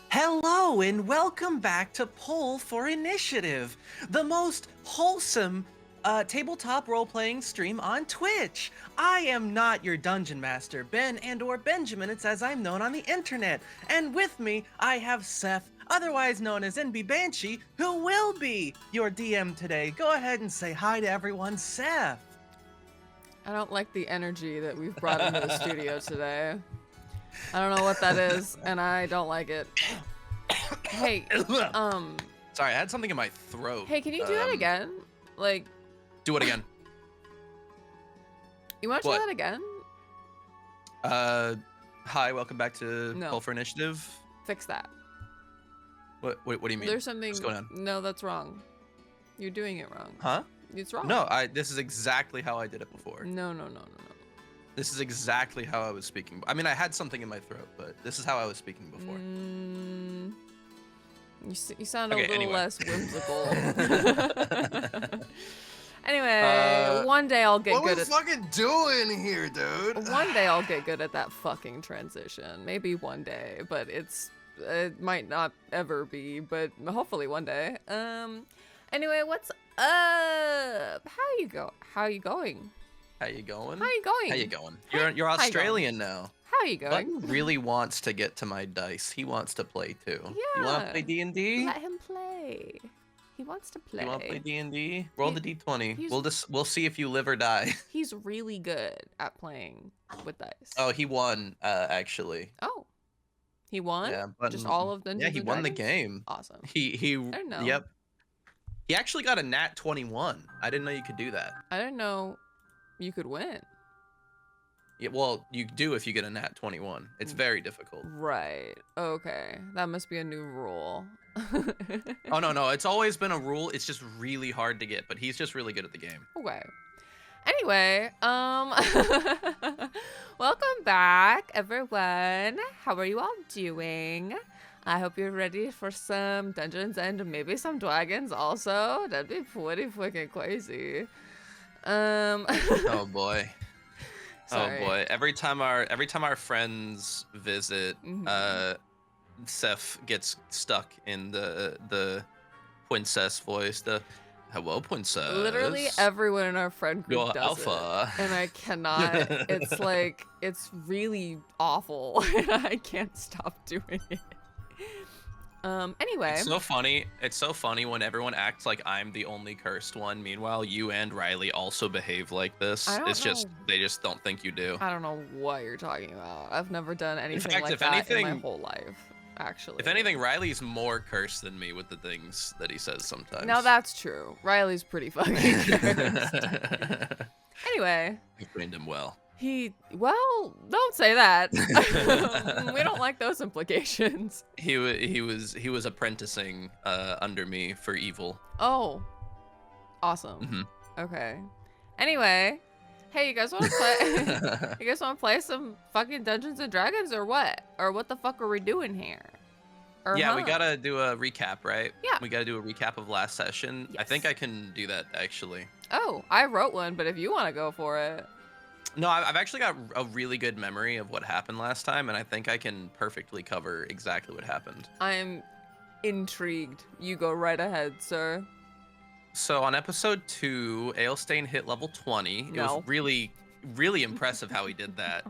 Hello and welcome back to Poll for Initiative, the most wholesome tabletop role-playing stream on Twitch. I am not your dungeon master, Ben and/or Benjamin, it's as I'm known on the internet. And with me, I have Seth, otherwise known as NB Banshee, who will be your DM today. Go ahead and say hi to everyone, Seth. I don't like the energy that we've brought into the studio today. I don't know what that is, and I don't like it. Hey, Sorry, I had something in my throat. hey, can you do that again? Like, Do it again. you want to try that again? Hi, welcome back to No. Poll for Initiative. Fix that. What do you mean? There's something. What's going on? No, that's wrong. You're doing it wrong. Huh? It's wrong. No, this is exactly how I did it before. No. This is exactly how I was speaking. I mean, I had something in my throat, but this is how I was speaking before. You sound a Okay, little anyway. less whimsical. Anyway, one day I'll get good at. fucking doing here, dude? One day I'll get good at that fucking transition. Maybe one day, but it might not ever be, but hopefully one day. Anyway, what's up? How you going? How you going? You're Australian now. How you going? Button really wants to get to my dice. He wants to play too. You want to play D&D? Let him play. He wants to play. You want to play D&D? Roll the D20. he's- We'll see if you live or die. He's really good at playing with dice. Oh, he won actually. Oh. He won? Yeah, Just Button- all of Dungeons Yeah, he and won the Dragons? game. Awesome. He don't know. Yep. He actually got a nat 21. I didn't know you could do that. I didn't know you could win. Yeah, well, you do if you get a nat 21. It's very difficult. Right. Okay. That must be a new rule. Oh no, it's always been a rule. It's just really hard to get, but he's just really good at the game. Okay. Anyway, welcome back, everyone. How are you all doing? I hope you're ready for some dungeons and maybe some dragons also. That'd be pretty freaking crazy. Oh boy. Sorry. Oh boy. Every time our friends visit, Seth gets stuck in the princess voice. The hello, princess. Literally everyone in our friend group You're does alpha. it, and I cannot. It's like it's really awful, and I can't stop doing it. Anyway. It's so funny. It's so funny when everyone acts like I'm the only cursed one. Meanwhile, you and Riley also behave like this. I don't It's just know. they just don't think you do. I don't know what you're talking about. I've never done anything fact, like if that in anything- my whole life, actually. If anything, Riley's more cursed than me with the things that he says sometimes. Now that's true. Riley's pretty fucking cursed. Anyway, You trained him well. well, don't say that. We don't like those implications. He was apprenticing under me for evil. Oh, awesome. Mhm. Okay. Anyway, hey, you guys want to play? You guys want to play some fucking Dungeons and Dragons or what? Or what the fuck are we doing here? Or Yeah, we huh? gotta do a recap, right? Yeah. We gotta do a recap of last session. I Yes. think I can do that actually. Oh, I wrote one, but if you want to go for it. No, I've actually got a really good memory of what happened last time, and I think I can perfectly cover exactly what happened. I'm intrigued. You go right ahead, sir. So on episode 2, Alestain hit level 20. It No. was really, really impressive how he did that.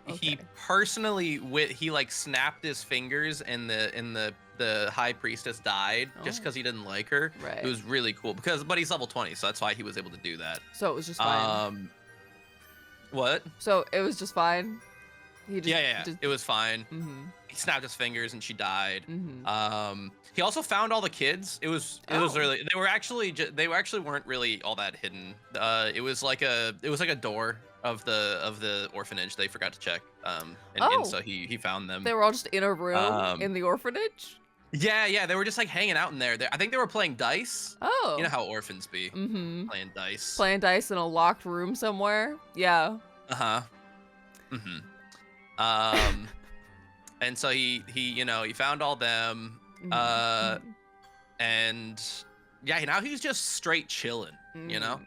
He Okay. personally, he like snapped his fingers, and the high priestess died just Oh. because he didn't like her. Right. It was really cool but he's level 20, so that's why he was able to do that. So it was just fine. What? So it was just fine. He just, Yeah. It was fine. Mm-hmm. He snapped his fingers and she died. Mm-hmm. He also found all the kids. It was Oh. really, they actually weren't really all that hidden. It was like a door of the orphanage they forgot to check. And Oh. so he found them. They were all just in a room in the orphanage. Yeah, they were just like hanging out in there. I think they were playing dice. Oh. You know how orphans be, Mm-hmm. playing dice. Playing dice in a locked room somewhere. Yeah. Uh-huh. And so he found all them. Mhm. And yeah, now he's just straight chilling, you know?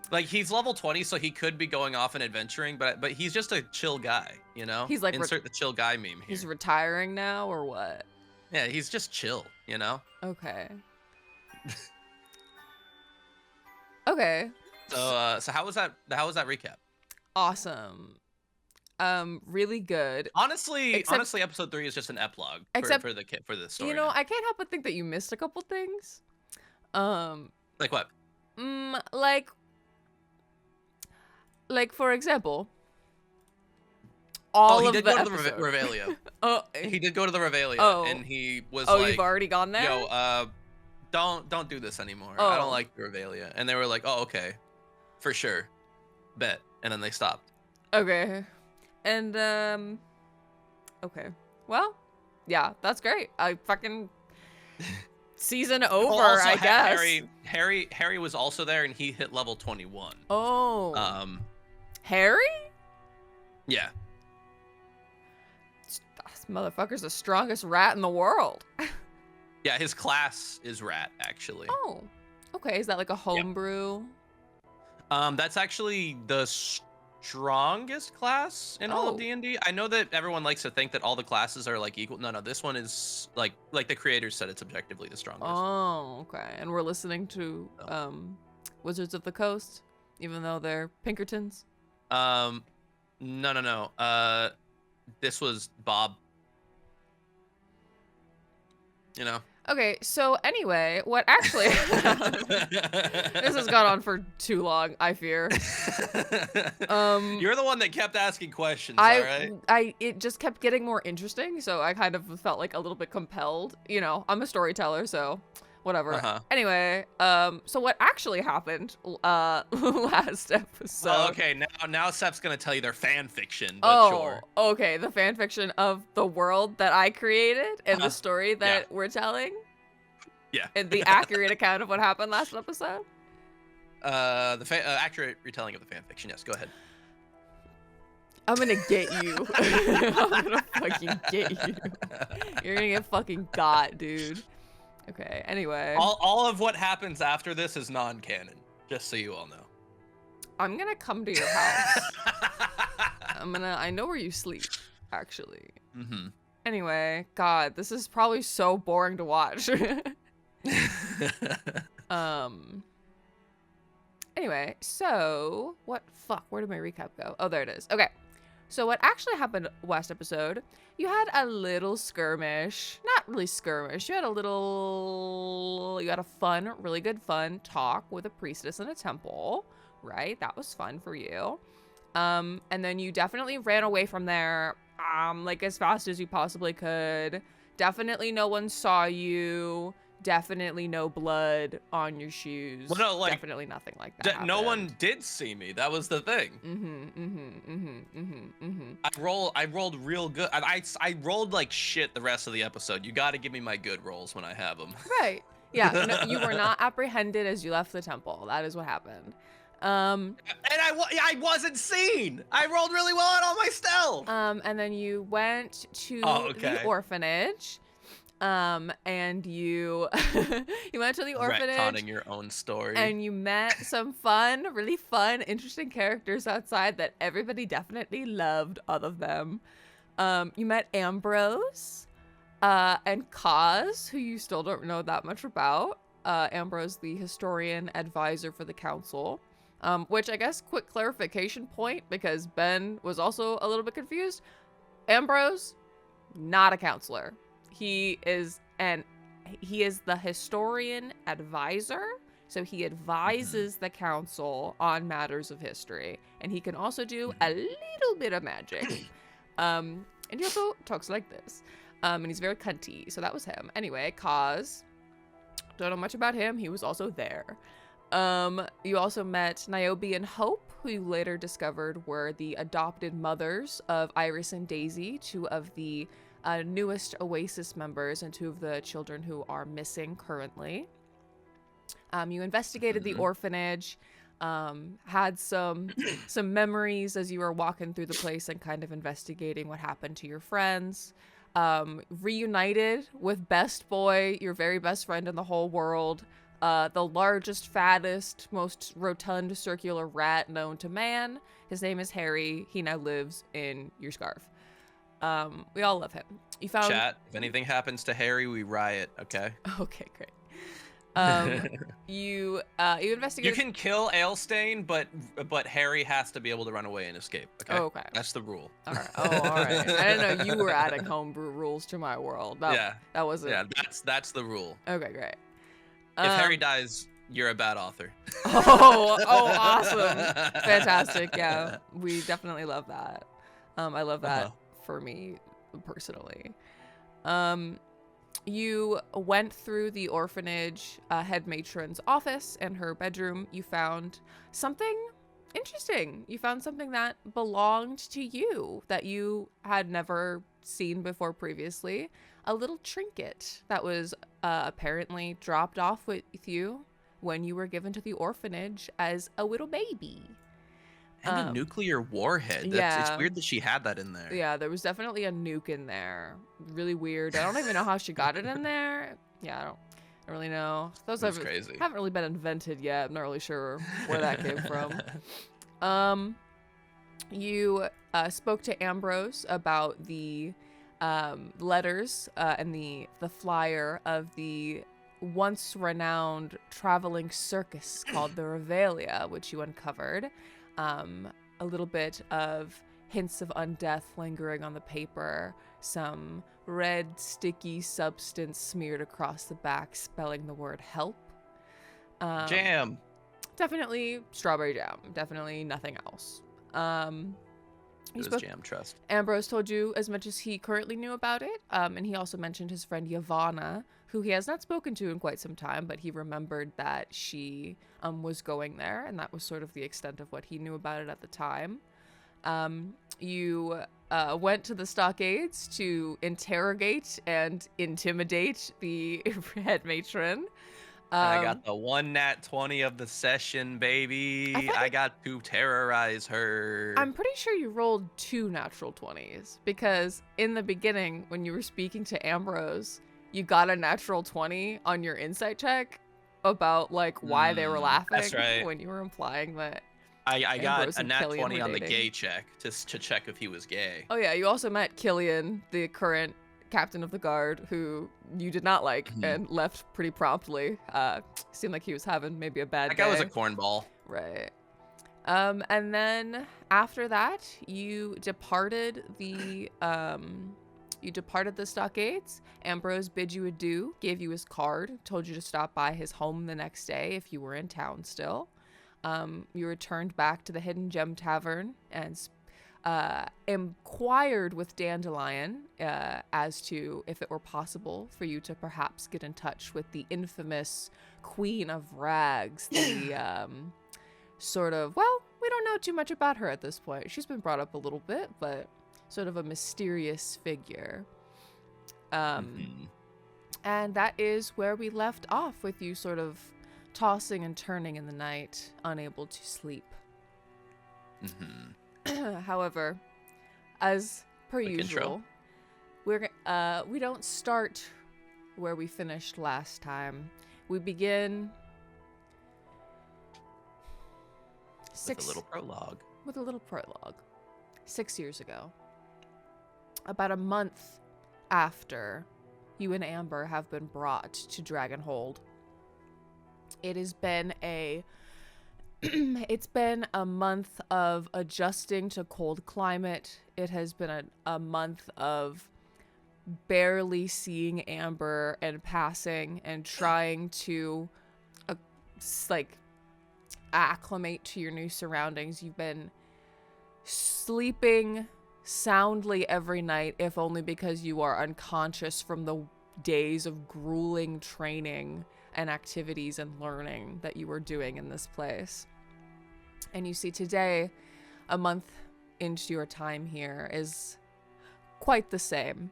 Like, he's level 20, so he could be going off and adventuring, but he's just a chill guy, you know? He's like Insert the chill guy meme here. he's retiring now or what? Yeah, he's just chill, you know? Okay. Okay. So how was that recap? Awesome. Really good. Honestly, episode 3 is just an epilogue for the story. You know, now. I can't help but think that you missed a couple things. Like what? Like for example, he did go to the Revelia. He did go to the Revelia, and he was like, you've already gone there? Yo, don't do this anymore. I don't like the Revelia. And they were like, oh, okay, for sure, bet. And then they stopped. Okay. And okay. Well, yeah, that's great. I fucking season over, also, I guess. Harry was also there, and he hit level 21. Oh. Harry? Yeah. This motherfucker's the strongest rat in the world. Yeah, his class is rat, actually. Oh. Okay, is that like a homebrew? That's actually the strongest class in all of D&D. I know that everyone likes to think that all the classes are like equal. No, this one is like the creators said it's objectively the strongest. Oh, okay. And we're listening to Wizards of the Coast, even though they're Pinkertons. No. This was Bob. You know. Okay, so anyway, what actually this has gone on for too long, I fear. You're the one that kept asking questions, all right? It just kept getting more interesting, so I kind of felt like a little bit compelled. You know, I'm a storyteller, so whatever. Anyway, so what actually happened last episode? Oh, okay, now Seth's gonna tell you their fan fiction, but sure. Okay, the fan fiction of the world that I created and the story that we're telling. Yeah. And the accurate account of what happened last episode. The accurate retelling of the fan fiction. Yes, go ahead. I'm gonna get you. I'm gonna fucking get you. You're gonna get fucking got, dude. Okay, anyway. All of what happens after this is non-canon, just so you all know. I'm gonna come to your house. I know where you sleep, actually. Mm-hmm. Anyway, God, this is probably so boring to watch. Anyway, so where did my recap go? Oh, there it is. Okay. So what actually happened last episode, you had a little skirmish, not really skirmish. You had a really good fun talk with a priestess in a temple, right? That was fun for you. And then you definitely ran away from there, like as fast as you possibly could. Definitely no one saw you. Definitely no blood on your shoes. Well, no, like, definitely nothing like that. No one did see me. That was the thing. I rolled real good. I rolled like shit the rest of the episode. You got to give me my good rolls when I have them. Right. Yeah. No, you were not apprehended as you left the temple. That is what happened. And I wasn't seen. I rolled really well on all my stealth. And then you went to the orphanage. And you you went to the orphanage, retconning your own story, and you met some really fun, interesting characters outside that everybody definitely loved. All of them. You met Ambrose, and Kaz, who you still don't know that much about. Ambrose, the historian advisor for the council. Which I guess quick clarification point, because Ben was also a little bit confused. Ambrose, not a counselor. He is the historian advisor, so he advises the council on matters of history, and he can also do a little bit of magic. And he also talks like this, and he's very cunty, so that was him. Anyway, Kaz, don't know much about him. He was also there. You also met Niobe and Hope, who you later discovered were the adopted mothers of Iris and Daisy, two of the newest Oasis members and two of the children who are missing currently. You investigated the orphanage, had some memories as you were walking through the place and kind of investigating what happened to your friends. Reunited with Best Boy, your very best friend in the whole world, the largest, fattest, most rotund circular rat known to man. His name is Harry. He now lives in your scarf. We all love him. You found... Chat, if anything happens to Harry, we riot, okay? Okay, great. You investigate... You can kill Alestain, but Harry has to be able to run away and escape, okay? Oh, okay. That's the rule. All right. Oh, all right. I didn't know you were adding homebrew rules to my world. That wasn't... Yeah, that's the rule. Okay, great. If Harry dies, you're a bad author. Oh, awesome. Fantastic. Yeah, we definitely love that. I love that for me personally. You went through the orphanage head matron's office and her bedroom. You found something interesting. You found something that belonged to you that you had never seen before previously. A little trinket that was apparently dropped off with you when you were given to the orphanage as a little baby. And a nuclear warhead. It's weird that she had that in there. Yeah, there was definitely a nuke in there. Really weird. I don't even know how she got it in there. Yeah, I don't really know. Those crazy. Haven't really been invented yet. I'm not really sure where that came from. You spoke to Ambrose about the letters and the flyer of the once renowned traveling circus called the Revelia, which you uncovered. A little bit of hints of undeath lingering on the paper, some red sticky substance smeared across the back spelling the word help. Jam. Definitely strawberry jam. Definitely nothing else. Jam, trust. Ambrose told you as much as he currently knew about it, and he also mentioned his friend Yavanna, who he has not spoken to in quite some time, but he remembered that she was going there, and that was sort of the extent of what he knew about it at the time. You went to the stockades to interrogate and intimidate the head matron. I got the one nat 20 of the session, baby. I got to terrorize her. I'm pretty sure you rolled 2 natural 20s, because in the beginning, when you were speaking to Ambrose, you got a natural 20 on your insight check about like why they were laughing. That's right. When you were implying that I got a nat 20 on the gay check to check if he was gay. Oh yeah, you also met Killian, the current captain of the guard, who you did not like and left pretty promptly. Seemed like he was having maybe a bad day. That guy was a cornball. Right. And then after that, you departed the stockades. Ambrose bid you adieu, gave you his card, told you to stop by his home the next day if you were in town still. You returned back to the Hidden Gem Tavern and inquired with Dandelion as to if it were possible for you to perhaps get in touch with the infamous Queen of Rags, the sort of, well, we don't know too much about her at this point. She's been brought up a little bit, but sort of a mysterious figure. And that is where we left off, with you sort of tossing and turning in the night, unable to sleep. However, as per usual, we don't start where we finished last time. We begin with a little prologue. 6 years ago. About a month after you and Amber have been brought to Dragonhold. It has been it's been a month of adjusting to cold climate. It has been a month of barely seeing Amber and passing and trying to acclimate to your new surroundings. You've been sleeping soundly every night, if only because you are unconscious from the days of grueling training and activities and learning that you were doing in this place. And you see today, a month into your time here, is quite the same.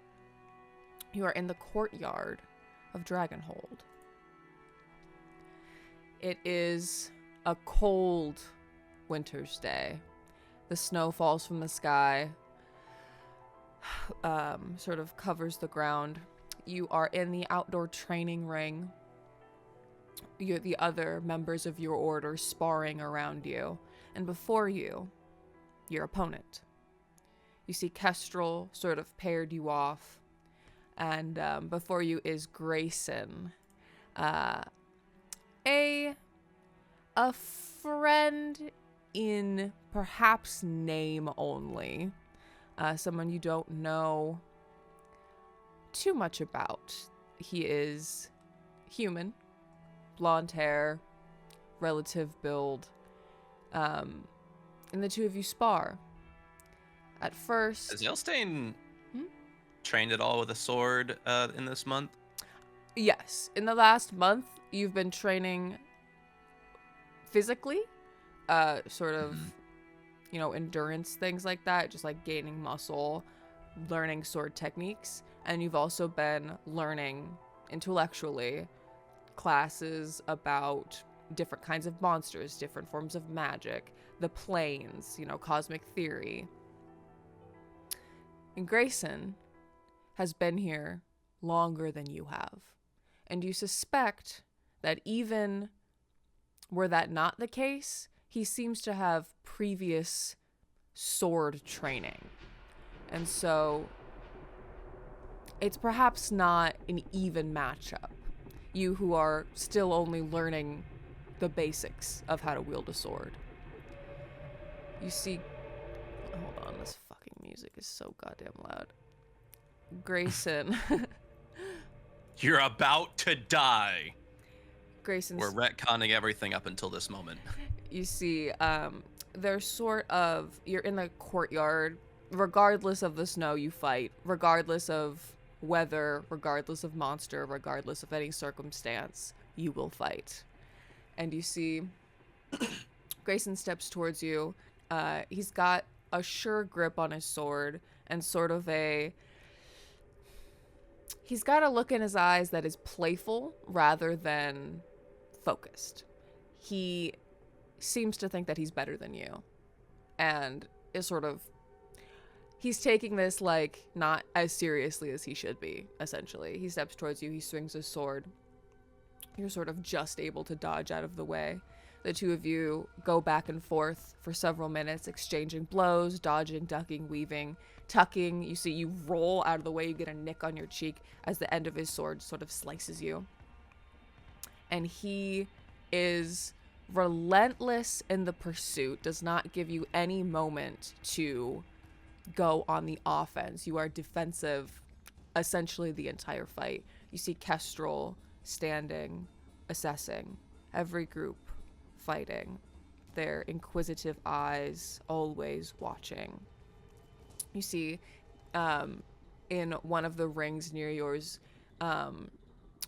You are in the courtyard of Dragonhold. It is a cold winter's day. The snow falls from the sky, sort of covers the ground. You are in the outdoor training ring. the other members of your order sparring around you, and before you, your opponent. You see Kestrel sort of paired you off, and before you is Grayson, a friend in perhaps name only, someone you don't know too much about. He is human, blonde hair, relative build, and the two of you spar. At first, Has Alestain trained at all with a sword in this month? yes, in the last month, you've been training physically, sort of, endurance, things like that, just like gaining muscle, learning sword techniques. And you've also been learning intellectually classes about different kinds of monsters, different forms of magic, the planes, cosmic theory. And Grayson has been here longer than you have. And you suspect that even were that not the case, he seems to have previous sword training. And so it's perhaps not an even matchup. You who are still only learning the basics of how to wield a sword. You see... Hold on, this fucking music is so goddamn loud. Grayson. You're about to die. Grayson's... We're retconning everything up until this moment. You see, they're sort of... You're in the courtyard. Regardless of the snow, you fight. Regardless of weather, regardless of monster, regardless of any circumstance, you will fight. And you see Grayson steps towards you. He's got a sure grip on his sword and sort of he's got a look in his eyes that is playful rather than focused. He seems to think that he's better than you and is sort of... He's taking this, like, not as seriously as he should be, essentially. He steps towards you, he swings his sword. You're sort of just able to dodge out of the way. The two of you go back and forth for several minutes, exchanging blows, dodging, ducking, weaving, tucking. You see, you roll out of the way, you get a nick on your cheek as the end of his sword sort of slices you. And he is relentless in the pursuit, does not give you any moment to go on the offense. You are defensive essentially the entire fight. You see Kestrel standing, assessing, every group fighting, their inquisitive eyes always watching. You see in one of the rings near yours,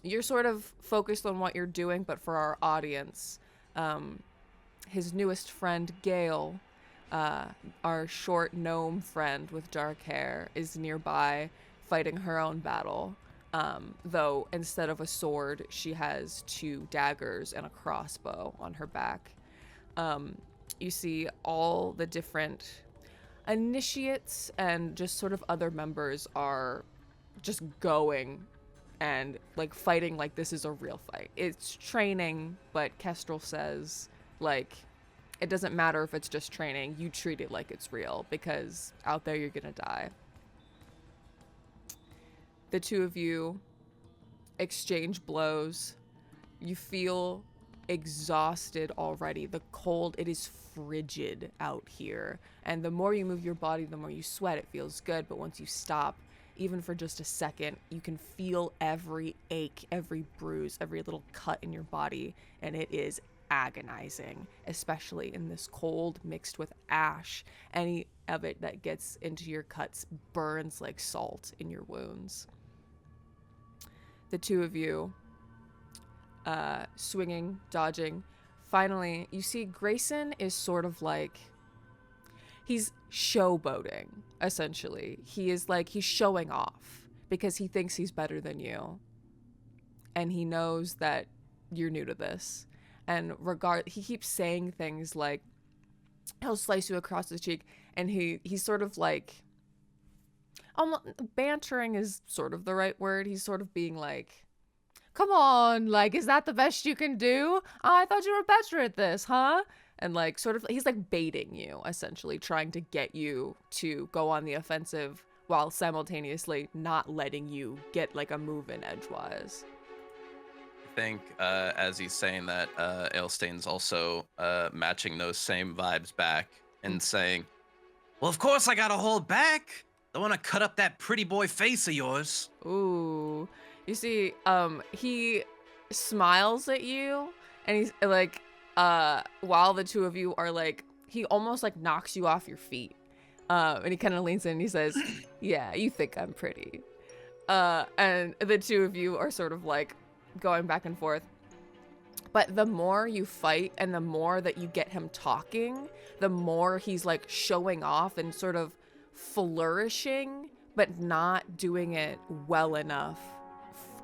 you're sort of focused on what you're doing, but for our audience, his newest friend, Gale, our short gnome friend with dark hair, is nearby fighting her own battle. Though instead of a sword, she has 2 daggers and a crossbow on her back. You see all the different initiates and just sort of other members are just going and like fighting like this is a real fight. It's training, but Kestrel says, like, it doesn't matter if it's just training, you treat it like it's real, because out there you're gonna die. The two of you exchange blows. You feel exhausted already. The cold, it is frigid out here. And the more you move your body, the more you sweat. It feels good, but once you stop, even for just a second, you can feel every ache, every bruise, every little cut in your body, and it is agonizing, especially in this cold mixed with ash. Any of it that gets into your cuts burns like salt in your wounds. The two of you swinging, dodging. Finally, you see Grayson is sort of like, he's showboating, essentially. He is like, he's showing off because he thinks he's better than you. And he knows that you're new to this. And he keeps saying things like, he'll slice you across the cheek, and he's sort of like, bantering is sort of the right word. He's sort of being like come on, like, is that the best you can do? I thought you were better at this, huh? And like, sort of, he's like baiting you, essentially, trying to get you to go on the offensive while simultaneously not letting you get like a move in edgewise. I think as he's saying that, Alestain's also matching those same vibes back and saying, well, of course I gotta hold back. Don't want to cut up that pretty boy face of yours. Ooh. You see, he smiles at you, and he's like, while the two of you are like, he almost like knocks you off your feet. And he kind of leans in and he says, yeah, you think I'm pretty. And the two of you are sort of like going back and forth. But the more you fight and the more that you get him talking, the more he's like showing off and sort of flourishing, but not doing it well enough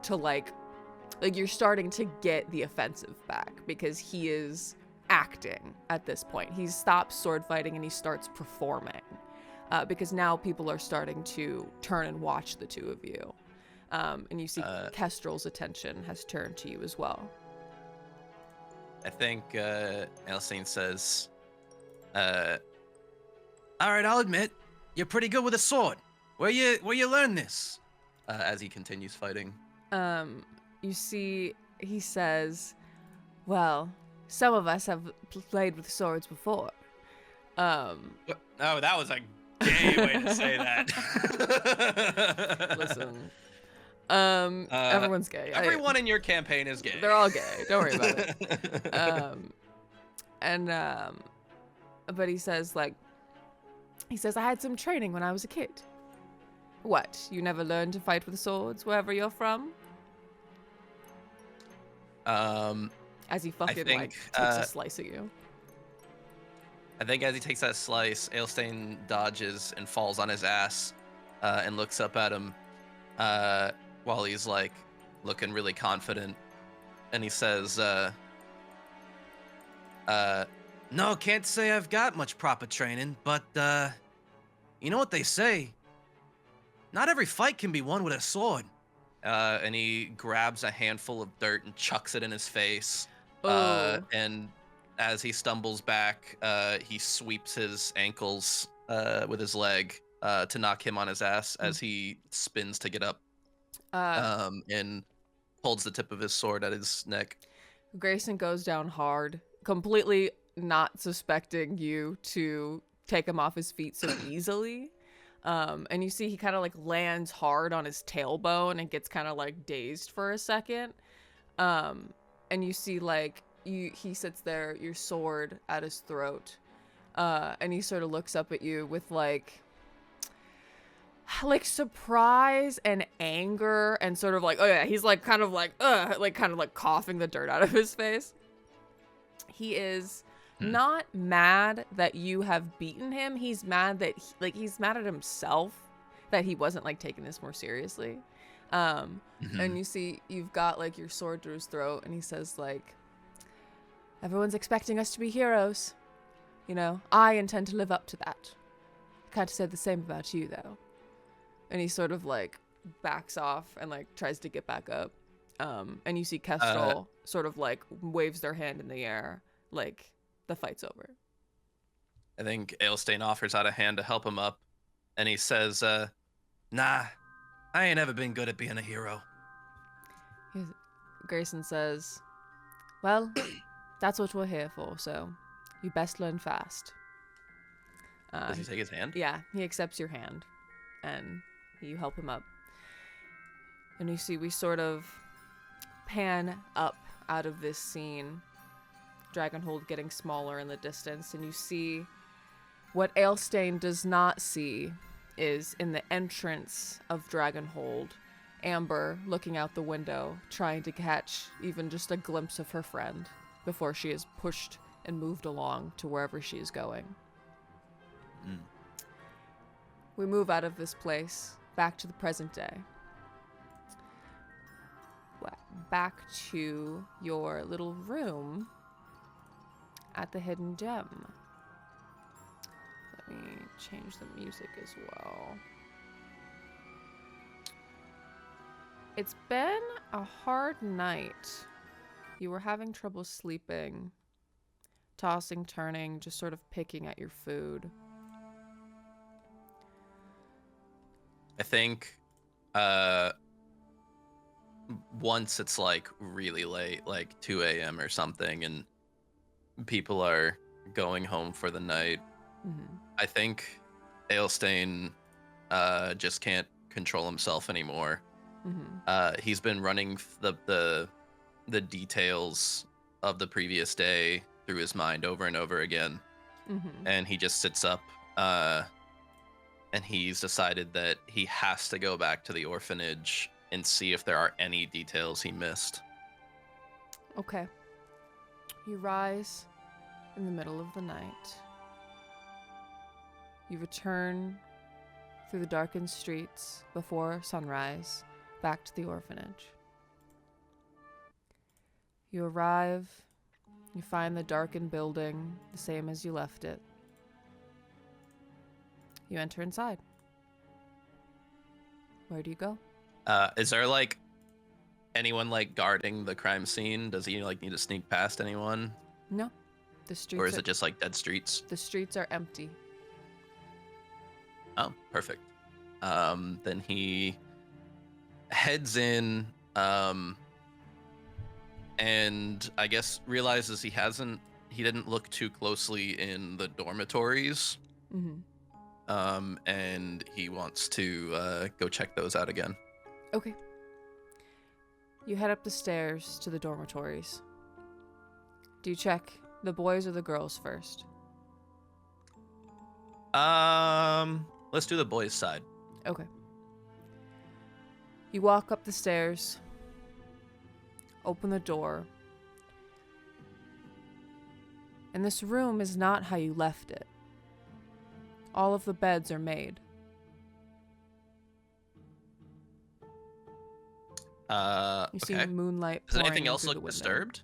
to like you're starting to get the offensive back because he is acting at this point. He stops sword fighting and he starts performing because now people are starting to turn and watch the two of you. And you see Kestrel's attention has turned to you as well. I think Alestain says, all right, I'll admit, you're pretty good with a sword. Where you learn this? As he continues fighting. You see, he says, well, some of us have played with swords before. Oh, that was a gay way to say that. Listen, everyone's gay. Everyone in your campaign is gay. They're all gay. Don't worry about it. But he says, I had some training when I was a kid. What? You never learned to fight with swords wherever you're from? As he fucking takes a slice at you. I think as he takes that slice, Alestain dodges and falls on his ass, and looks up at him, while he's like looking really confident, and he says, no, can't say I've got much proper training, but you know what they say? Not every fight can be won with a sword. And he grabs a handful of dirt and chucks it in his face. And as he stumbles back, he sweeps his ankles with his leg to knock him on his ass as he spins to get up, and holds the tip of his sword at his neck. Grayson goes down hard, completely not suspecting you to take him off his feet so easily. And you see he kind of like lands hard on his tailbone and gets kind of like dazed for a second. And you see like he sits there, your sword at his throat. And he sort of looks up at you with like surprise and anger and sort of like, oh yeah, he's like kind of like coughing the dirt out of his face. He is not mad that you have beaten him. He's mad that he's mad at himself that he wasn't like taking this more seriously. And you see you've got like your sword through his throat, and he says like, everyone's expecting us to be heroes. You know, I intend to live up to that. Can't say the same about you though. And he sort of like backs off and like tries to get back up. And you see Kestrel sort of like waves their hand in the air like the fight's over. I think Alestain offers out a hand to help him up, and he says, nah, I ain't ever been good at being a hero. Grayson says, well, that's what we're here for, so you best learn fast. Does he take his hand? Yeah, he accepts your hand, and you help him up. And you see we sort of pan up out of this scene, Dragonhold getting smaller in the distance, and you see what Alestain does not see is in the entrance of Dragonhold, Amber looking out the window, trying to catch even just a glimpse of her friend before she is pushed and moved along to wherever she is going. We move out of this place, back to the present day. Back to your little room at the Hidden Gem. Let me change the music as well. It's been a hard night. You were having trouble sleeping, tossing, turning, just sort of picking at your food. I think uh once it's like really late, like 2 a.m. or something, and people are going home for the night, Mm-hmm. I think Alestain just can't control himself anymore. Mm-hmm. He's been running the details of the previous day through his mind over and over again, Mm-hmm. and he just sits up uh, and he's decided that he has to go back to the orphanage and see if there are any details he missed. Okay. You rise in the middle of the night. You return through the darkened streets before sunrise back to the orphanage. You arrive, you find the darkened building the same as you left it. You enter inside. Where do you go? Is there like anyone like guarding the crime scene? Does he like need to sneak past anyone, No. The streets or is it just like dead streets? The streets are empty. Oh, perfect. Then he heads in, and I guess realizes he didn't look too closely in the dormitories, Mm-hmm. and he wants to go check those out again. Okay. You head up the stairs to the dormitories. Do you check the boys or the girls first? Let's do the boys' side. Okay. You walk up the stairs, open the door, and this room is not how you left it. All of the beds are made. You see Okay. moonlight Does pouring anything in else through the look window. disturbed?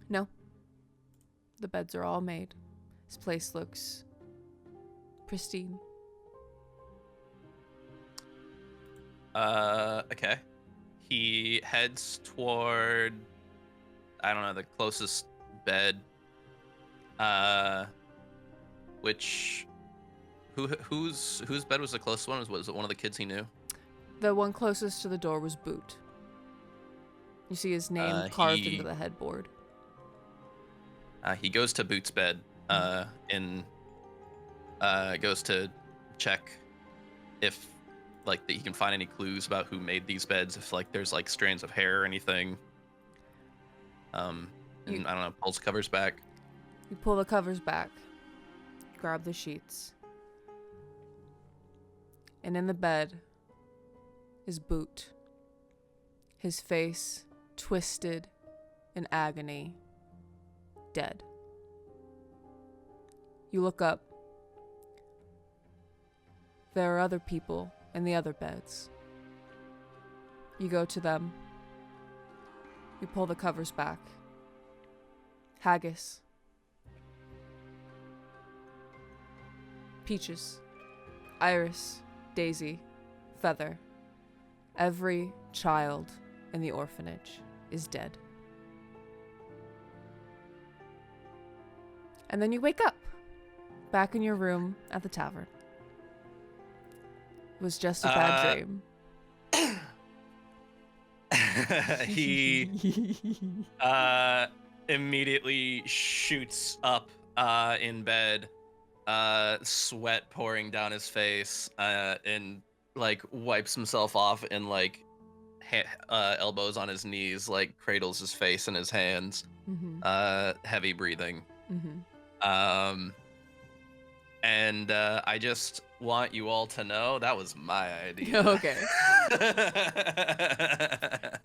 No. The beds are all made. This place looks pristine. Okay. He heads toward, I don't know, the closest bed. Whose bed was the closest one? Was it one of the kids he knew? The one closest to the door was Boot. You see his name carved into the headboard. He goes to Boot's bed, and goes to check if like that he can find any clues about who made these beds, if like there's like strands of hair or anything. And I don't know, pulls covers back. You pull the covers back, grab the sheets, and in the bed is Boot, his face twisted in agony, dead. You look up. There are other people in the other beds. You go to them. You pull the covers back. Haggis. Peaches. Iris. Daisy. Feather. Every child in the orphanage is dead. And then you wake up, back in your room at the tavern. It was just a bad dream. He immediately shoots up in bed, sweat pouring down his face, and like wipes himself off and like elbows on his knees, like cradles his face in his hands, heavy breathing. And I just want you all to know that was my idea. Okay.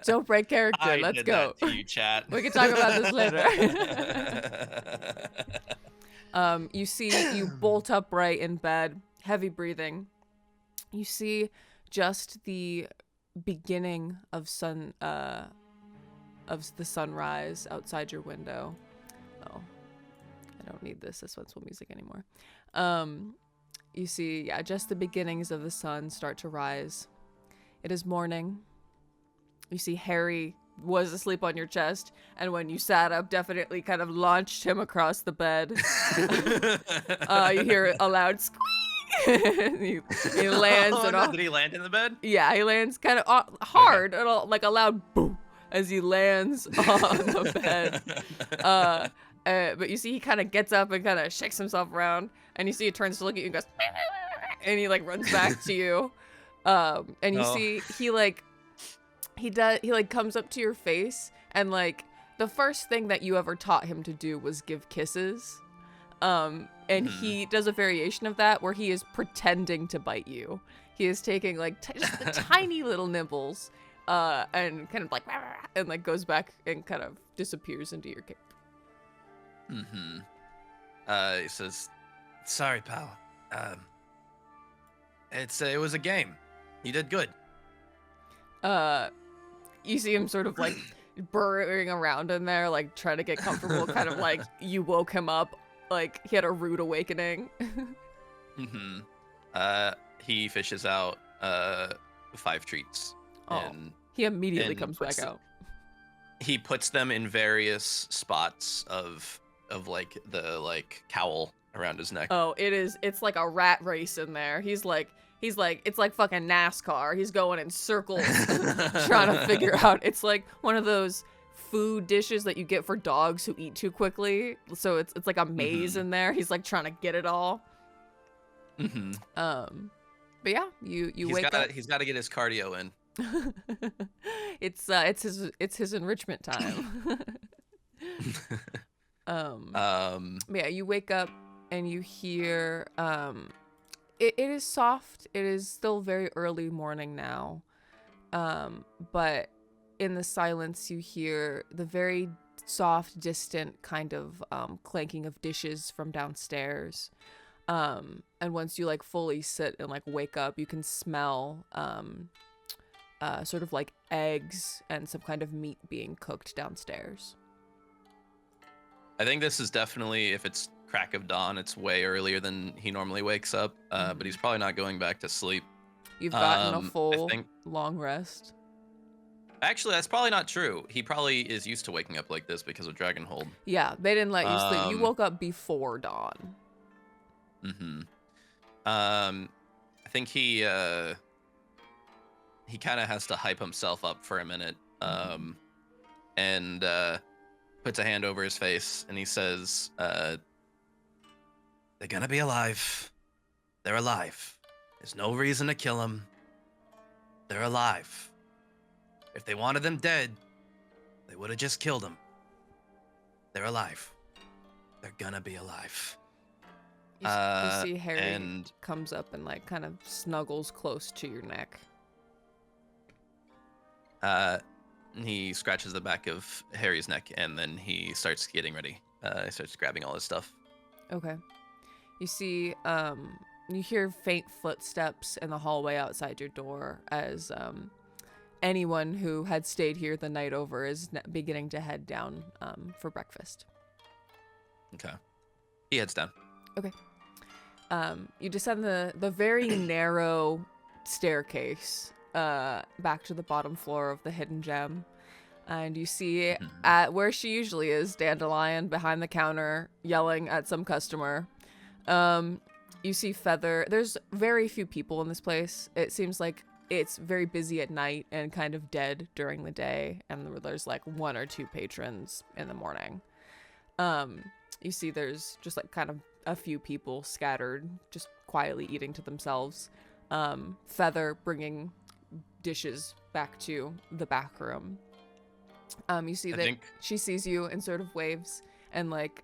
Don't break character. I Let's did go. That to you, chat. We can talk about this later. You see, you bolt upright in bed, heavy breathing. You see just the beginning of the sunrise outside your window. Oh, I don't need this suspenseful music anymore. You see, just the beginnings of the sun start to rise. It is morning. You see Harry was asleep on your chest, and when you sat up, definitely kind of launched him across the bed. You hear a loud squeak. he lands Oh, and no. all. Did he land in the bed? Yeah, he lands kind of hard, and like a loud boom as he lands on the bed. But you see he kind of gets up and kind of shakes himself around, and you see he turns to look at you and goes, and he like runs back to you. And you see he comes up to your face, and like the first thing that you ever taught him to do was give kisses. And he does a variation of that where he is pretending to bite you. He is taking like just the tiny little nibbles, and kind of like, and like goes back and kind of disappears into your cave. He says, "Sorry, pal. It was a game. You did good." You see him sort of like burrowing around in there, like trying to get comfortable, kind of like you woke him up, like he had a rude awakening. He fishes out 5 treats. And he immediately comes back out. He puts them in various spots of like the like cowl around his neck. Oh, it's like a rat race in there. He's like it's like fucking NASCAR. He's going in circles trying to figure out. It's like one of those food dishes that you get for dogs who eat too quickly. So it's like a maze in there. He's like trying to get it all. But yeah, you wake up. He's got to get his cardio in. It's his enrichment time. But yeah, you wake up and you hear it is soft. It is still very early morning now. But in the silence you hear the very soft, distant kind of clanking of dishes from downstairs. And once you like fully sit and like wake up, you can smell sort of like eggs and some kind of meat being cooked downstairs. I think this is definitely, if it's crack of dawn, it's way earlier than he normally wakes up, but he's probably not going back to sleep. You've gotten a full long rest. Actually, that's probably not true. He probably is used to waking up like this because of Dragonhold. Yeah, they didn't let you sleep. You woke up before dawn. I think he kind of has to hype himself up for a minute, and puts a hand over his face, and he says, "They're gonna be alive. They're alive. There's no reason to kill them. They're alive. If they wanted them dead, they would have just killed them. They're alive. They're gonna be alive." You see Harry comes up and like kind of snuggles close to your neck. He scratches the back of Harry's neck, and then he starts getting ready. He starts grabbing all his stuff. Okay. You see, you hear faint footsteps in the hallway outside your door as anyone who had stayed here the night over is beginning to head down for breakfast. Okay. He heads down. Okay. You descend the very narrow staircase back to the bottom floor of the hidden gem, and you see at where she usually is, Dandelion behind the counter yelling at some customer. You see Feather. There's very few people in this place. It seems like it's very busy at night and kind of dead during the day, and there's like 1 or 2 patrons in the morning. You see there's just like kind of a few people scattered, just quietly eating to themselves. Feather bringing dishes back to the back room. You see that she sees you and sort of waves and like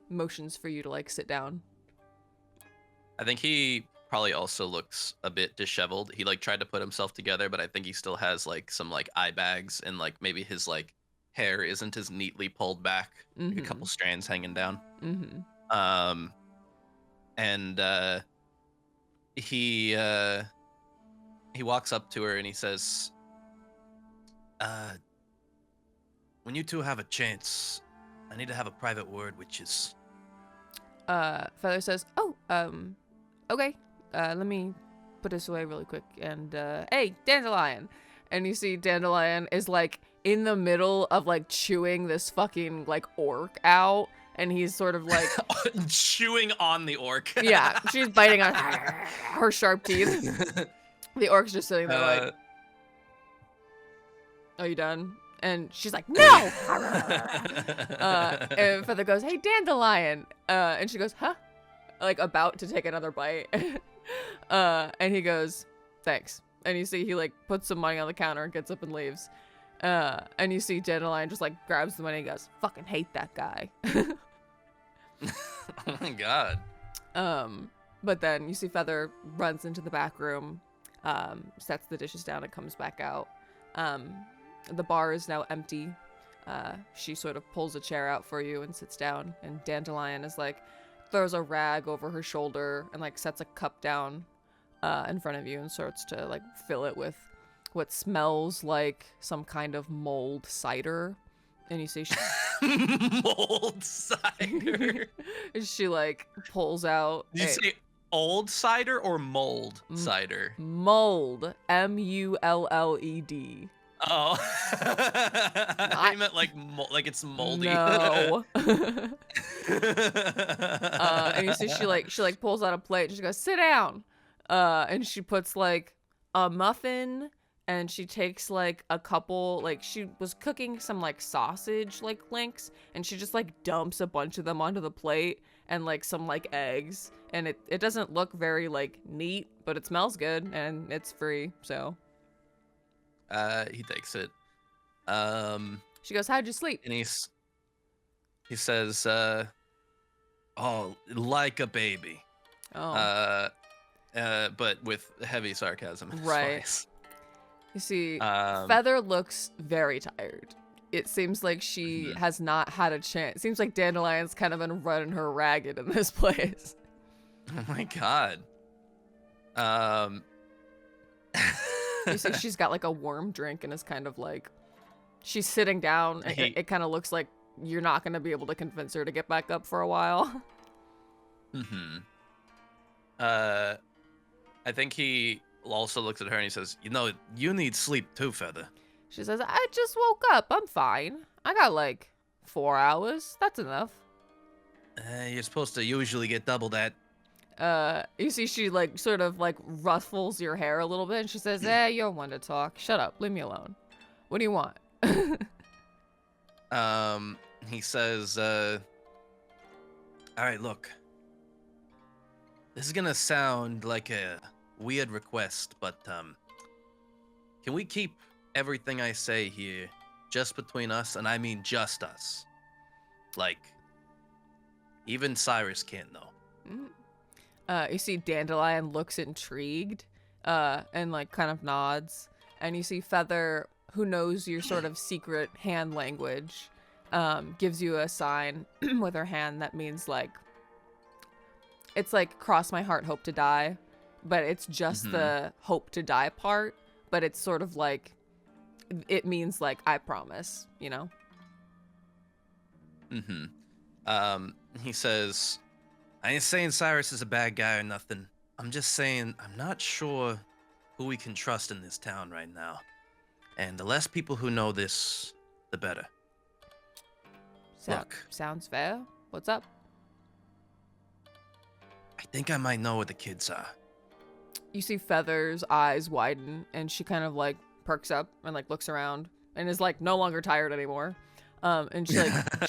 motions for you to like sit down. I think he probably also looks a bit disheveled. He like tried to put himself together, but I think he still has like some like eye bags, and like maybe his like hair isn't as neatly pulled back, like a couple strands hanging down. And he walks up to her and he says, "When you two have a chance, I need to have a private word with you." Feather says, okay, let me put this away really quick, and hey, Dandelion. and you see Dandelion is like in the middle of like chewing this fucking like orc out, and he's sort of like chewing on the orc. yeah, she's biting on her sharp teeth. The orc's just sitting there like, are you done? And she's like, no! And Feather goes, hey, Dandelion. And she goes, huh? Like, about to take another bite. And he goes, thanks. And you see he, like, puts some money on the counter and gets up and leaves. And you see Dandelion just, like, grabs the money and goes, fucking hate that guy. Oh, my God. But then you see Feather runs into the back room, sets the dishes down and comes back out. The bar is now empty. She sort of pulls a chair out for you and sits down, and Dandelion is like, throws a rag over her shoulder and like sets a cup down in front of you and starts to like fill it with what smells like some kind of mold cider. And you see she mold cider. She like pulls out. Did you say old cider or mold cider? Mold. M-U-L-L-E-D. Oh, I meant like it's moldy. No. And you see she like pulls out a plate and she goes, sit down. And she puts like a muffin, and she takes like a couple, like she was cooking some like sausage like links, and she just like dumps a bunch of them onto the plate, and like some like eggs, and it doesn't look very like neat, but it smells good and it's free, so. He takes it. She goes, how'd you sleep? And he says, oh, like a baby. Oh. But with heavy sarcasm. Right. You see, Feather looks very tired. It seems like she has not had a chance. It seems like Dandelion's kind of been running her ragged in this place. Oh my God. You see she's got like a warm drink and is kind of like, she's sitting down. It kind of looks like you're not going to be able to convince her to get back up for a while. I think he also looks at her and he says, you know, you need sleep too, Feather. She says, I just woke up. I'm fine. I got like 4 hours. That's enough. You're supposed to usually get double that. You see she like sort of like ruffles your hair a little bit and she says, you're one to talk. Shut up. Leave me alone. What do you want? He says, all right, look. This is gonna sound like a weird request, but, can we keep everything I say here just between us? And I mean just us. Like, even Cyrus can't know. You see Dandelion looks intrigued, and like kind of nods. And you see Feather, who knows your sort of secret hand language, gives you a sign with her hand that means like, it's like cross my heart, hope to die, but it's just the hope to die part, but it's sort of like, it means like, I promise, you know? He says, I ain't saying Cyrus is a bad guy or nothing. I'm just saying I'm not sure who we can trust in this town right now. And the less people who know this, the better. Look. Sounds fair. What's up? I think I might know where the kids are. You see Feather's eyes widen, and she kind of like perks up and like looks around and is like no longer tired anymore. And she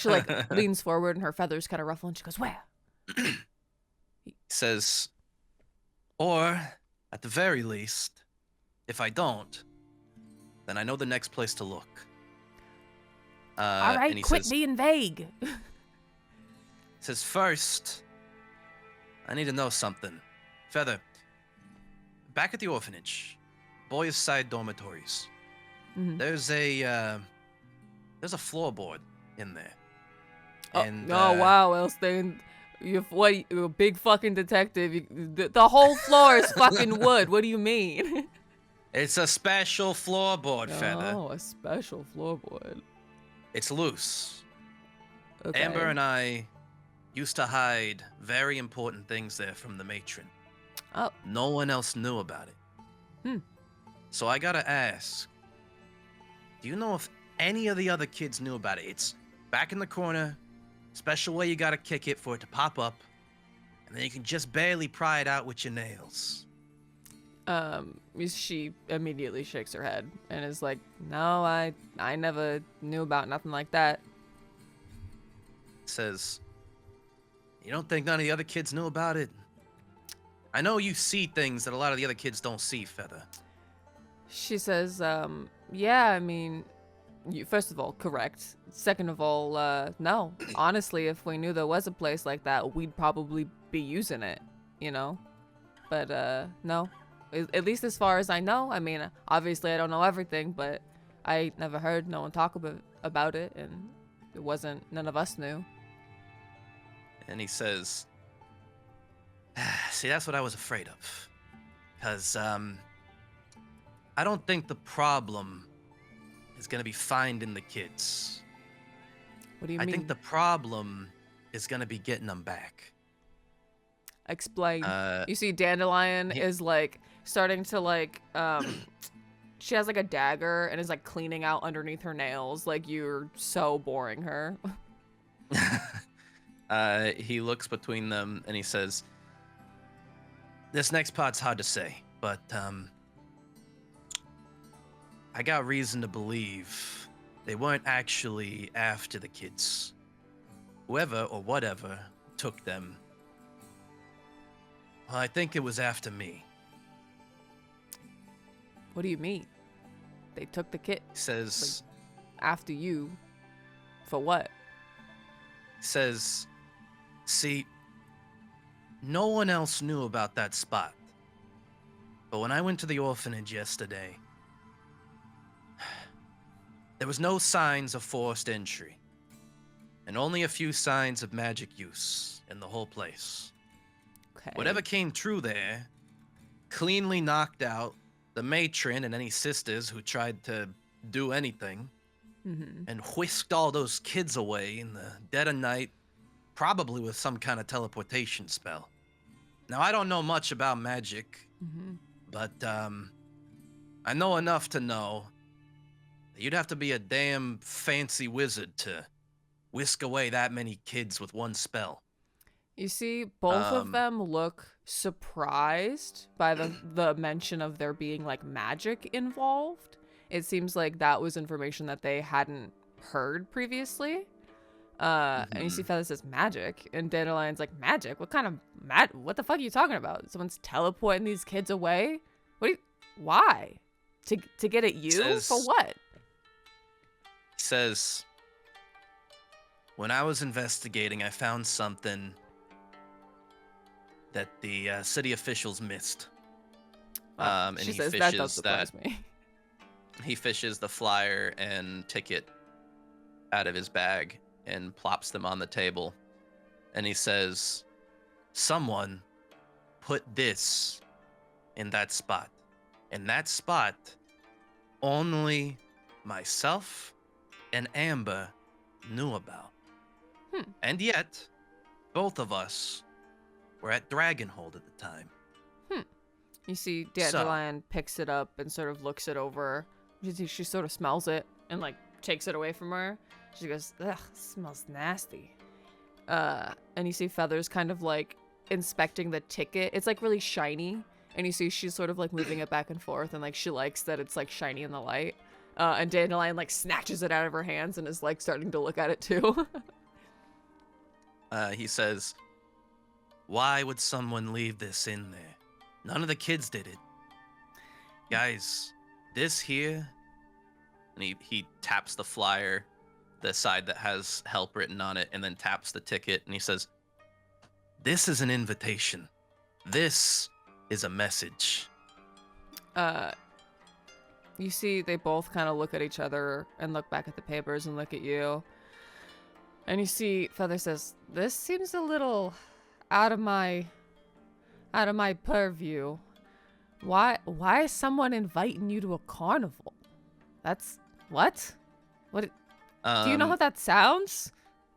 like leans forward and her feathers kind of ruffle and she goes, where? He says, or at the very least, if I don't, then I know the next place to look. All right, quit being vague. He says, first, I need to know something. Feather, back at the orphanage, boys' side dormitories, there's a floorboard in there. And, oh wow, Alestain. You're a big fucking detective. The whole floor is fucking wood. What do you mean? It's a special floorboard, Feather. Oh, a special floorboard. It's loose. Okay. Amber and I used to hide very important things there from the matron. Oh. No one else knew about it. So I gotta ask, do you know if any of the other kids knew about it? It's back in the corner, special way you gotta kick it for it to pop up, and then you can just barely pry it out with your nails. She immediately shakes her head and is like, no, I never knew about nothing like that. Says, you don't think none of the other kids knew about it? I know you see things that a lot of the other kids don't see, Feather. She says, yeah, I mean, you, first of all, correct. Second of all, no. Honestly, if we knew there was a place like that, we'd probably be using it, you know? But, no. At least as far as I know. I mean, obviously I don't know everything, but I never heard no one talk about it, and it wasn't, none of us knew. And he says, see, that's what I was afraid of. Because, I don't think the problem is going to be finding the kids. What do you mean? I think the problem is going to be getting them back. Explain. You see Dandelion is like starting to like she has like a dagger and is like cleaning out underneath her nails. Like, you're so boring her. He looks between them and he says, this next part's hard to say, but I got reason to believe they weren't actually after the kids. Whoever or whatever took them, well, I think it was after me. What do you mean? They took the kid? He says, like, after you? For what? He says, see, no one else knew about that spot. But when I went to the orphanage yesterday, there was no signs of forced entry, and only a few signs of magic use in the whole place. Okay. Whatever came through there cleanly knocked out the matron and any sisters who tried to do anything, and whisked all those kids away in the dead of night, probably with some kind of teleportation spell. Now, I don't know much about magic, but I know enough to know that you'd have to be a damn fancy wizard to whisk away that many kids with one spell. You see, both of them look surprised by the mention of there being like magic involved. It seems like that was information that they hadn't heard previously. And you see Feather says magic, and Dandelion's like, magic? What kind of what the fuck are you talking about? Someone's teleporting these kids away? Why? To get at you? For what? He says, when I was investigating, I found something that the city officials missed. And she he says, fishes that does surprise me. He fishes the flyer and ticket out of his bag and plops them on the table. And he says, someone put this in that spot. And that spot, only myself and Amber knew about. And yet, both of us were at Dragonhold at the time. You see Dandelion picks it up and sort of looks it over. She sort of smells it and like takes it away from her. She goes, ugh, smells nasty. And you see Feathers kind of like inspecting the ticket. It's like really shiny. And you see she's sort of like moving it back and forth, and like she likes that it's like shiny in the light. And Dandelion like snatches it out of her hands and is like starting to look at it too. He says, why would someone leave this in there? None of the kids did it. Guys, this here... And he taps the flyer, the side that has help written on it, and then taps the ticket, and he says, this is an invitation. This is a message. You see they both kind of look at each other and look back at the papers and look at you. And you see Feather says, this seems a little out of my purview. Why is someone inviting you to a carnival? That's what? What? Do you know how that sounds?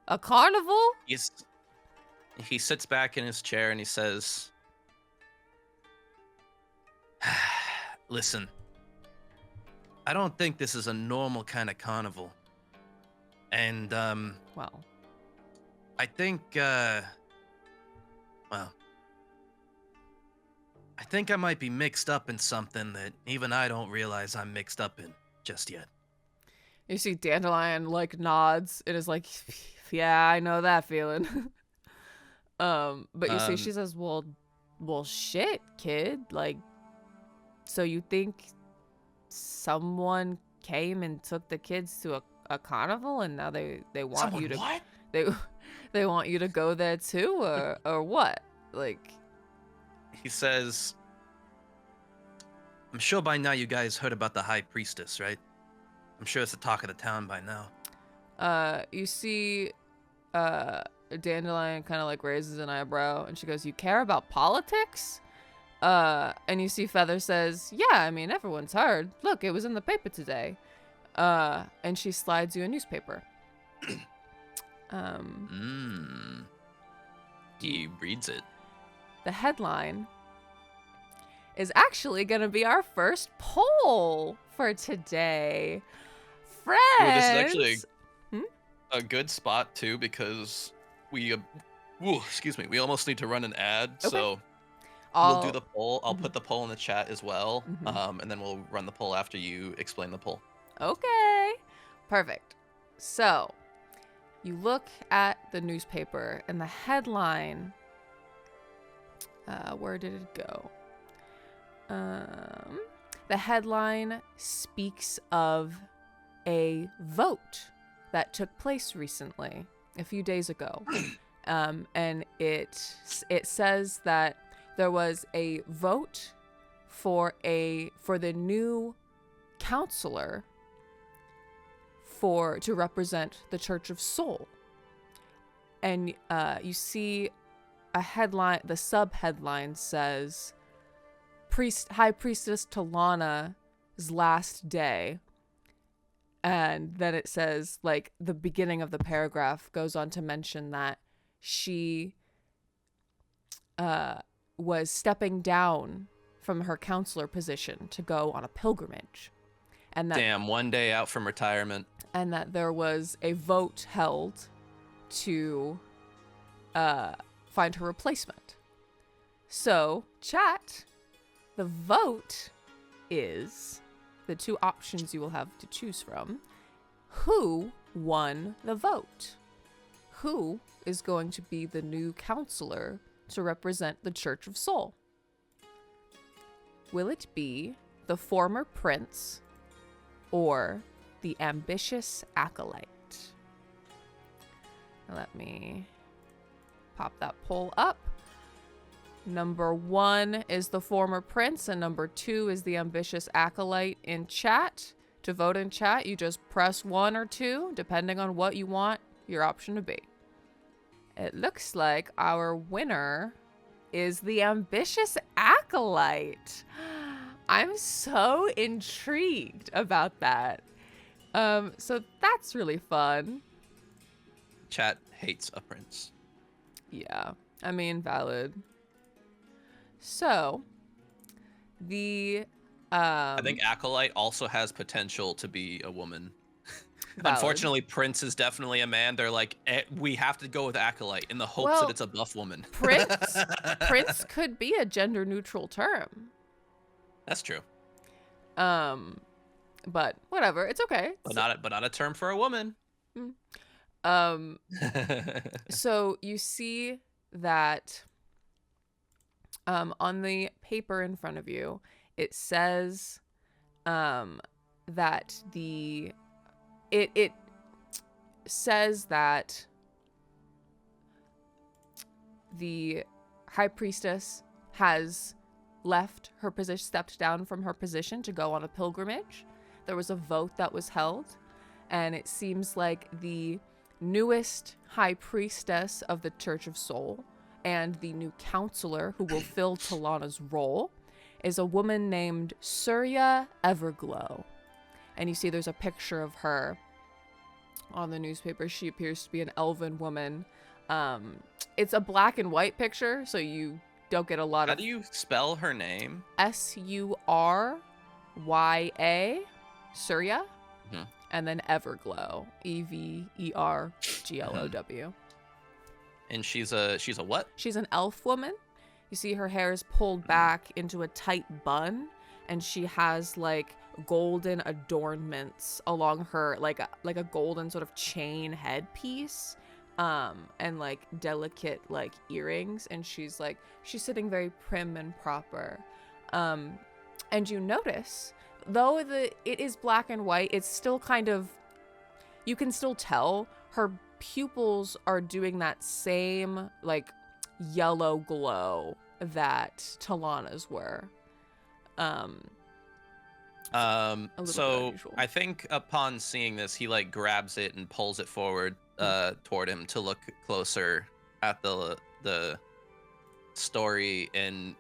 A carnival? He sits back in his chair and he says, listen, I don't think this is a normal kind of carnival. And, Well, I think, well, I think I might be mixed up in something that even I don't realize I'm mixed up in just yet. you see Dandelion like nods and is like, yeah, I know that feeling. But you see, she says, well, shit, kid. Like, so you think someone came and took the kids to a carnival, and now they want Someone you to what? they they want you to go there too, or what? Like, He says, I'm sure by now you guys heard about the High Priestess, right? I'm sure it's the talk of the town by now. you see, Dandelion kind of like raises an eyebrow, and she goes, "You care about politics?" And you see Feather says, "Yeah, I mean, everyone's heard. Look, it was in the paper today." And she slides you a newspaper. He reads it. The headline is actually going to be our first poll for today. Friends! Ooh, this is actually a good spot too, because we excuse me, we almost need to run an ad. Okay. So we'll do the poll. I'll put the poll in the chat as well. And then we'll run the poll after you explain the poll. Okay. Perfect. So you look at the newspaper, and the headline, where did it go? The headline speaks of a vote that took place recently, a few days ago. And it says that there was a vote for the new counselor to represent the Church of Soul. And you see a headline, the sub-headline says, High Priestess Talana's last day. And then it says, like, the beginning of the paragraph goes on to mention that she was stepping down from her counselor position to go on a pilgrimage. And that, Damn, one day out from retirement. And that there was a vote held to find her replacement. So, chat, the vote is the two options you will have to choose from. Who won the vote? Who is going to be the new counselor to represent the Church of Soul? Will it be the former prince or the ambitious acolyte? Let me pop that poll up. Number 1 is the former prince, and number 2 is the ambitious acolyte in chat. To vote in chat, you just press 1 or 2, depending on what you want your option to be. It looks like our winner is the ambitious acolyte. I'm so intrigued about that. So that's really fun. Chat hates a prince. Yeah, I mean, valid. So, I think acolyte also has potential to be a woman. Valid. Unfortunately, prince is definitely a man. They're like, we have to go with acolyte in the hopes that it's a buff woman. Prince could be a gender neutral term. That's true. But whatever, it's okay. But not a term for a woman. So you see that on the paper in front of you, it says that it says that the High Priestess has left her position, stepped down from her position to go on a pilgrimage. There was a vote that was held, and it seems like the newest High Priestess of the Church of Soul and the new counselor who will fill Talana's role is a woman named Surya Everglow. And you see there's a picture of her on the newspaper. She appears to be an elven woman. It's a black and white picture, so you don't get a lot How of... do you spell her name? Surya Surya, Mhm. and then Everglow, Everglow. And she's a what? She's an elf woman. You see her hair is pulled back into a tight bun, and she has like golden adornments along her, like a golden sort of chain headpiece, and like delicate like earrings, and she's sitting very prim and proper. And you notice, though it is black and white, it's still kind of, you can still tell her pupils are doing that same like yellow glow that Talana's were. A little bit So unusual. I think upon seeing this, he like grabs it and pulls it forward toward him to look closer at the story, and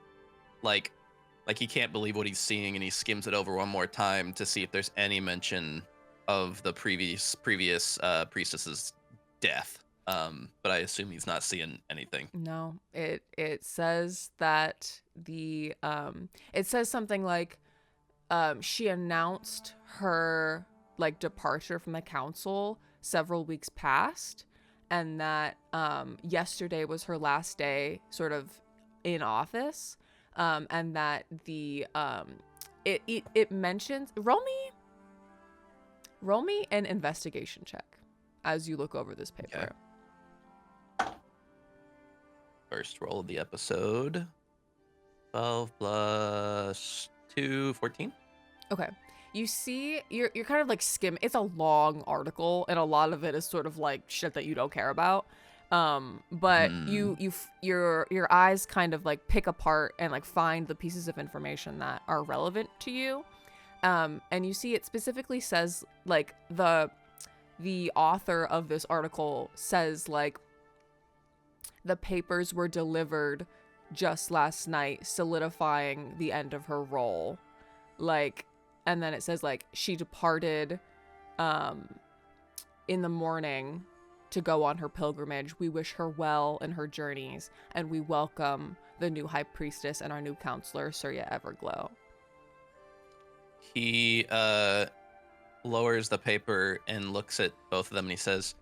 like he can't believe what he's seeing, and he skims it over one more time to see if there's any mention of the previous priestess's death. But I assume he's not seeing anything. No, it says that it says something like she announced her like departure from the council several weeks past, and that yesterday was her last day sort of in office, and that the it mentions, roll me an investigation check as you look over this paper. Okay. First roll of the episode. 12 plus 2, 14. Okay. You see, you're kind of like it's a long article, and a lot of it is sort of like shit that you don't care about. But your eyes kind of like pick apart and like find the pieces of information that are relevant to you. And you see it specifically says like the author of this article says like the papers were delivered just last night, solidifying the end of her role. Like, and then it says like she departed in the morning to go on her pilgrimage. We wish her well in her journeys, and we welcome the new high priestess and our new counselor, Surya Everglow. He lowers the paper and looks at both of them, and he says,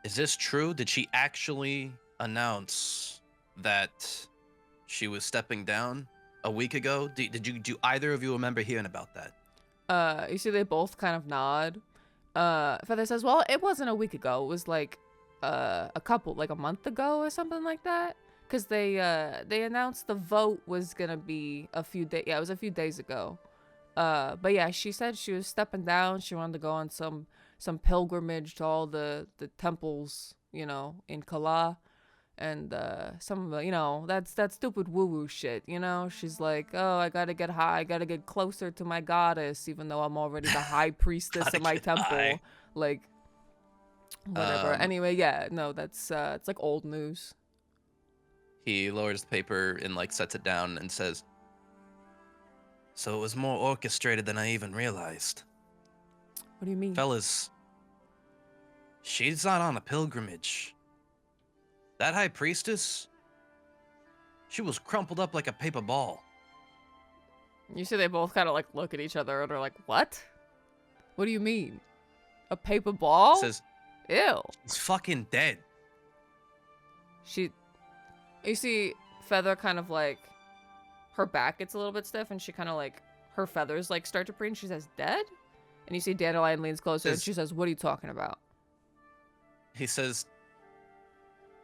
"Is this true? Did she actually announce that she was stepping down a week ago? Do either of you remember hearing about that?" You see they both kind of nod. Feather says, well, it wasn't a week ago. It was like a month ago or something like that. Because they announced the vote was gonna be a few days. Yeah, it was a few days ago. But yeah, she said she was stepping down. She wanted to go on some pilgrimage to all the temples, you know, in Kala. And some of that stupid woo-woo shit, you know. She's like, oh, I gotta get high, I gotta get closer to my goddess, even though I'm already the high priestess of my temple. High. Like, whatever. Anyway, yeah, no, that's it's like old news. He lowers the paper and like sets it down and says, "So it was more orchestrated than I even realized." What do you mean? Fellas, she's not on a pilgrimage. That high priestess, she was crumpled up like a paper ball. You see they both kind of like look at each other and are like, what? What do you mean? A paper ball? Says, ew. She's fucking dead. You see Feather kind of like, her back gets a little bit stiff, and she kind of like, her feathers like start to preen. She says, dead? And you see Dandelion leans closer and she says, what are you talking about? He says,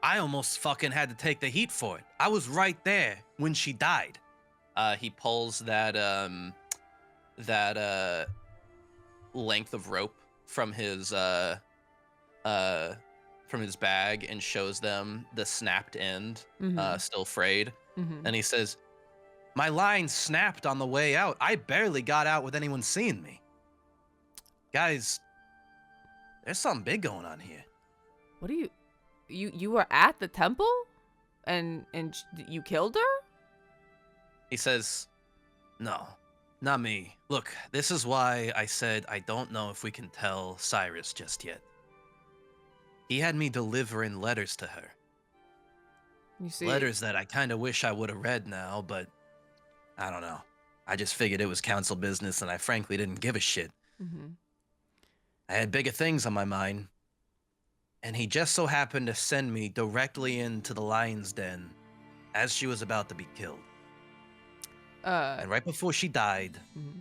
I almost fucking had to take the heat for it. I was right there when she died. He pulls that length of rope from his bag and shows them the snapped end, still frayed. And he says, my line snapped on the way out. I barely got out with anyone seeing me. Guys, there's something big going on here. What do you were at the temple and you killed her? He says, no, not me. Look, this is why I said I don't know if we can tell Cyrus just yet. He had me delivering letters to her. You see, letters that I kind of wish I would have read now, but I don't know. I just figured it was council business, and I frankly didn't give a shit. Mm-hmm. I had bigger things on my mind. And he just so happened to send me directly into the lion's den as she was about to be killed. And right before she died, mhm.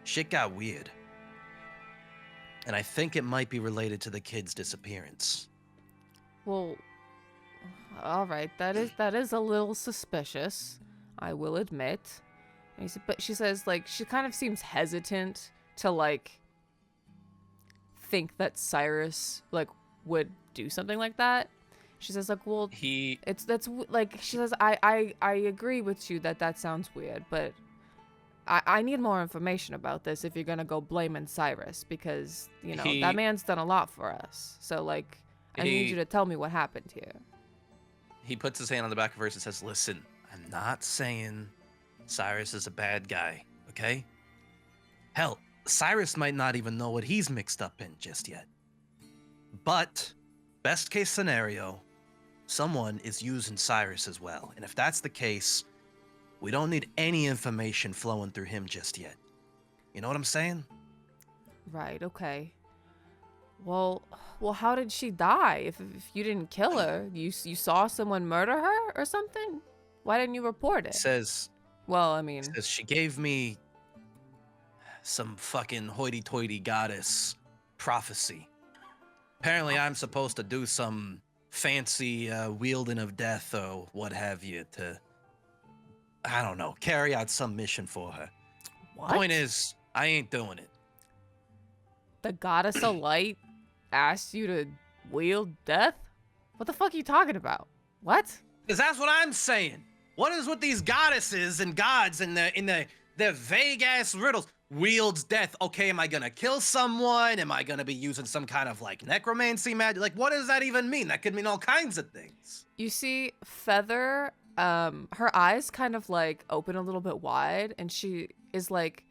shit got weird. And I think it might be related to the kid's disappearance. Well, all right. That is a little suspicious, I will admit. But she says, like, she kind of seems hesitant to, like, think that Cyrus, like, would do something like that. She says, like, well, she says, I agree with you that sounds weird, but I need more information about this if you're gonna go blaming Cyrus, because, you know, that man's done a lot for us. So, like, I need you to tell me what happened here. He puts his hand on the back of hers and says, listen, I'm not saying Cyrus is a bad guy, okay? Hell, Cyrus might not even know what he's mixed up in just yet. But, best case scenario, someone is using Cyrus as well. And if that's the case, we don't need any information flowing through him just yet. You know what I'm saying? Right, okay. Well, how did she die? If you didn't kill her, you saw someone murder her or something? Why didn't you report it? It says... Well, I mean... It says she gave me some fucking hoity-toity goddess prophecy. Apparently I'm supposed to do some fancy wielding of death or what have you to, I don't know, carry out some mission for her. What? Point is, I ain't doing it. The goddess of light asked you to wield death? What the fuck are you talking about? What? Because that's what I'm saying. What is with these goddesses and gods and their vague-ass riddles? Wields death. Okay, am I gonna kill someone? Am I gonna be using some kind of, like, necromancy magic? Like, what does that even mean? That could mean all kinds of things. You see, Feather, her eyes kind of, like, open a little bit wide, and she is like,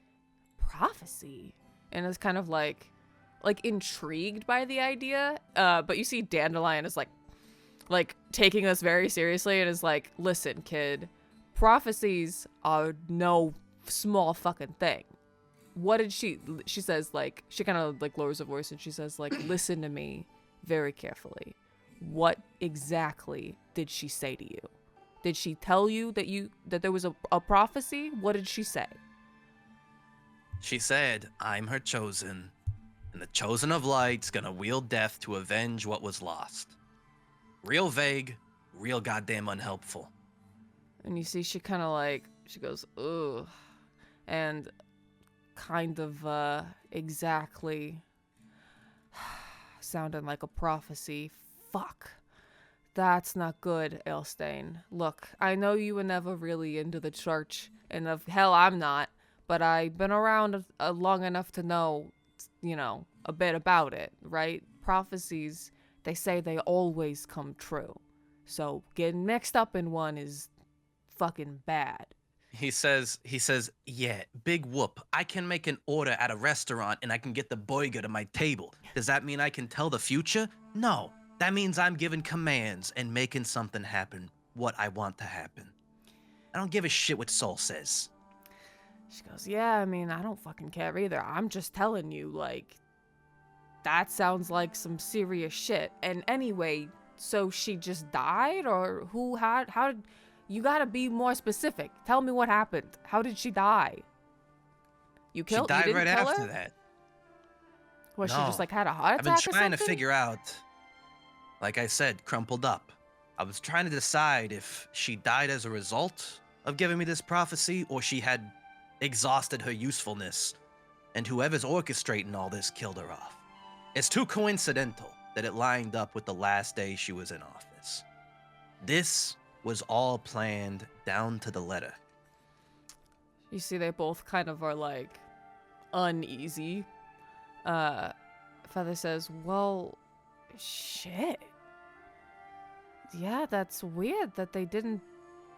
prophecy? And is kind of like intrigued by the idea. But you see Dandelion is like taking this very seriously and is like, listen, kid, prophecies are no small fucking thing. What did she says, like, she kind of like lowers her voice and she says, like, listen to me very carefully. What exactly did she say to you? Did she tell you that there was a prophecy? What did she say? She said, I'm her chosen, and the chosen of light's gonna wield death to avenge what was lost. Real vague, real goddamn unhelpful. And you see she kind of like, she goes, ugh, and kind of exactly sounding like a prophecy. Fuck. That's not good, Alestain. Look, I know you were never really into the church, and hell, I'm not, but I've been around long enough to know, you know, a bit about it, right? Prophecies, they say they always come true. So getting mixed up in one is fucking bad. He says, yeah, big whoop. I can make an order at a restaurant and I can get the burger to my table. Does that mean I can tell the future? No. That means I'm giving commands and making something happen, what I want to happen. I don't give a shit what Soul says. She goes, yeah, I mean, I don't fucking care either. I'm just telling you, like, that sounds like some serious shit. And anyway, so she just died? Or how did... You gotta be more specific. Tell me what happened. How did she die? She died right after that. Was she just like had a heart attack or something? I've been trying to figure out, like I said, crumpled up. I was trying to decide if she died as a result of giving me this prophecy or she had exhausted her usefulness and whoever's orchestrating all this killed her off. It's too coincidental that it lined up with the last day she was in office. This was all planned down to the letter. You see, they both kind of are like uneasy. Feather says, well, shit. Yeah, that's weird that they didn't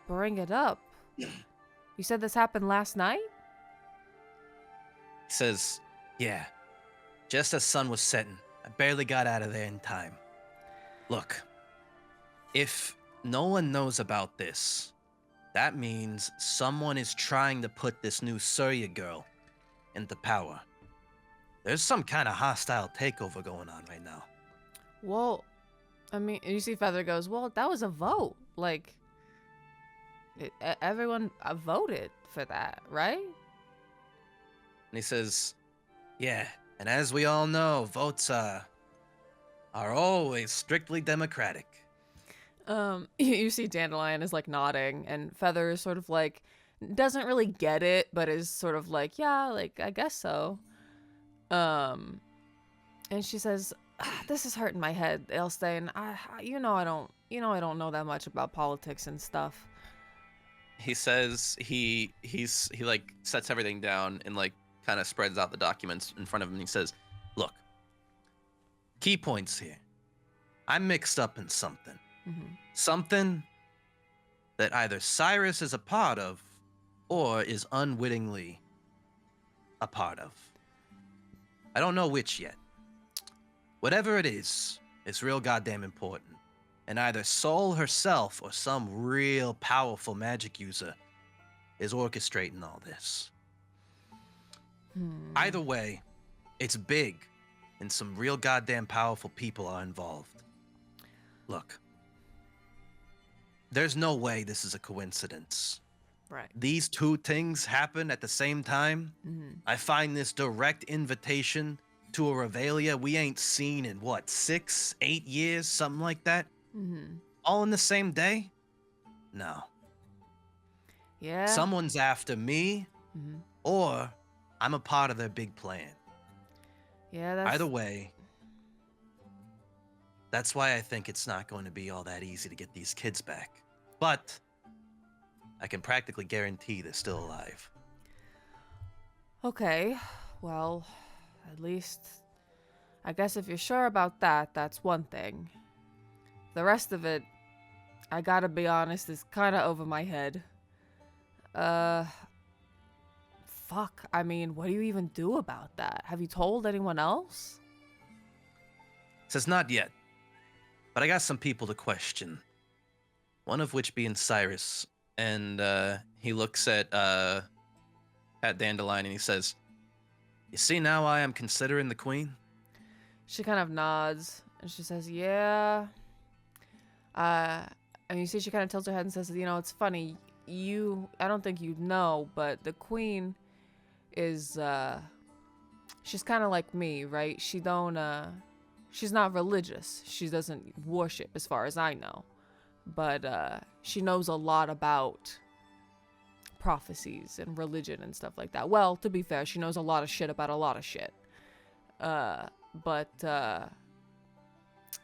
bring it up. You said this happened last night? He says, yeah, just as sun was setting. I barely got out of there in time. Look, if no one knows about this, That means someone is trying to put this new Surya girl into power. There's some kind of hostile takeover going on right now. Well, I mean, and you see Feather goes, well, that was a vote. Like, everyone voted for that, right? And he says, yeah, and as we all know, votes are always strictly democratic. You see Dandelion is like nodding, and Feather is sort of like, doesn't really get it, but is sort of like, yeah, like, I guess so. And she says, this is hurting my head, Alestain. I don't know that much about politics and stuff. He says he like sets everything down and like kind of spreads out the documents in front of him. And he says, look, key points here. I'm mixed up in something. Mm-hmm. Something that either Cyrus is a part of or is unwittingly a part of. I don't know which yet. Whatever it is, it's real goddamn important. And either Sol herself or some real powerful magic user is orchestrating all this. Either way, it's big, and some real goddamn powerful people are involved. Look, there's no way this is a coincidence. Right. These two things happen at the same time. Mm-hmm. I find this direct invitation to a regalia we ain't seen in, 6, 8 years, something like that? Mm-hmm. All in the same day? No. Yeah. Someone's after me, Mm-hmm. or I'm a part of their big plan. Yeah, that's... Either way, that's why I think it's not going to be all that easy to get these kids back. But I can practically guarantee they're still alive. Okay, well, at least, I guess if you're sure about that, that's one thing. The rest of it, I gotta be honest, is kind of over my head. Fuck, I mean, what do you even do about that? Have you told anyone else? Says not yet, but I got some people to question. One of which being Cyrus, and he looks at Dandelion and he says, "You see now why I'm considering the queen?" She kind of nods, and she says, yeah. And you see she kind of tilts her head and says, it's funny, I don't think you know, but the queen is, she's kind of like me, right? She's not religious. She doesn't worship, as far as I know. But, she knows a lot about prophecies and religion and stuff like that. Well, to be fair, she knows a lot of shit about a lot of shit.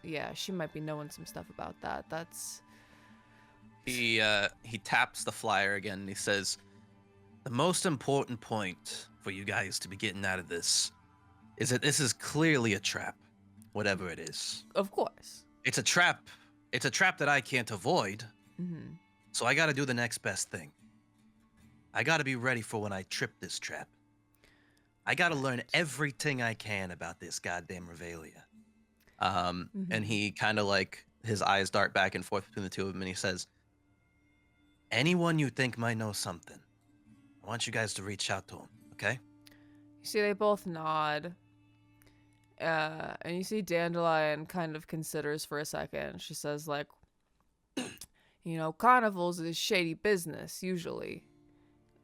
Yeah, she might be knowing some stuff about that. That's... He taps the flyer again and he says, "The most important point for you guys to be getting out of this is that this is clearly a trap, whatever it is. Of course. It's a trap. It's a trap that I can't avoid. Mm-hmm. So I got to do the next best thing. I got to be ready for when I trip this trap. I got to learn everything I can about this goddamn regalia." And he kind of like, his eyes dart back and forth between the two of them and he says, "Anyone you think might know something, I want you guys to reach out to him, okay?" You see, they both nod. And you see Dandelion kind of considers for a second. She says, like, carnivals is shady business, usually.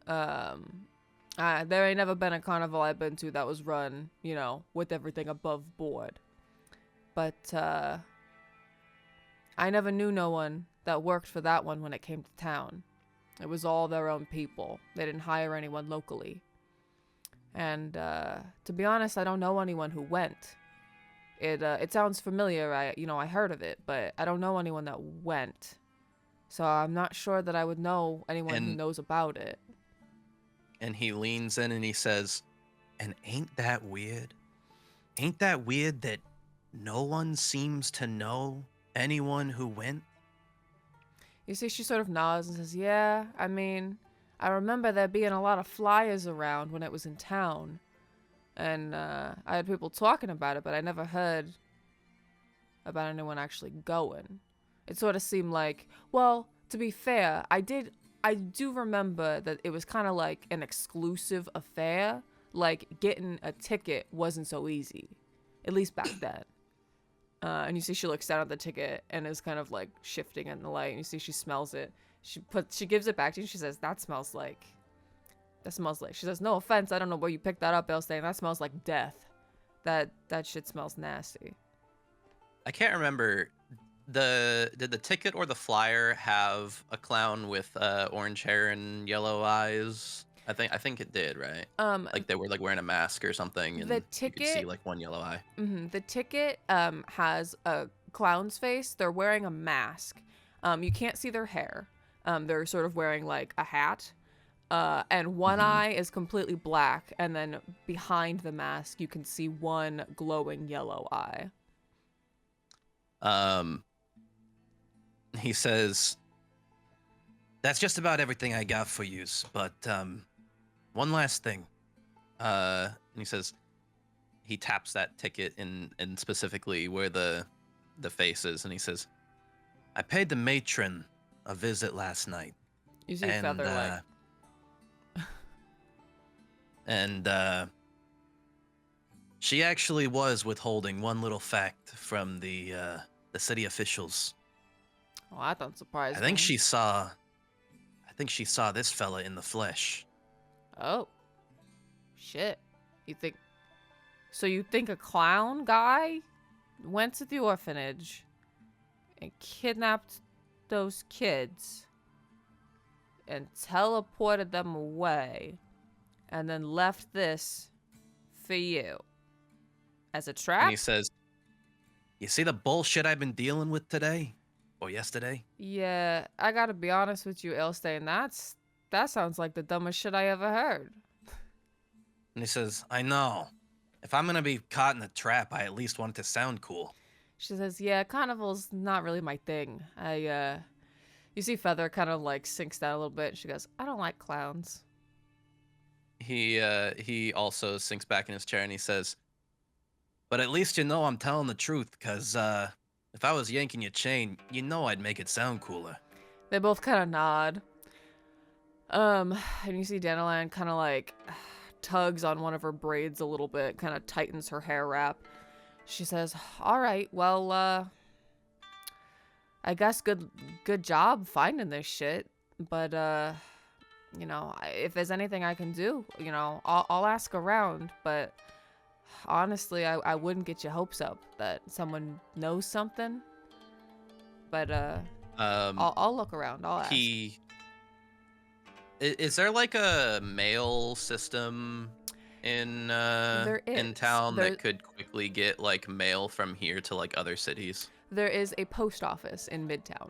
There ain't never been a carnival I've been to that was run, with everything above board. But, I never knew no one that worked for that one when it came to town. It was all their own people. They didn't hire anyone locally. And, to be honest, I don't know anyone who went. It sounds familiar, I heard of it, but I don't know anyone that went. So I'm not sure that I would know anyone who knows about it. And he leans in and he says, "And ain't that weird? Ain't that weird that no one seems to know anyone who went?" You see, she sort of nods and says, yeah, I mean, I remember there being a lot of flyers around when it was in town. And I had people talking about it, but I never heard about anyone actually going. It sort of seemed like, well, to be fair, I did I do remember that it was kind of like an exclusive affair. Like getting a ticket wasn't so easy, at least back then. And you see she looks down at the ticket and is kind of like shifting in the light. And you see she smells it. She gives it back to you. She says, that smells like. She says, no offense, I don't know where you picked that up, Alestain. That smells like death. That shit smells nasty. I can't remember. Did the ticket or the flyer have a clown with orange hair and yellow eyes? I think it did, right? Like they were like wearing a mask or something, and the you ticket, could see like one yellow eye. The ticket has a clown's face. They're wearing a mask. You can't see their hair. They're sort of wearing like a hat. And one eye is completely black, and then behind the mask you can see one glowing yellow eye. He says, that's just about everything I got for yous, but one last thing. And he says, he taps that ticket in specifically where the face is, and he says, I paid the matron a visit last night. You see Feather like. And she actually was withholding one little fact from the city officials. Oh, that don't surprise me. I think she saw this fella in the flesh. Oh. Shit. You think a clown guy went to the orphanage and kidnapped those kids and teleported them away and then left this for you as a trap? And he says, you see the bullshit I've been dealing with today? Or yesterday? Yeah, I gotta be honest with you, Alestain. That sounds like the dumbest shit I ever heard. And he says, I know. If I'm gonna be caught in a trap, I at least want it to sound cool. She says, yeah, carnival's not really my thing. You see Feather kind of like sinks down a little bit. She goes, I don't like clowns. He also sinks back in his chair and he says, but at least you know I'm telling the truth, cause if I was yanking your chain, you know I'd make it sound cooler. They both kind of nod. And you see Dandelion kind of like tugs on one of her braids a little bit, kind of tightens her hair wrap. She says, all right, well, I guess good job finding this shit. But, you know, if there's anything I can do, you know, I'll ask around. But honestly, I wouldn't get your hopes up that someone knows something. But, I'll look around. I'll ask. Is there like a mail system in town that could quickly get like mail from here to like other cities? There is a post office in Midtown.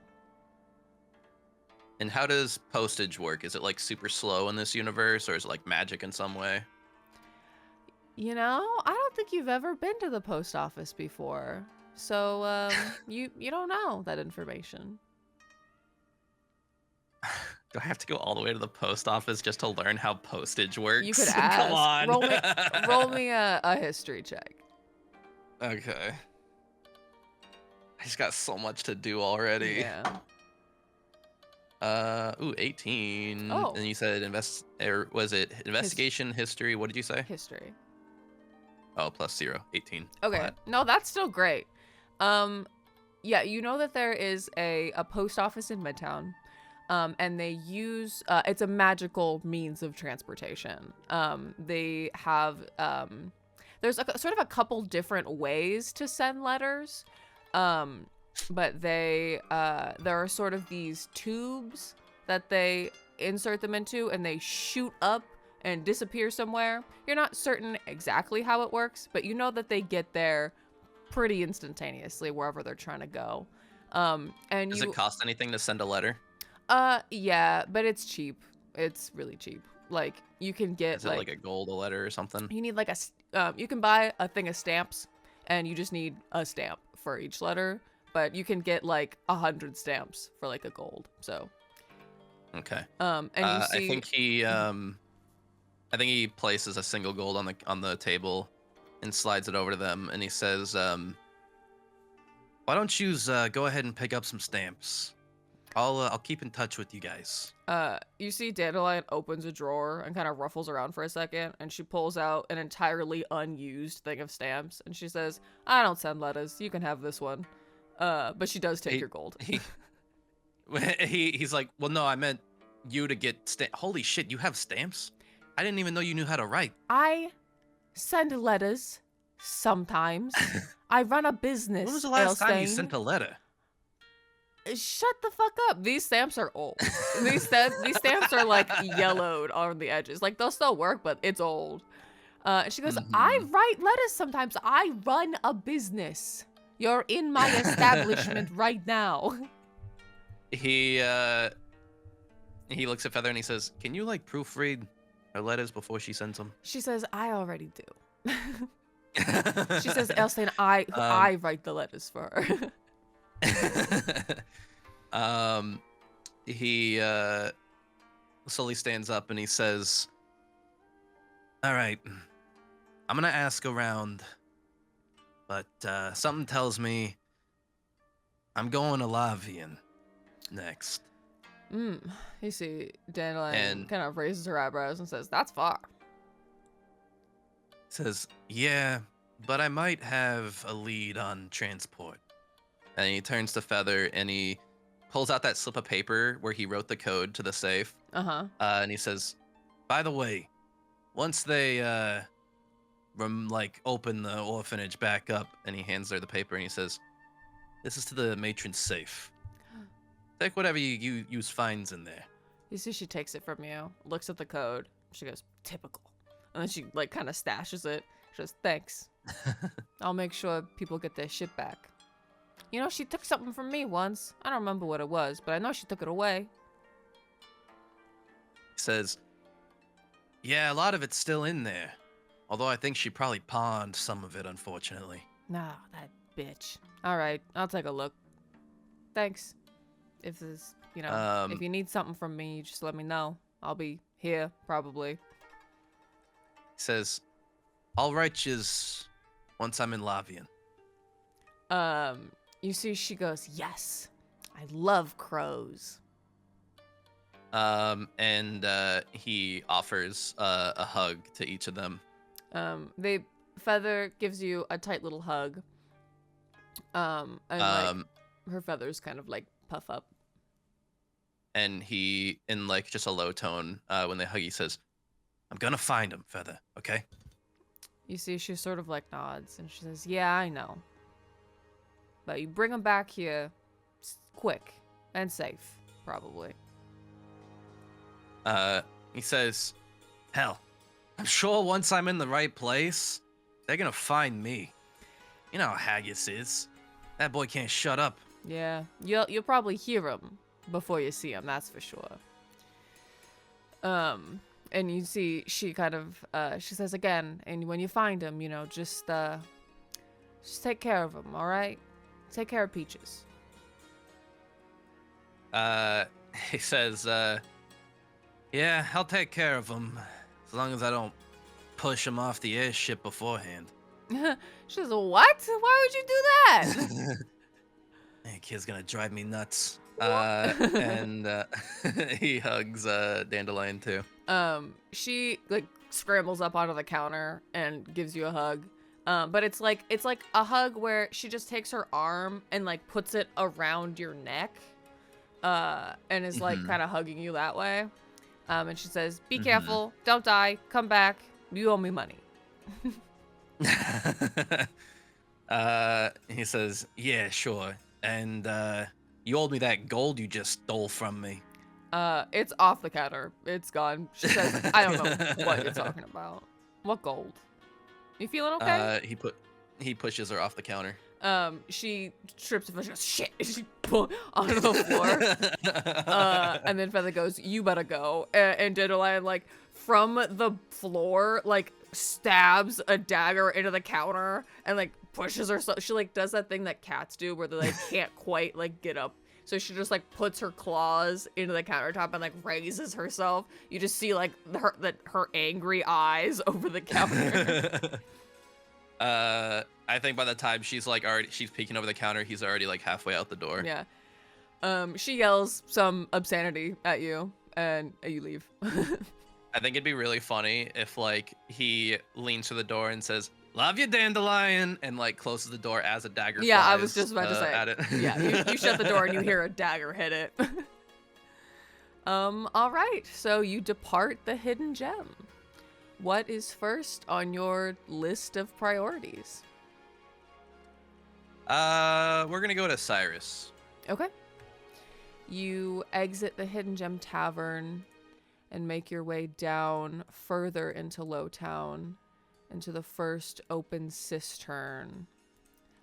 And how does postage work? Is it like super slow in this universe, or is it like magic in some way? You know, I don't think you've ever been to the post office before. So, you don't know that information. Do I have to go all the way to the post office just to learn how postage works? You could ask. Come on. Roll me a history check. Okay. I just got so much to do already. Yeah. 18. Oh. And you said was it investigation, history? What did you say? History. Oh, +0, 18. Okay. Flat. No, that's still great. Yeah, you know that there is a post office in Midtown. And they use, it's a magical means of transportation. They have, there's sort of a couple different ways to send letters. But there are sort of these tubes that they insert them into and they shoot up and disappear somewhere. You're not certain exactly how it works, but you know that they get there pretty instantaneously wherever they're trying to go. And Does it cost anything to send a letter? Yeah, but it's cheap. It's really cheap. Like you can get Is it like a gold a letter or something? You need like you can buy a thing of stamps, and you just need a stamp for each letter. But you can get like 100 stamps for like a gold. So. Okay. And you see. I think he places a single gold on the table, and slides it over to them, and he says, why don't you go ahead and pick up some stamps? I'll keep in touch with you guys. You see Dandelion opens a drawer and kind of ruffles around for a second, and she pulls out an entirely unused thing of stamps, and she says, I don't send letters. You can have this one. But she does take your gold. He's like, well, no, I meant you to get Holy shit, you have stamps? I didn't even know you knew how to write. I send letters sometimes. I run a business. When was the last time you Alestain. sent a letter? Shut the fuck up. These stamps are old. These stamps are like yellowed on the edges. Like they'll still work, but it's old. She goes, I write letters sometimes. I run a business. You're in my establishment right now. He looks at Feather and he says, "Can you like proofread her letters before she sends them?" She says, I already do. She says, Alestain, I write the letters for her. He slowly stands up and he says, All right, I'm gonna ask around, but something tells me I'm going to Lavian next. You see Dandelion And- kind of raises her eyebrows and says, that's far. Says, yeah, but I might have a lead on transport. and he turns to Feather and he pulls out that slip of paper where he wrote the code to the safe. Uh-huh. And he says, By the way, once they open the orphanage back up, and he hands her the paper and he says, this is to the matron's safe. Take whatever you use finds in there. You see she takes it from you, looks at the code. She goes, typical. And then she like kind of stashes it. She goes, thanks. I'll make sure people get their shit back. You know, she took something from me once. I don't remember what it was, but I know she took it away. He says, yeah, a lot of it's still in there. Although I think she probably pawned some of it, unfortunately. No, that bitch. All right, I'll take a look. Thanks. If there's, if you need something from me, you just let me know. I'll be here, probably. He says, I'll write yous once I'm in Lavian. You see she goes, yes, I love crows. and he offers a hug to each of them. Feather gives you a tight little hug. And her feathers kind of like puff up. And he, in like just a low tone, when they hug, he says, I'm gonna find him, Feather, okay? You see she sort of like nods and she says, yeah, I know. But you bring him back here quick and safe, probably. he says, Hell, I'm sure once I'm in the right place, they're gonna find me. You know how Haggis is. That boy can't shut up. Yeah, you'll probably hear him before you see him, that's for sure. And you see she kind of she says again, and when you find him, just take care of him, all right? Take care of Peaches. he says, Yeah, I'll take care of him. As long as I don't push him off the airship beforehand. She says, what? Why would you do that? That kid's gonna drive me nuts. and he hugs Dandelion too. She like scrambles up onto the counter and gives you a hug. But it's like a hug where she just takes her arm and like puts it around your neck, and is like kind of hugging you that way. And she says, "Be careful, don't die, come back. You owe me money." He says, yeah, sure. And you owed me that gold you just stole from me. It's off the counter. It's gone. She says, "I don't know what you're talking about. What gold? You feeling okay?" He pushes her off the counter. She trips and she goes, shit, she onto the floor. And then Feather goes, you better go. And Dandelion, like, from the floor, like, stabs a dagger into the counter and, like, pushes herself. She, like, does that thing that cats do where they, like, can't quite, like, get up. So she just, like, puts her claws into the countertop and, like, raises herself. You just see, like, her angry eyes over the counter. I think by the time she's peeking over the counter, he's already like halfway out the door. Yeah. She yells some obscenity at you, and you leave. I think it'd be really funny if like he leans to the door and says, "Love you, dandelion," and like closes the door as a dagger Yeah, I flies, was just about to say. at it. Yeah, you shut the door and you hear a dagger hit it. All right. So you depart the hidden gem. What is first on your list of priorities? We're gonna go to Cyrus. Okay. You exit the Hidden Gem Tavern and make your way down further into Lowtown, into the first open cistern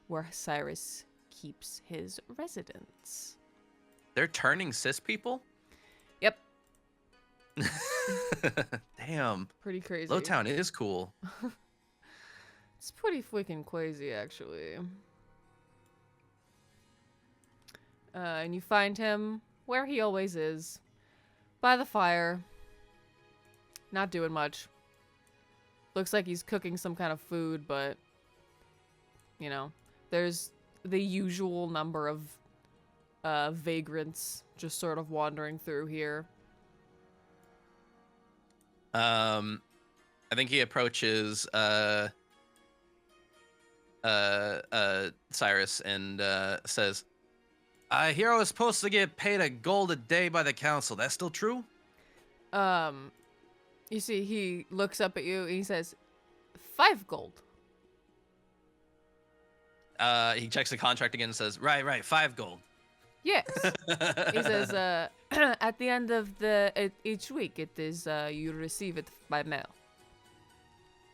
where Cyrus keeps his residence. They're turning cis people? Yep. Damn. Pretty crazy. Lowtown is cool. It's pretty freaking crazy, actually. And you find him where he always is, by the fire, not doing much. Looks like he's cooking some kind of food, but, you know, there's the usual number of vagrants just sort of wandering through here. I think he approaches Cyrus and says, "I hear I was supposed to get paid a gold a day by the council. That's still true?" You see, he looks up at you and he says, 5 gold. He checks the contract again and says, Right, 5 gold. Yes. He says, at the end of each week, it is, you receive it by mail.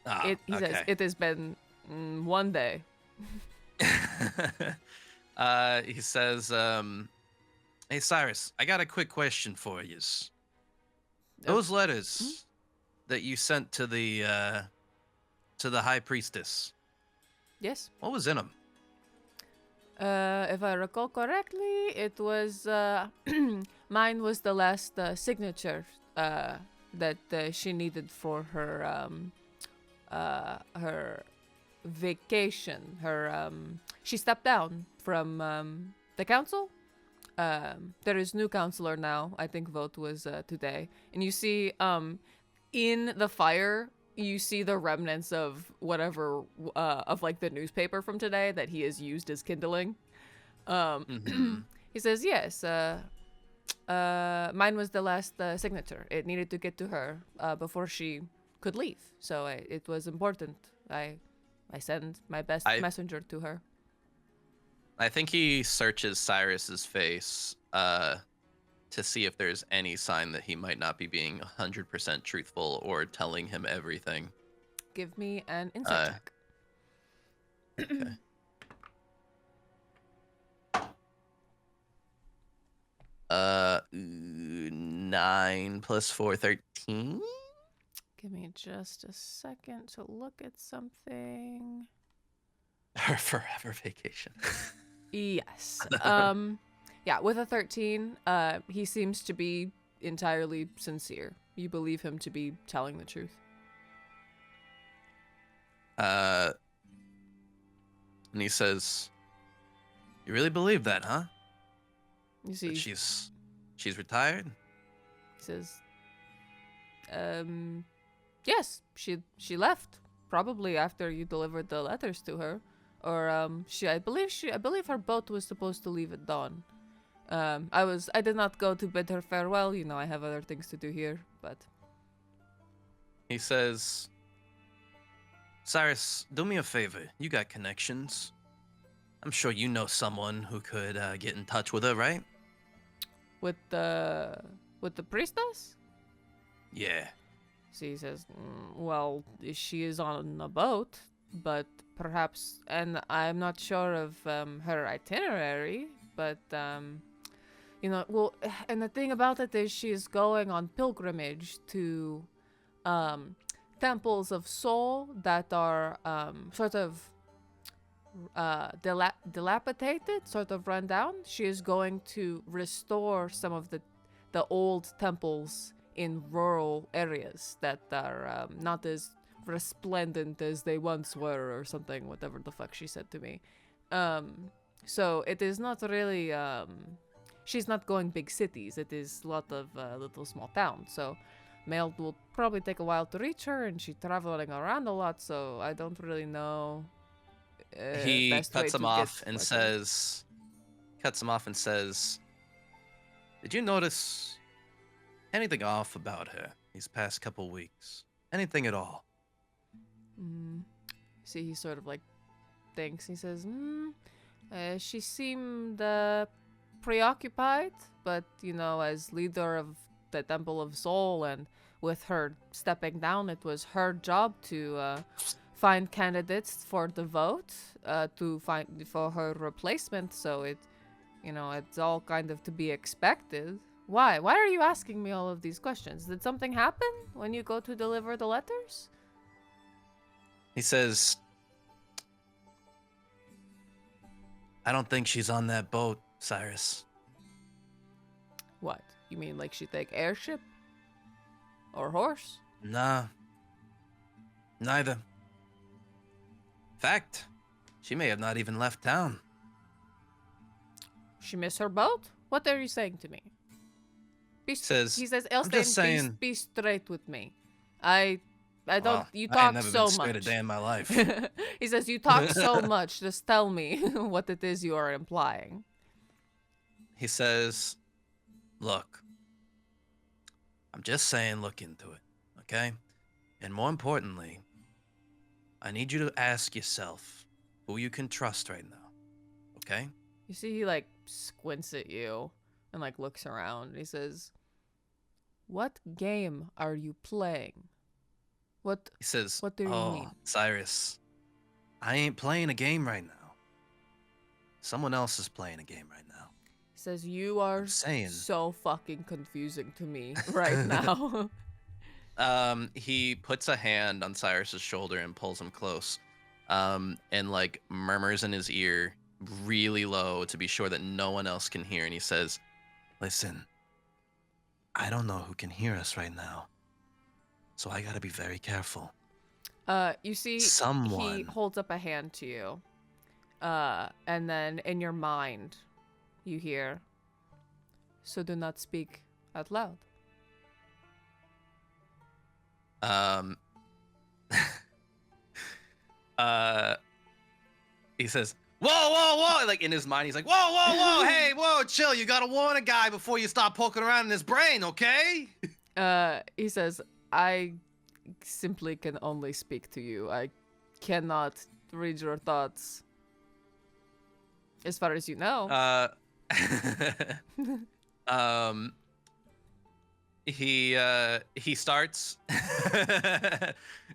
Ah, He says, it has been 1 day. He says, "Hey Cyrus, I got a quick question for you. Those letters that you sent to the high priestess, Yes. what was in them?" If I recall correctly, it was, mine was the last signature that she needed for her vacation. She stepped down from the council. There is new councilor now. I think vote was today. And you see in the fire, you see the remnants of whatever of like the newspaper from today that he has used as kindling. He says, yes, mine was the last signature. It needed to get to her before she could leave. So it was important. I send my best messenger to her. I think he searches Cyrus's face to see if there's any sign that he might not be being 100% truthful or telling him everything. Give me an insight check. Okay. 9 plus 4, 13. Give me just a second to look at something. Her forever vacation. Yes. Yeah, with a 13, he seems to be entirely sincere. You believe him to be telling the truth. And he says, "You really believe that, huh? You see, That she's retired?" he says, yes, she left probably after you delivered the letters to her, or I believe her boat was supposed to leave at dawn. I did not go to bid her farewell. You know, I have other things to do here, but He says, "Cyrus, do me a favor. You got connections. I'm sure you know someone who could get in touch with her, right?" with the priestess? Yeah. So he says, well, she is on a boat, but perhaps, and I'm not sure of her itinerary, but, you know, well, and the thing about it is she is going on pilgrimage to temples of soul that are sort of dilapidated, sort of run down. She is going to restore some of the old temples in rural areas that are not as resplendent as they once were, or something, whatever the fuck she said to me. So it is not really she's not going big cities. It is a lot of little small towns. So mail will probably take a while to reach her, and she's traveling around a lot. So I don't really know. He Best way cuts him to off get and letter. says, "Did you notice anything off about her these past couple weeks? Anything at all?" See, he sort of like thinks. He says, she seemed preoccupied, but as leader of the Temple of Soul, and with her stepping down, it was her job to find candidates for the vote, to find for her replacement. So it's all kind of to be expected. Why? Why are you asking me all of these questions? Did something happen when you go to deliver the letters? He says, "I don't think she's on that boat, Cyrus." What? You mean like she take airship? Or horse? Nah, neither. Fact, she may have not even left town. She missed her boat? What are you saying to me? He says, I'm just Alestain, saying. be straight with me. I don't, Well, you I ain't talk never so been straight a much. day in my life. He says, you talk so much, just tell me what it is you are implying. He says, "Look, I'm just saying look into it, okay? And more importantly, I need you to ask yourself who you can trust right now, okay?" You see, he like squints at you and like looks around. He says, what game are you playing? He says, What do you "Oh, mean?" Cyrus, I ain't playing a game right now. Someone else is playing a game right now. He says, you are I'm saying." so fucking confusing to me right now. He puts a hand on Cyrus's shoulder and pulls him close, and like murmurs in his ear really low to be sure that no one else can hear. And he says, "Listen, I don't know who can hear us right now, so I gotta be very careful." You see, he Someone. holds up a hand to you. And then in your mind, you hear, so do not speak out loud. Um, uh, he says, "Whoa, whoa, whoa!" Like in his mind, he's like, "Whoa, whoa, whoa! Hey, whoa, chill! You gotta warn a guy before you start poking around in his brain, okay?" He says, I simply can only speak to you. I cannot read your thoughts. As far as you know. Um, he starts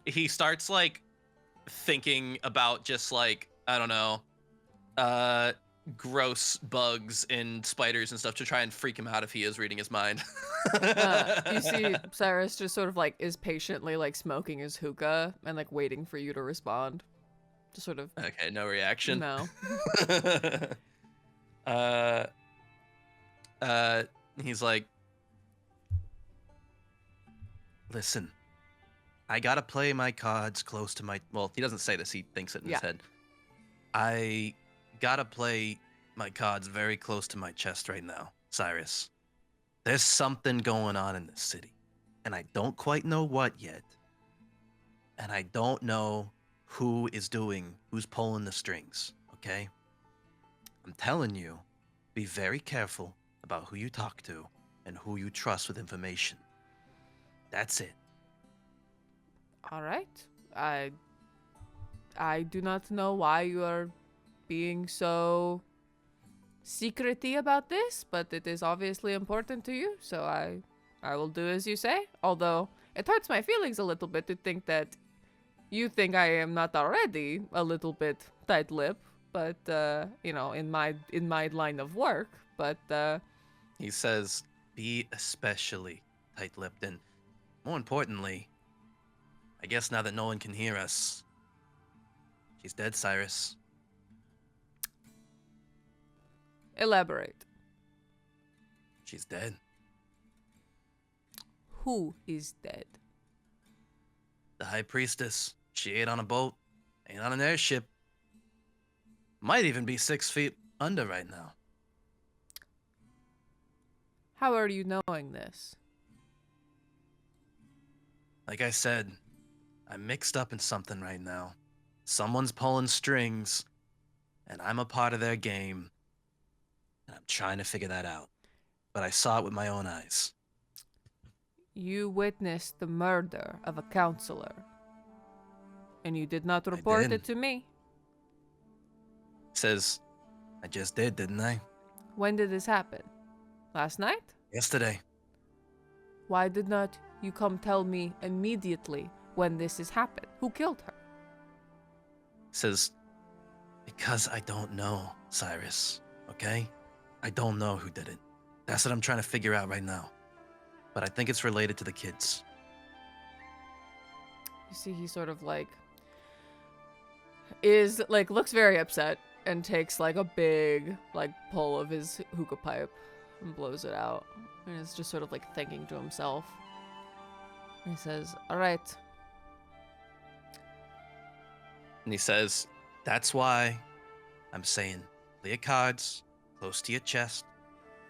he starts like thinking about just like, I don't know, gross bugs and spiders and stuff to try and freak him out if he is reading his mind. You see Cyrus just sort of like is patiently like smoking his hookah and like waiting for you to respond. Just sort of. Okay, no reaction. No. He's like, "Listen, I gotta play my cards close to my..." Well, he doesn't say this, he thinks it in his head. "I gotta play my cards very close to my chest right now, Cyrus. There's something going on in this city, and I don't quite know what yet. And I don't know who's pulling the strings, okay? I'm telling you, be very careful about who you talk to and who you trust with information. That's it." All right. I do not know why you are being so secrety about this, but it is obviously important to you, so I will do as you say. Although it hurts my feelings a little bit to think that you think I am not already a little bit tight-lipped, but in my line of work. But He says, "Be especially tight-lipped, and more importantly, I guess now that no one can hear us, she's dead, Cyrus." elaborate. "She's dead. Who is dead? The High Priestess. She ain't on a boat, ain't on an airship. Might even be 6 feet under right now." How are you knowing this? Like I said, I'm mixed up in something right now. Someone's pulling strings, and I'm a part of their game, and I'm trying to figure that out. But I saw it with my own eyes. You witnessed the murder of a counselor, and you did not I report did. it to me. Says, I just did, didn't I? When did this happen? Last night? Yesterday. Why did not you come tell me immediately when this has happened? Who killed her? Says, because I don't know, Cyrus, okay? I don't know who did it. That's what I'm trying to figure out right now. But I think it's related to the kids. You see, he sort of like is like looks very upset and takes like a big like pull of his hookah pipe and blows it out, and is just sort of like thinking to himself. And he says, "All right." And he says, that's why I'm saying play your cards close to your chest.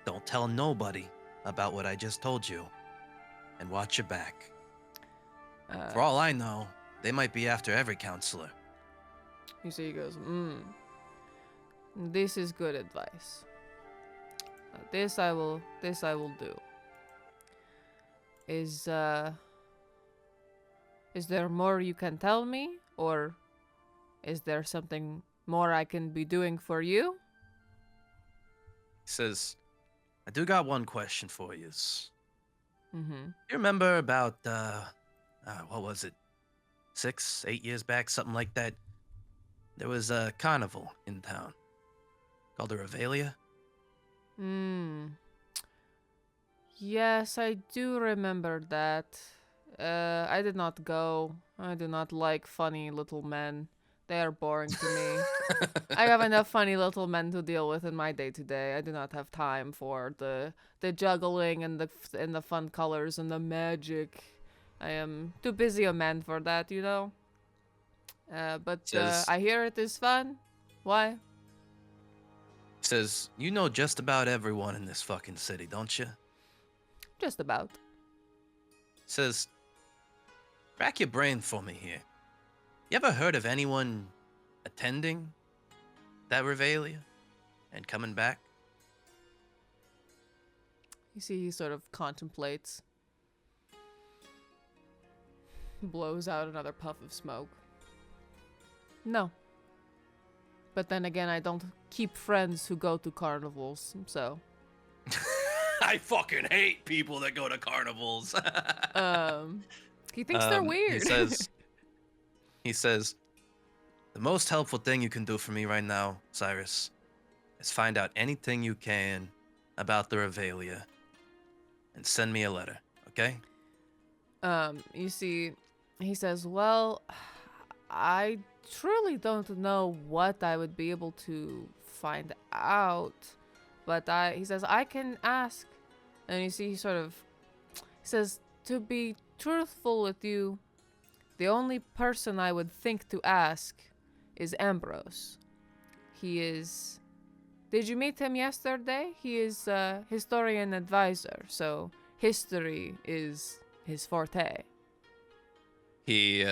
Don't tell nobody about what I just told you. And watch your back. For all I know, they might be after every counselor. You see, he goes, this is good advice. This I will do. Is there more you can tell me, or is there something more I can be doing for you? He says, I do got one question for you. Mm-hmm. You remember about, what was it? 6, 8 years back, something like that? There was a carnival in town called the Revelia. Yes, I do remember that. I did not go. I do not like funny little men. They are boring to me. I have enough funny little men to deal with in my day-to-day. I do not have time for the juggling and the fun colors and the magic. I am too busy a man for that, you know. But I hear it is fun. Why? Says, you know just about everyone in this fucking city, don't you? Just about. Says, rack your brain for me here. You ever heard of anyone attending that Revelia and coming back? You see, he sort of contemplates. Blows out another puff of smoke. No. But then again, I don't keep friends who go to carnivals, so. I fucking hate people that go to carnivals. He thinks they're weird. He says, the most helpful thing you can do for me right now, Cyrus, is find out anything you can about the Revelia and send me a letter, okay? You see, he says, well, I truly don't know what I would be able to find out, but he says, I can ask. And you see, he says, to be truthful with you, the only person I would think to ask is Ambrose. He is... Did you meet him yesterday? He is a historian advisor, so history is his forte. He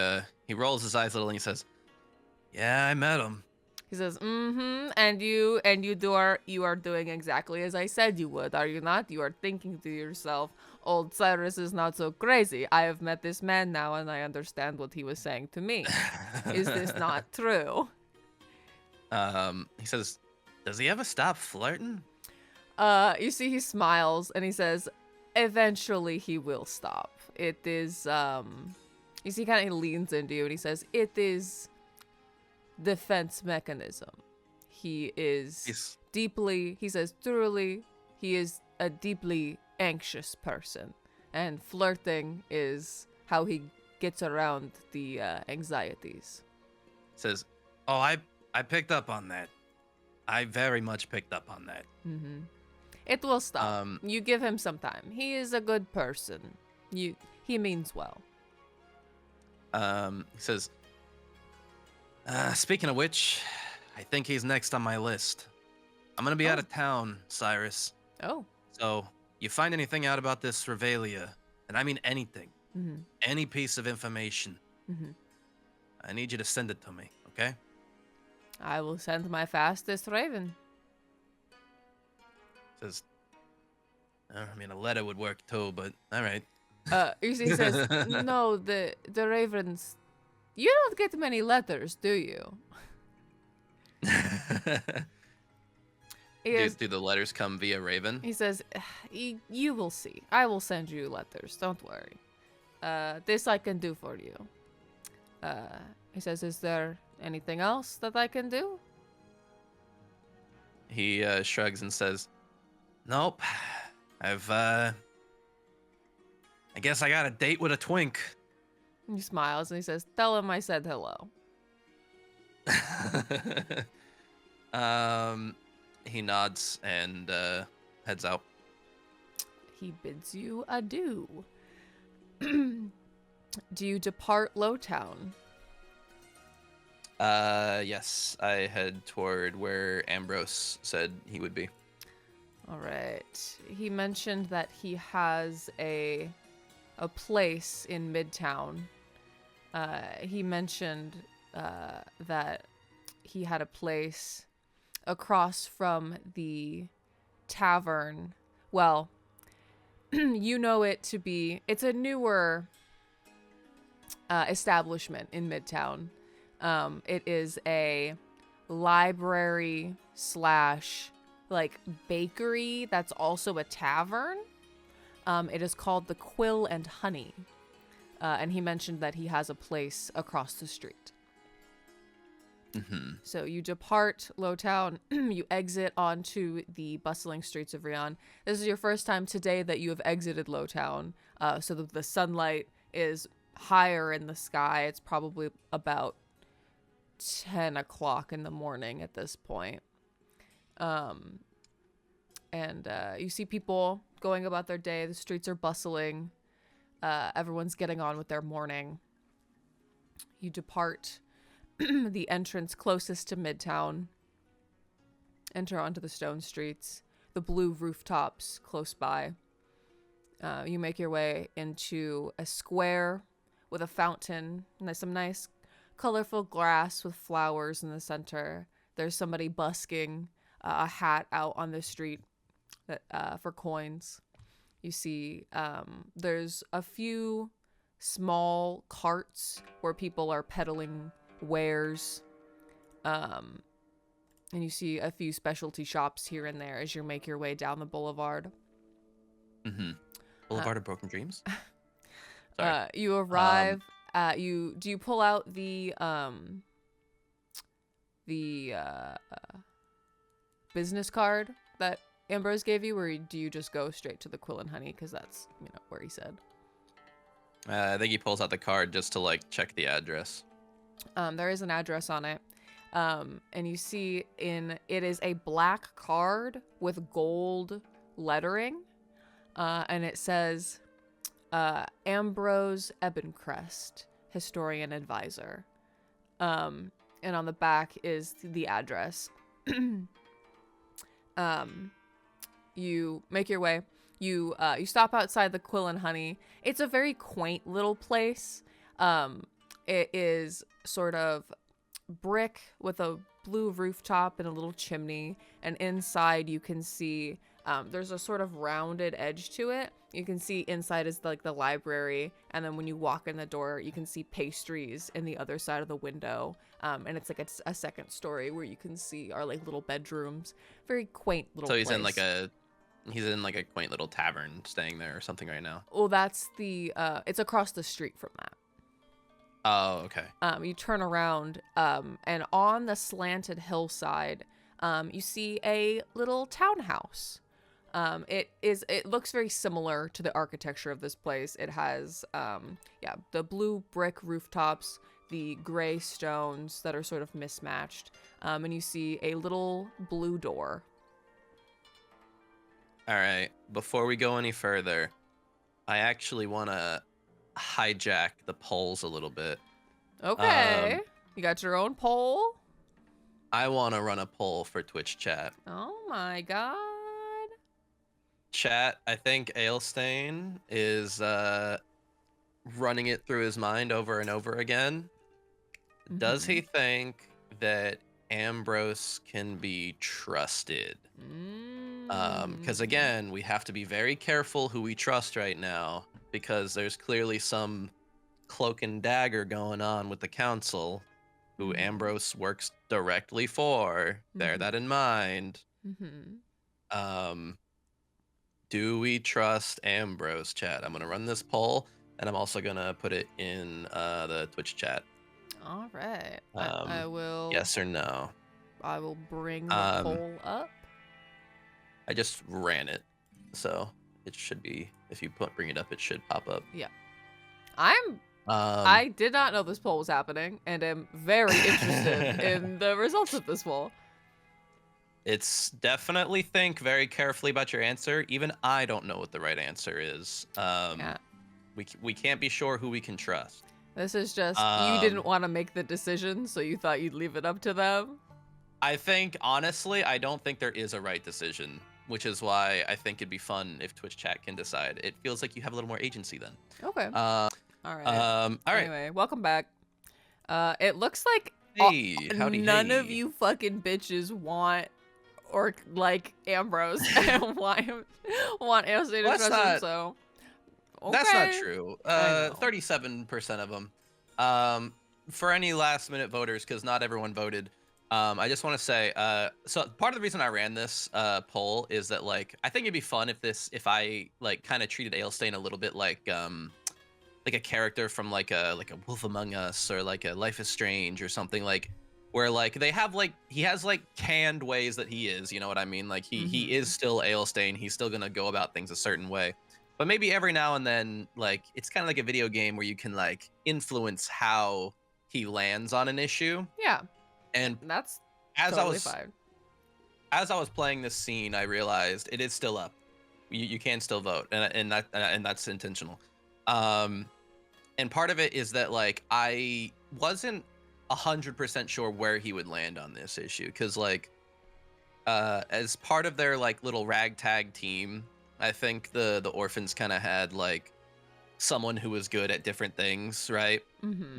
rolls his eyes a little and he says, yeah, I met him. He says, and you are doing exactly as I said you would, are you not? You are thinking to yourself, old Cyrus is not so crazy. I have met this man now and I understand what he was saying to me. Is this not true? He says, does he ever stop flirting? You see, he smiles and he says, eventually he will stop. It is, you see, he leans into you and he says, it is defense mechanism. He is he says, truly, he is a deeply anxious person. And flirting is how he gets around the anxieties. Says, oh, I picked up on that. I very much picked up on that. Mm-hmm. It will stop. You give him some time. He is a good person. He means well. He says, speaking of which, I think he's next on my list. I'm gonna be out of town, Cyrus. Oh. So you find anything out about this Revelia, and I mean anything, Mm-hmm. any piece of information, Mm-hmm. I need you to send it to me, okay? I will send my fastest raven. Says, I mean, a letter would work too, but all right. He says, no, the ravens. You don't get many letters, do you? He goes, Do the letters come via Raven? he says, you will see. I will send you letters. Don't worry. This I can do for you. He says, is there anything else that I can do? He shrugs and says, Nope. I guess I got a date with a twink. He smiles and he says, tell him I said hello. he nods and heads out. He bids you adieu. Do you depart Lowtown? Yes, I head toward where Ambrose said he would be. All right. He mentioned that he has a place in Midtown. He mentioned that he had a place across from the tavern. Well, you know it to be. It's a newer establishment in Midtown. It is a library slash like bakery that's also a tavern. It is called the Quill and Honey. And he mentioned that he has a place across the street. Mm-hmm. So you depart Lowtown, you exit onto the bustling streets of Rion. This is your first time today that you have exited Lowtown. So the sunlight is higher in the sky. It's probably about 10 o'clock in the morning at this point. And you see people going about their day. The streets are bustling. Everyone's getting on with their morning. You depart the entrance closest to Midtown. Enter onto the stone streets, the blue rooftops close by. You make your way into a square with a fountain and there's some nice colorful grass with flowers in the center. There's somebody busking a hat out on the street that, for coins. You see there's a few small carts where people are peddling wares. And you see a few specialty shops here and there as you make your way down the boulevard. Mm-hmm. Boulevard of Broken Dreams? Sorry. You arrive at do you pull out the business card that Ambrose gave you, or do you just go straight to the Quill and Honey because that's where he said? I think he pulls out the card just to like check the address. There is an address on it. And you see it is a black card with gold lettering. And it says, Ambrose Ebencrest, historian advisor. And on the back is the address. You make your way. You stop outside the Quill and Honey. It's a very quaint little place. It is sort of brick with a blue rooftop and a little chimney. And inside you can see there's a sort of rounded edge to it. You can see inside is like the library. And then when you walk in the door, you can see pastries in the other side of the window. And it's like a second story where you can see are like little bedrooms. Very quaint little place. So he's in like a quaint little tavern staying there or something right now. Well, that's it's across the street from that. Oh, okay. You turn around, and on the slanted hillside, you see a little townhouse. It looks very similar to the architecture of this place. It has, the blue brick rooftops, the gray stones that are sort of mismatched, and you see a little blue door. All right. Before we go any further, I actually want to hijack the polls a little bit. Okay. You got your own poll? I want to run a poll for Twitch chat. Oh my god. Chat, I think Alestain is running it through his mind over and over again. Does he think that Ambrose can be trusted? Because again, we have to be very careful who we trust right now, because there's clearly some cloak and dagger going on with the council, who Ambrose works directly for. Bear that in mind. Do we trust Ambrose, chat? I'm gonna run this poll, and I'm also gonna put it in the Twitch chat. All right. I will. Yes or no? I will bring the poll up. I just ran it, so it should be. If you bring it up, it should pop up. Yeah. I did not know this poll was happening, and am very interested in the results of this poll. It's definitely think very carefully about your answer. Even I don't know what the right answer is. Yeah. We can't be sure who we can trust. This is just you didn't want to make the decision, so you thought you'd leave it up to them. I think honestly, I don't think there is a right decision, which is why I think it'd be fun if Twitch chat can decide. It feels like you have a little more agency then. Okay. All right. All right. Anyway, welcome back. It looks like Hey, howdy, none of hey. you fucking bitches want or like Ambrose and want Alestain to trust him. So That's not okay. true. I know. 37% of them. For any last minute voters, because not everyone voted. I just want to say, so part of the reason I ran this poll is that like I think it'd be fun if I like kind of treated Alestain a little bit like a character from like a Wolf Among Us or like a Life is Strange or something, like where like they have like he has like canned ways that he is, you know what I mean? Like he is still Alestain. He's still gonna go about things a certain way. But maybe every now and then, like it's kind of like a video game where you can like influence how he lands on an issue. Yeah. And That's as totally fine. As I was playing this scene, I realized it is still up. You can still vote, and that's intentional. And part of it is that like I wasn't 100% sure where he would land on this issue, because like as part of their like little ragtag team, I think the orphans kind of had like someone who was good at different things, right?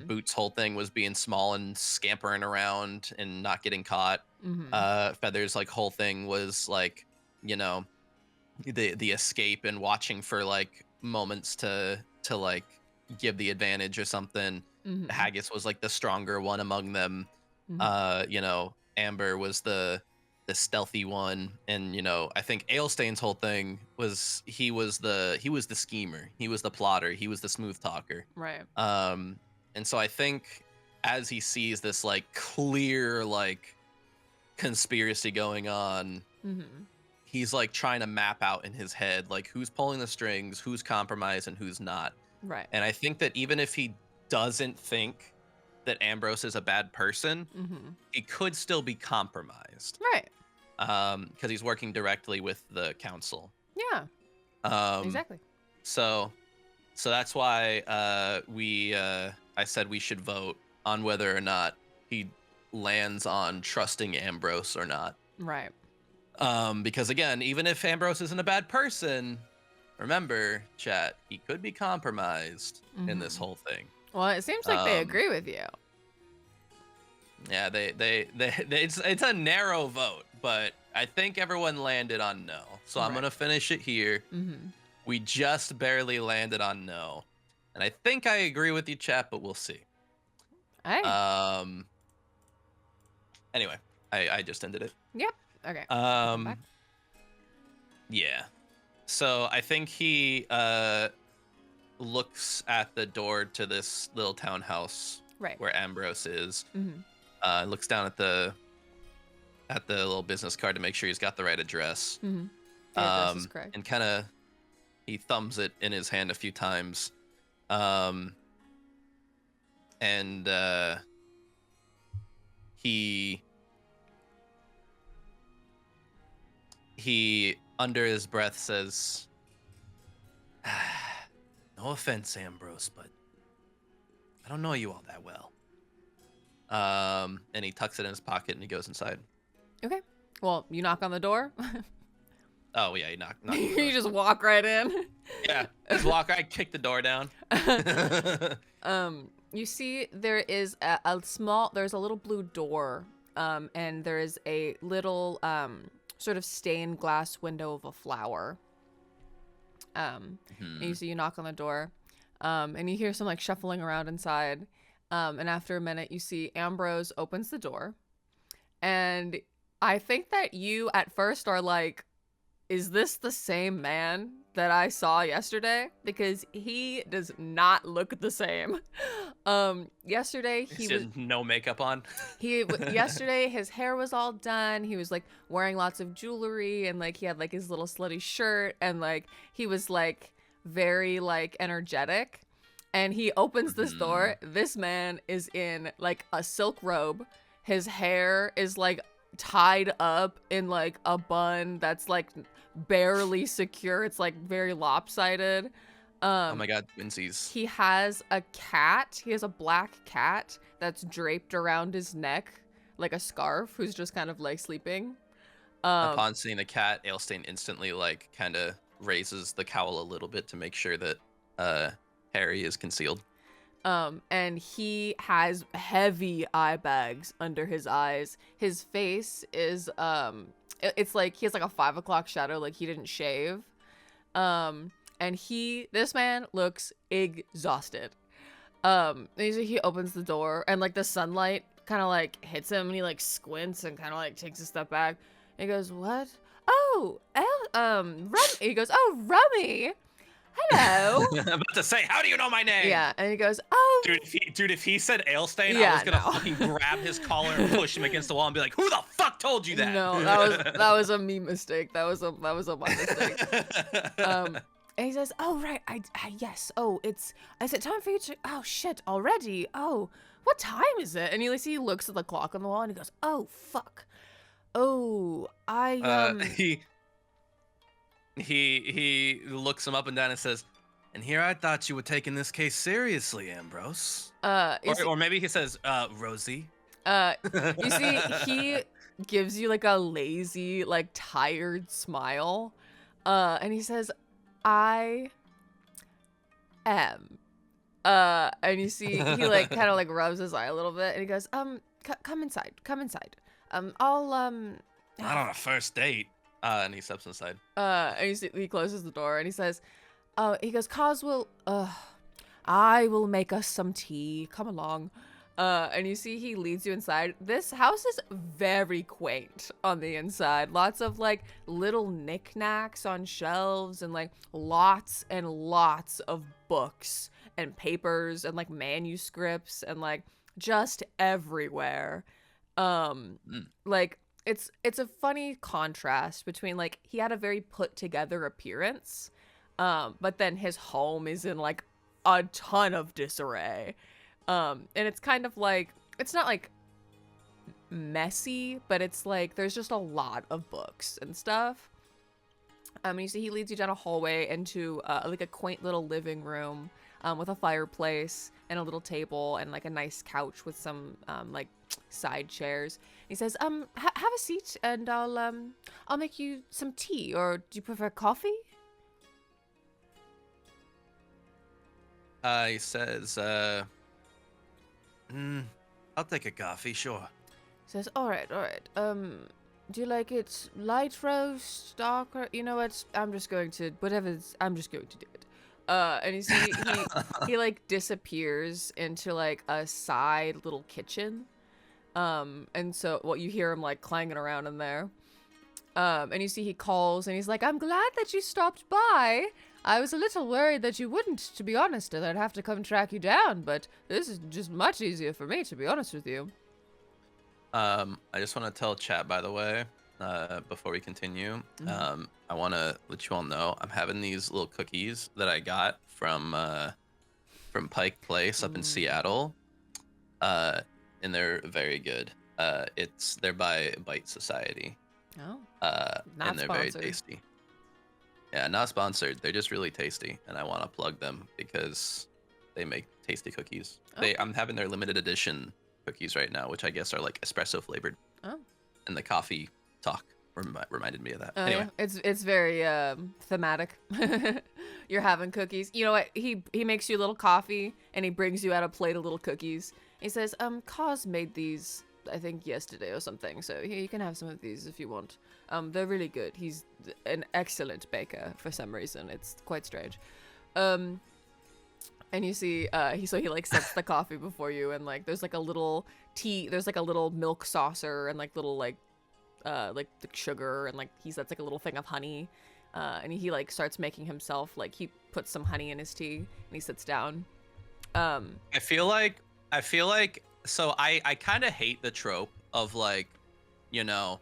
Boots' whole thing was being small and scampering around and not getting caught. Feather's like whole thing was like, you know, the escape and watching for like moments to like give the advantage or something. Haggis was like the stronger one among them. You know, Amber was the stealthy one, and you know, I think Alestain's whole thing was he was the schemer, he was the plotter, he was the smooth talker, Right. And so I think as he sees this like clear like conspiracy going on, he's like trying to map out in his head like who's pulling the strings, who's compromised, and who's not. Right. And I think that even if he doesn't think that Ambrose is a bad person, he could still be compromised. Right. Because he's working directly with the council. Yeah. Exactly. So that's why I said we should vote on whether or not he lands on trusting Ambrose or not. Right. Because again, even if Ambrose isn't a bad person, remember, chat, he could be compromised in this whole thing. Well, it seems like they agree with you. Yeah, it's a narrow vote, but I think everyone landed on no. So I'm gonna finish it here. We just barely landed on no, and I think I agree with you, chat, but we'll see. Hey. Anyway, I just ended it. Yep. Okay. Yeah. So I think he looks at the door to this little townhouse where Ambrose is. Looks down at the little business card to make sure he's got the right address. The address is correct. And kind of he thumbs it in his hand a few times. And he under his breath says, "No offense, Ambrose, but I don't know you all that well." And he tucks it in his pocket and he goes inside. Okay. Well, you knock on the door. Oh yeah, he knocked. You just walk right in. Yeah, just walk. I kick the door down. You see there's a little blue door, and there is a little sort of stained glass window of a flower. And you see you knock on the door, and you hear some like shuffling around inside, and after a minute you see Ambrose opens the door, and I think that you at first are like, is this the same man that I saw yesterday? Because he does not look the same. Yesterday he was no makeup on. yesterday his hair was all done. He was like wearing lots of jewelry, and like he had like his little slutty shirt, and like he was like very like energetic. And he opens this door. This man is in like a silk robe. His hair is like tied up in like a bun that's like barely secure. It's like very lopsided. Oh my god, twinsies. He has a cat. He has a black cat that's draped around his neck like a scarf, who's just kind of like sleeping. Upon seeing the cat, Alestain instantly like kind of raises the cowl a little bit to make sure that Harry is concealed. And he has heavy eye bags under his eyes. His face is it's like he has like a 5 o'clock shadow, like he didn't shave. And this man looks exhausted. He opens the door, and like the sunlight kind of like hits him, and he like squints and kind of like takes a step back. And he goes, "What? Oh, he goes, "Oh, Rummy. Hello." I'm about to say, how do you know my name? Yeah, and he goes, "Oh." Dude, if he said Alestain, Yeah, I was gonna no. fucking grab his collar and push him against the wall and be like, "Who the fuck told you that?" No, that was a me mistake. That was a my mistake. And he says, "Oh right, I yes. Oh, is it time for you to? Oh shit, already. Oh, what time is it?" And he looks at the clock on the wall and he goes, "Oh fuck. Oh, He looks him up and down and says, "And here I thought you were taking this case seriously, Ambrose." Or maybe he says, "Rosie." You see, he gives you like a lazy, like tired smile, and he says, "I am." And you see, he like kind of like rubs his eye a little bit, and he goes, come inside, come inside. I'll Not on a first date." And he steps inside. And you see, he closes the door, and he says, he goes, "Coswell, I will make us some tea. Come along." And you see he leads you inside. This house is very quaint on the inside. Lots of like little knickknacks on shelves, and like lots and lots of books and papers and like manuscripts and like just everywhere. Like it's a funny contrast between like he had a very put together appearance, but then his home is in like a ton of disarray. And it's kind of like, it's not like messy, but it's like there's just a lot of books and stuff. You see he leads you down a hallway into like a quaint little living room with a fireplace and a little table and like a nice couch with some like side chairs. He says, have a seat, and I'll make you some tea, or do you prefer coffee?" He says, I'll take a coffee, sure. He says, all right. Do you like it light roast, dark? You know what? I'm just going to do it. And you see he like disappears into like a side little kitchen. And so you hear him like clanging around in there. And you see he calls and he's like, "I'm glad that you stopped by. I was a little worried that you wouldn't, to be honest, and I'd have to come track you down, but this is just much easier for me, to be honest with you." I just want to tell chat, by the way, before we continue, I want to let you all know I'm having these little cookies that I got from Pike Place up in Seattle, and they're very good. They're by Bite Society. Oh, and they're very tasty. Yeah, not sponsored. They're just really tasty, and I want to plug them because they make tasty cookies. Oh. I'm having their limited edition cookies right now, which I guess are like espresso flavored. Oh. And the coffee talk reminded me of that. Oh, Anyway, yeah. It's very thematic. You're having cookies. You know what? He makes you a little coffee and he brings you out a plate of little cookies. He says, Cos made these I think yesterday or something. So here, you can have some of these if you want. They're really good. He's an excellent baker for some reason. It's quite strange. And you see, he like sets the coffee before you, and like there's like a little there's like a little milk saucer and like little like the sugar, and like he sets like a little thing of honey, and he like starts making himself, like he puts some honey in his tea and he sits down. I feel like so I kind of hate the trope of like, you know,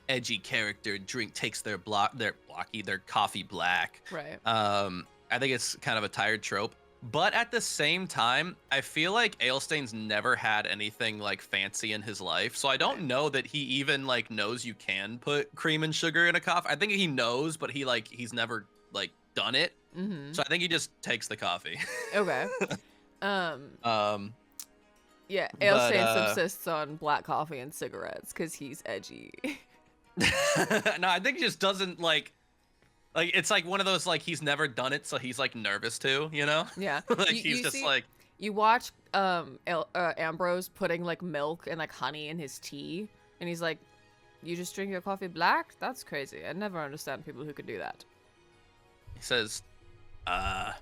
edgy character takes their coffee black. Right. I think it's kind of a tired trope. But at the same time, I feel like Alestain's never had anything like fancy in his life. So I don't know that he even like knows you can put cream and sugar in a coffee. I think he knows, but he's never like done it. Mm-hmm. So I think he just takes the coffee. Okay. Yeah, Alestain but, subsists on black coffee and cigarettes because he's edgy. No, I think he just doesn't like it's like one of those like he's never done it, so he's like nervous too, you know? Yeah. Like he's just like you watch Ambrose putting like milk and like honey in his tea, and he's like, "You just drink your coffee black? That's crazy. I never understand people who can do that." He says, I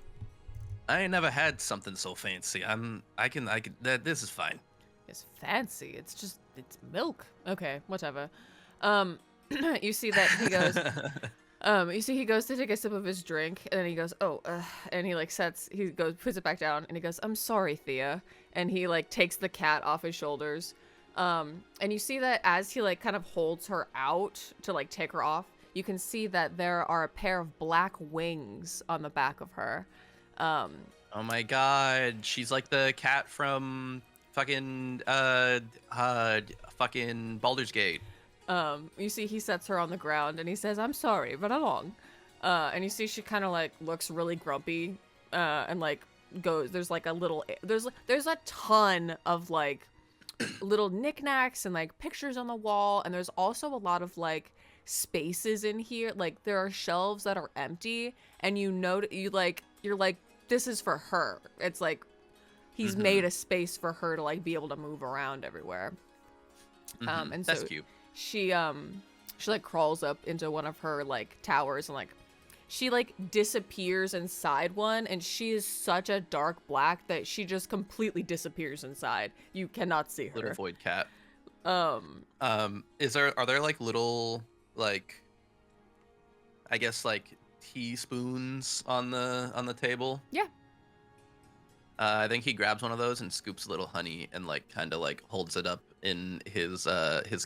ain't never had something so fancy. This is fine. It's fancy. It's milk. Okay, whatever. You see that he goes. He goes to take a sip of his drink, and then he goes, and he like puts it back down, and he goes, "I'm sorry, Thea," and he like takes the cat off his shoulders, and you see that as he like kind of holds her out to like take her off, you can see that there are a pair of black wings on the back of her. Oh my god, she's like the cat from fucking Baldur's Gate. You see he sets her on the ground and he says, "I'm sorry, run along." And you see she kind of like looks really grumpy, and like there's like there's a ton of like little knickknacks and like pictures on the wall, and there's also a lot of like spaces in here. Like there are shelves that are empty, and you're like, this is for her. It's like he's made a space for her to like be able to move around everywhere. And that's so cute. She like crawls up into one of her like towers, and like she like disappears inside one, and she is such a dark black that she just completely disappears inside. You cannot see her. Little void cat. Are there like little like, I guess like teaspoons on the table? Yeah. I think he grabs one of those and scoops a little honey and like kind of like holds it up in his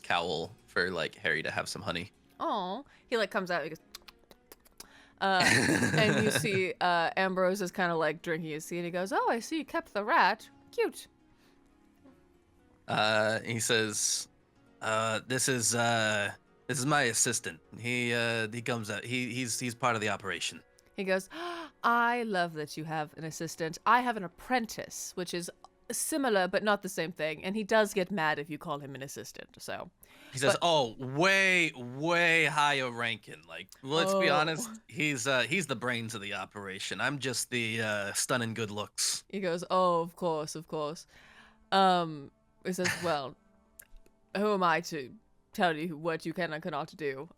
cowl for like Harry to have some honey. Oh, he like comes out and he goes, and you see Ambrose is kind of like drinking his tea, and he goes, "Oh, I see you kept the rat. Cute." He says, this is my assistant. He comes out. He's part of the operation." He goes, "I love that you have an assistant. I have an apprentice, which is similar but not the same thing, and he does get mad if you call him an assistant." So he says, "Oh, way higher ranking. Like, let's be honest, he's the brains of the operation. I'm just the stunning good looks." He goes, "Oh, of course. He says, "Well, who am I to tell you what you can and cannot do?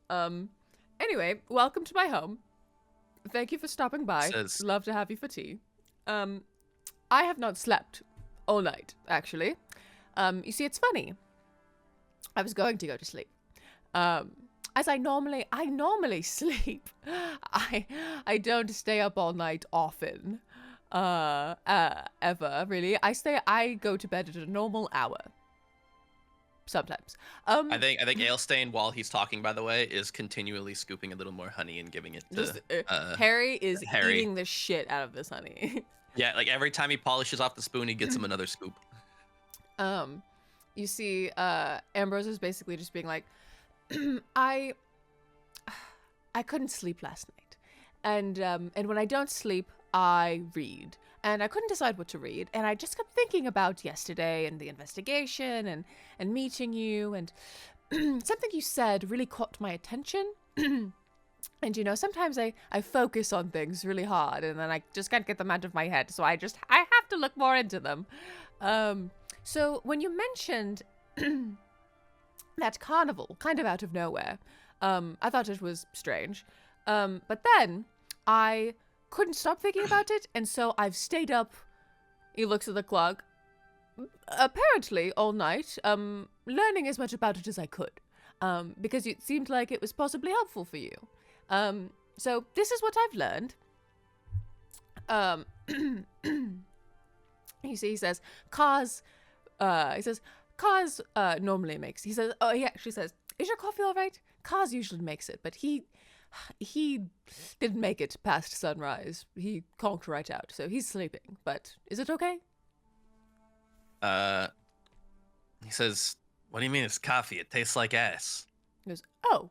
Anyway, welcome to my home. Thank you for stopping by. Love to have you for tea. I have not slept all night, actually. You see, it's funny. I was going to go to sleep. As I normally sleep. I don't stay up all night often. Ever, really. I go to bed at a normal hour. Sometimes. I think Alestain, while he's talking, by the way, is continually scooping a little more honey and giving it to Harry is eating the shit out of this honey. Yeah, like every time he polishes off the spoon, he gets him another scoop. You see, Ambrose is basically just being like, I couldn't sleep last night, and when I don't sleep, I read. And I couldn't decide what to read, and I just kept thinking about yesterday and the investigation and meeting you, and something you said really caught my attention. And, sometimes I focus on things really hard and then I just can't get them out of my head. So I have to look more into them. So when you mentioned that carnival, kind of out of nowhere, I thought it was strange. But then I couldn't stop thinking about it. And so I've stayed up. He looks at the clock. Apparently all night, learning as much about it as I could. Because it seemed like it was possibly helpful for you. So this is what I've learned. You see, he says, Cars normally makes, he actually says, is your coffee all right? Cars usually makes it, but he didn't make it past sunrise. He conked right out, so he's sleeping, but is it okay? He says, what do you mean it's coffee? It tastes like ass. He goes, oh,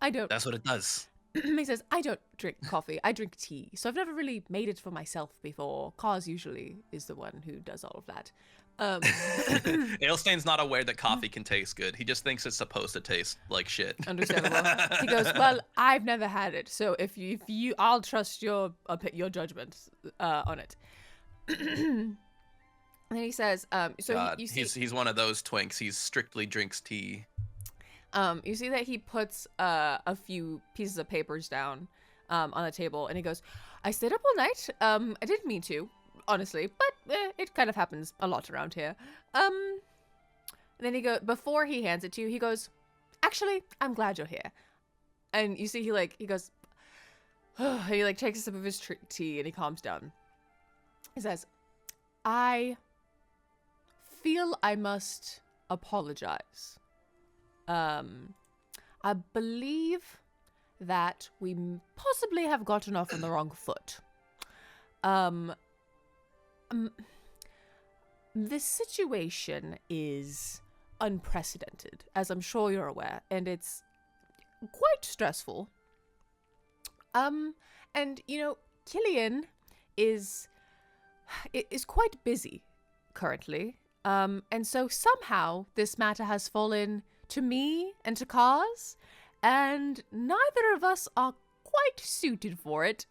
I don't. That's what it does. He says, I don't drink coffee. I drink tea. So I've never really made it for myself before. Cars usually is the one who does all of that. Alestain's not aware that coffee can taste good. He just thinks it's supposed to taste like shit. Understandable. He goes, well, I've never had it. So if you I'll trust your judgment on it. And then he says, so God, you see, he's one of those twinks. He strictly drinks tea. You see that he puts a few pieces of papers down on the table, and he goes, I stayed up all night. I didn't mean to, honestly, but it kind of happens a lot around here. And then before he hands it to you, he goes, actually, I'm glad you're here. And you see he goes, and he takes a sip of his tea, and he calms down. He says, I feel I must apologize. I believe that we possibly have gotten off on the wrong foot. This situation is unprecedented, as I'm sure you're aware, and it's quite stressful. And Killian is quite busy currently. And so somehow this matter has fallen to me and to Cars, and neither of us are quite suited for it.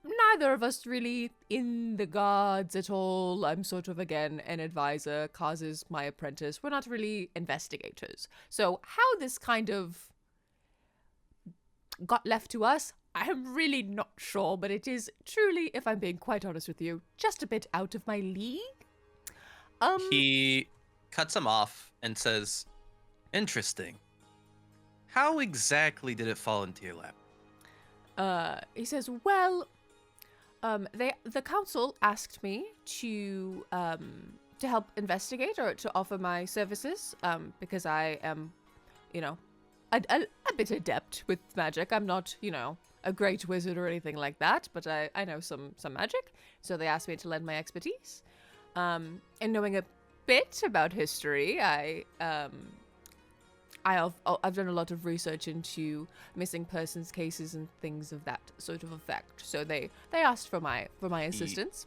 Neither of us really in the guards at all. I'm sort of, again, an advisor. Cars is my apprentice. We're not really investigators. So how this kind of got left to us, I'm really not sure, but it is truly, if I'm being quite honest with you, just a bit out of my league. He cuts him off and says, interesting. How exactly did it fall into your lap? He says, well, the council asked me to help investigate or to offer my services, because I am, a bit adept with magic. I'm not, a great wizard or anything like that, but I know some magic. So they asked me to lend my expertise. And knowing a bit about history, I've done a lot of research into missing persons cases and things of that sort of effect. So they asked for my assistance.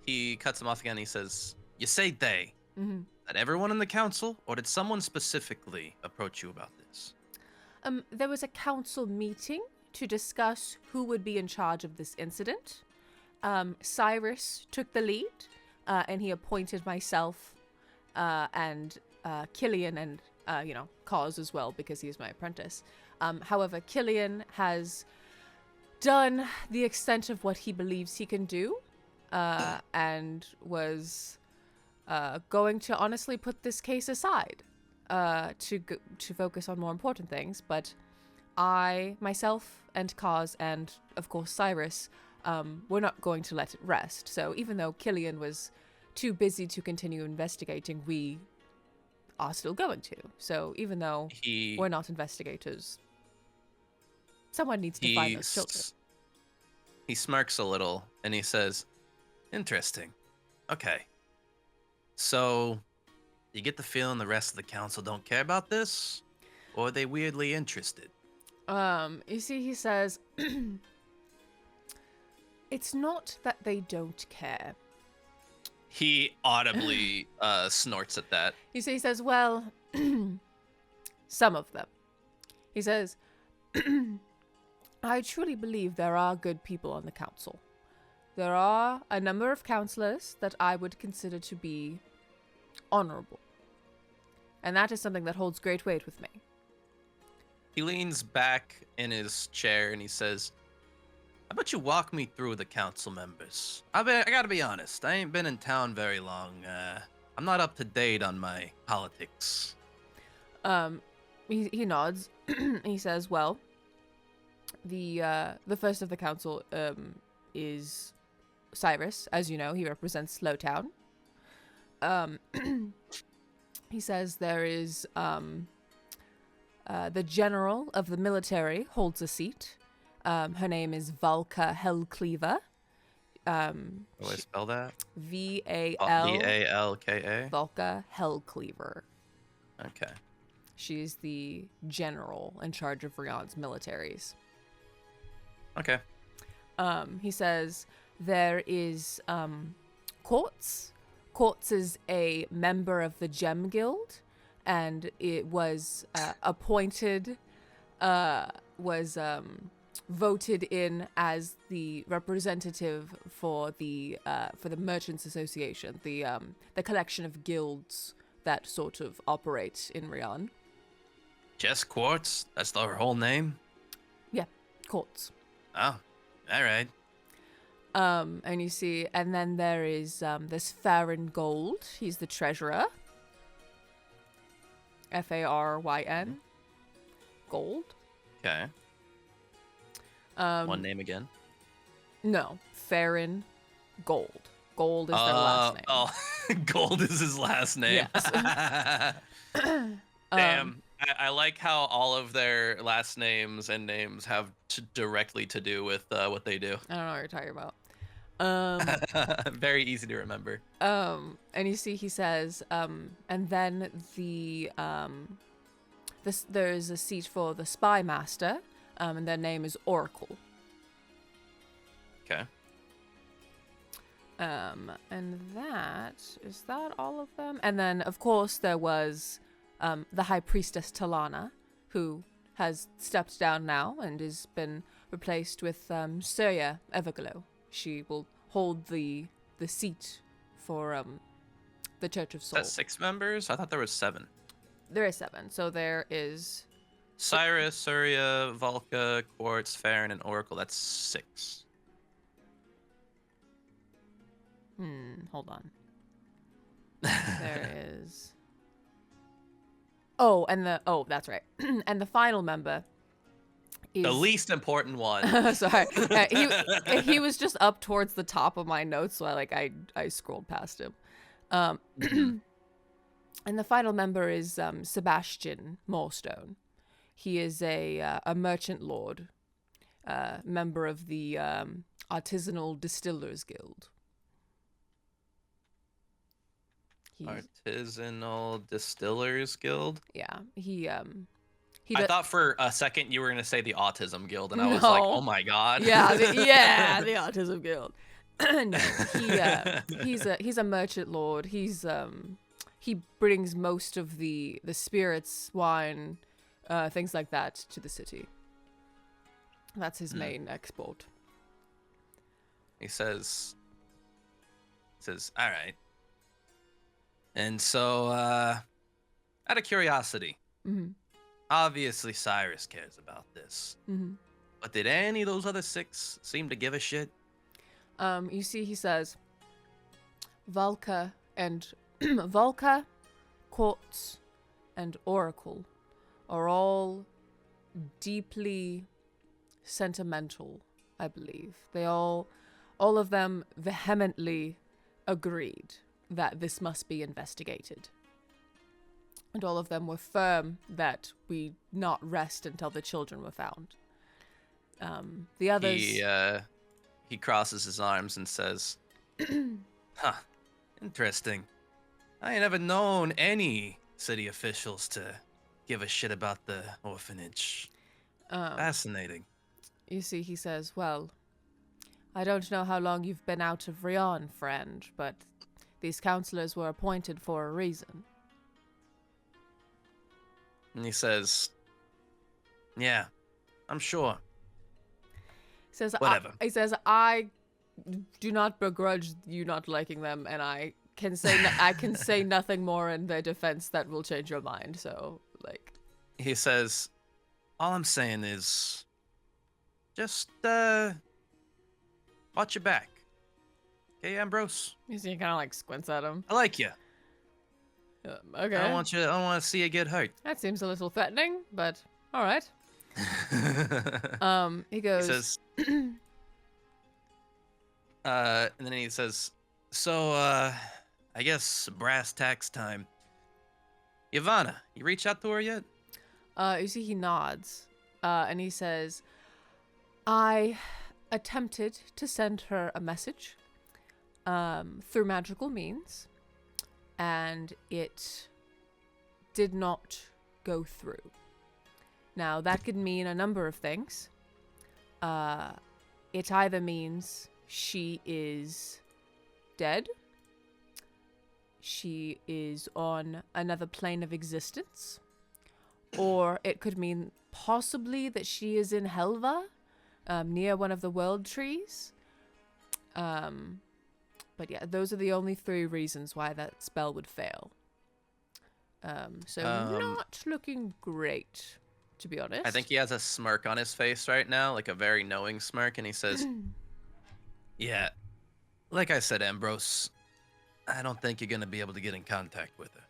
He cuts him off again. He says, "You say they? Mm-hmm. That everyone in the council, or did someone specifically approach you about this?" There was a council meeting to discuss who would be in charge of this incident. Cyrus took the lead, and he appointed myself and Killian and Cause as well, because he is my apprentice. However, Killian has done the extent of what he believes he can do, and was going to honestly put this case aside to focus on more important things. But I, myself, and Cause, and of course Cyrus, we're not going to let it rest. So even though Killian was too busy to continue investigating, we are still going to. So even though we're not investigators, someone needs to find those children. He smirks a little and he says, "Interesting. Okay. So, you get the feeling the rest of the council don't care about this? Or are they weirdly interested?" You see, he says, it's not that they don't care. He audibly snorts at that. You see, he says, well, Some of them. He says, I truly believe there are good people on the council. There are a number of councillors that I would consider to be honorable. And that is something that holds great weight with me. He leans back in his chair and he says, how about you walk me through the council members? I gotta be honest, I ain't been in town very long. I'm not up to date on my politics. He nods. He says, well, the first of the council is Cyrus. As you know, he represents Slowtown. He says there is the general of the military holds a seat. Her name is Valka Hellcleaver. How do I spell that? V-A-L. V-A-L-K-A? Valka Hellcleaver. Okay. She's the general in charge of Rion's militaries. Okay. He says there is Quartz. Quartz is a member of the Gem Guild, and it was appointed, voted in as the representative for the Merchants Association, the collection of guilds that sort of operate in Rion. Jess Quartz? That's her whole name? Yeah, Quartz. Oh, all right. And you see, and then there is this Farron Gold. He's the treasurer. Faryn. Gold. Okay. One name again? No, Farron Gold. Gold is their last name. Oh, Gold is his last name. Yes. Damn. I like how all of their last names and names have directly to do with what they do. I don't know what you're talking about. Very easy to remember. And you see, he says, and then there's a seat for the spy master, and their name is Oracle. Okay. And is that all of them? And then, of course, there was the High Priestess Talana, who has stepped down now and has been replaced with Surya Everglow. She will hold the seat for the Church of Soul. That's 6 members? I thought there was 7. There is 7. So there is Cyrus, Surya, Valka, Quartz, Farron, and Oracle. That's 6. Hold on. There is... Oh, that's right. And the final member is... The least important one. Sorry. He was just up towards the top of my notes, so I scrolled past him. And the final member is Sebastian Moorstone. He is a merchant lord, member of the Artisanal Distillers Guild. Artisanal Distillers Guild? Yeah, I thought for a second you were going to say the Autism Guild, and I was like, oh my god. Yeah, the Autism Guild. No, he's a merchant lord. He brings most of the spirits, wine, things like that to the city. That's his main export. He says, all right. And so, out of curiosity, obviously Cyrus cares about this. But did any of those other 6 seem to give a shit? You see, he says, Valka, Quartz, and Oracle are all deeply sentimental, I believe. All of them vehemently agreed that this must be investigated. And all of them were firm that we not rest until the children were found. The others... He crosses his arms and says, huh, interesting. I ain't never known any city officials to give a shit about the orphanage. Fascinating. You see, he says, well, I don't know how long you've been out of Rion, friend, but these counselors were appointed for a reason. And he says, "Yeah, I'm sure. He says, Whatever." I do not begrudge you not liking them, and I can say I can say nothing more in their defense that will change your mind. So, like, He says, "All I'm saying is, just watch your back, okay, Ambrose? he kind of like squints at him. I like you. Okay. I don't want to see you get hurt." That seems a little threatening, but all right. He He goes. says, and then he says, "So, I guess brass tacks time. Ivana, you reach out to her yet?" You see, he nods, and he says, "I attempted to send her a message, through magical means, and it did not go through. Now, that could mean a number of things. It either means she is dead, she is on another plane of existence, or it could mean possibly that she is in Helva, near one of the world trees. But yeah, those are the only 3 reasons why that spell would fail. So not looking great, to be honest. I think he has a smirk on his face right now, like a very knowing smirk, and he says, "Yeah, like I said, Ambrose, I don't think you're gonna be able to get in contact with her."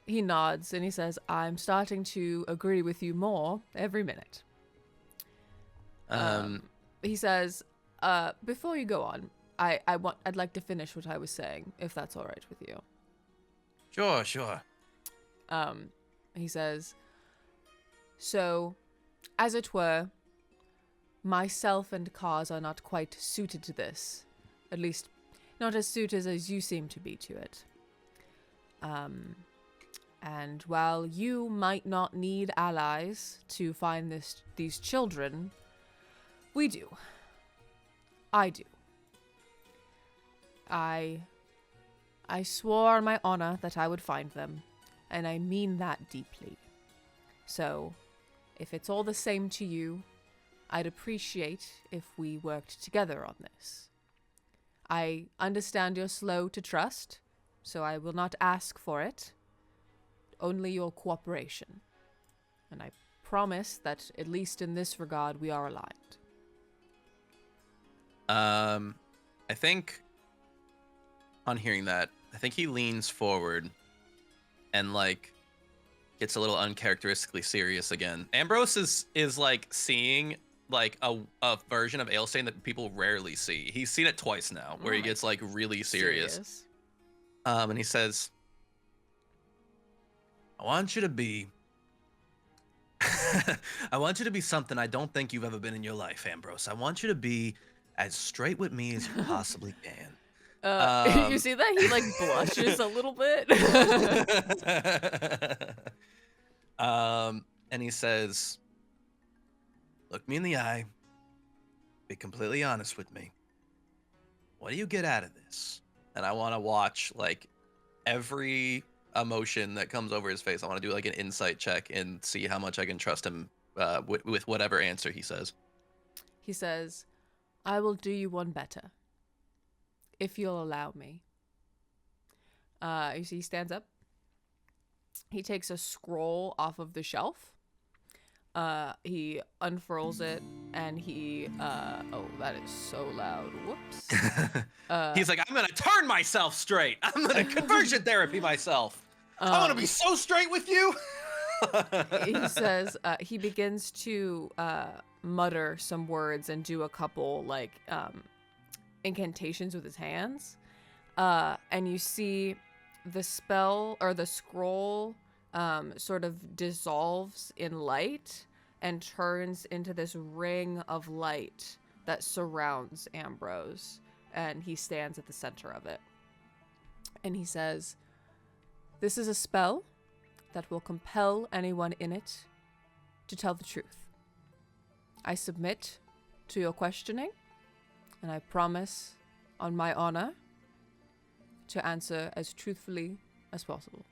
He nods and he says, "I'm starting to agree with you more every minute." He says, "Before you go on, I'd like to finish what I was saying, if that's all right with you." Sure. He says, "So, as it were, myself and Kaz are not quite suited to this. At least, not as suited as you seem to be to it. And while you might not need allies to find these children, we do. I do. I swore on my honor that I would find them, and I mean that deeply. So, if it's all the same to you, I'd appreciate if we worked together on this. I understand you're slow to trust, so I will not ask for it. Only your cooperation. And I promise that, at least in this regard, we are aligned." I think on hearing that, I think he leans forward and like gets a little uncharacteristically serious again. Ambrose is like seeing like a version of Alestain that people rarely see. He's seen it twice now, where he gets like really serious. And he says, "I want you to be I want you to be something I don't think you've ever been in your life, Ambrose. I want you to be as straight with me as you possibly can." You see that? He like blushes a little bit. And he says, "Look me in the eye. Be completely honest with me. What do you get out of this?" And I want to watch like every emotion that comes over his face. I want to do like an insight check and see how much I can trust him with whatever answer he says. He says, "I will do you one better, if you'll allow me." You see, he stands up. He takes a scroll off of the shelf. He unfurls it, and he, oh, that is so loud. Whoops. He's like, "I'm going to turn myself straight. I'm going to conversion therapy myself. I want to be so straight with you." He says, he begins to mutter some words and do a couple, like, incantations with his hands. And you see the spell, or the scroll, sort of dissolves in light and turns into this ring of light that surrounds Ambrose, and he stands at the center of it. And he says, "This is a spell that will compel anyone in it to tell the truth. I submit to your questioning, and I promise on my honor to answer as truthfully as possible."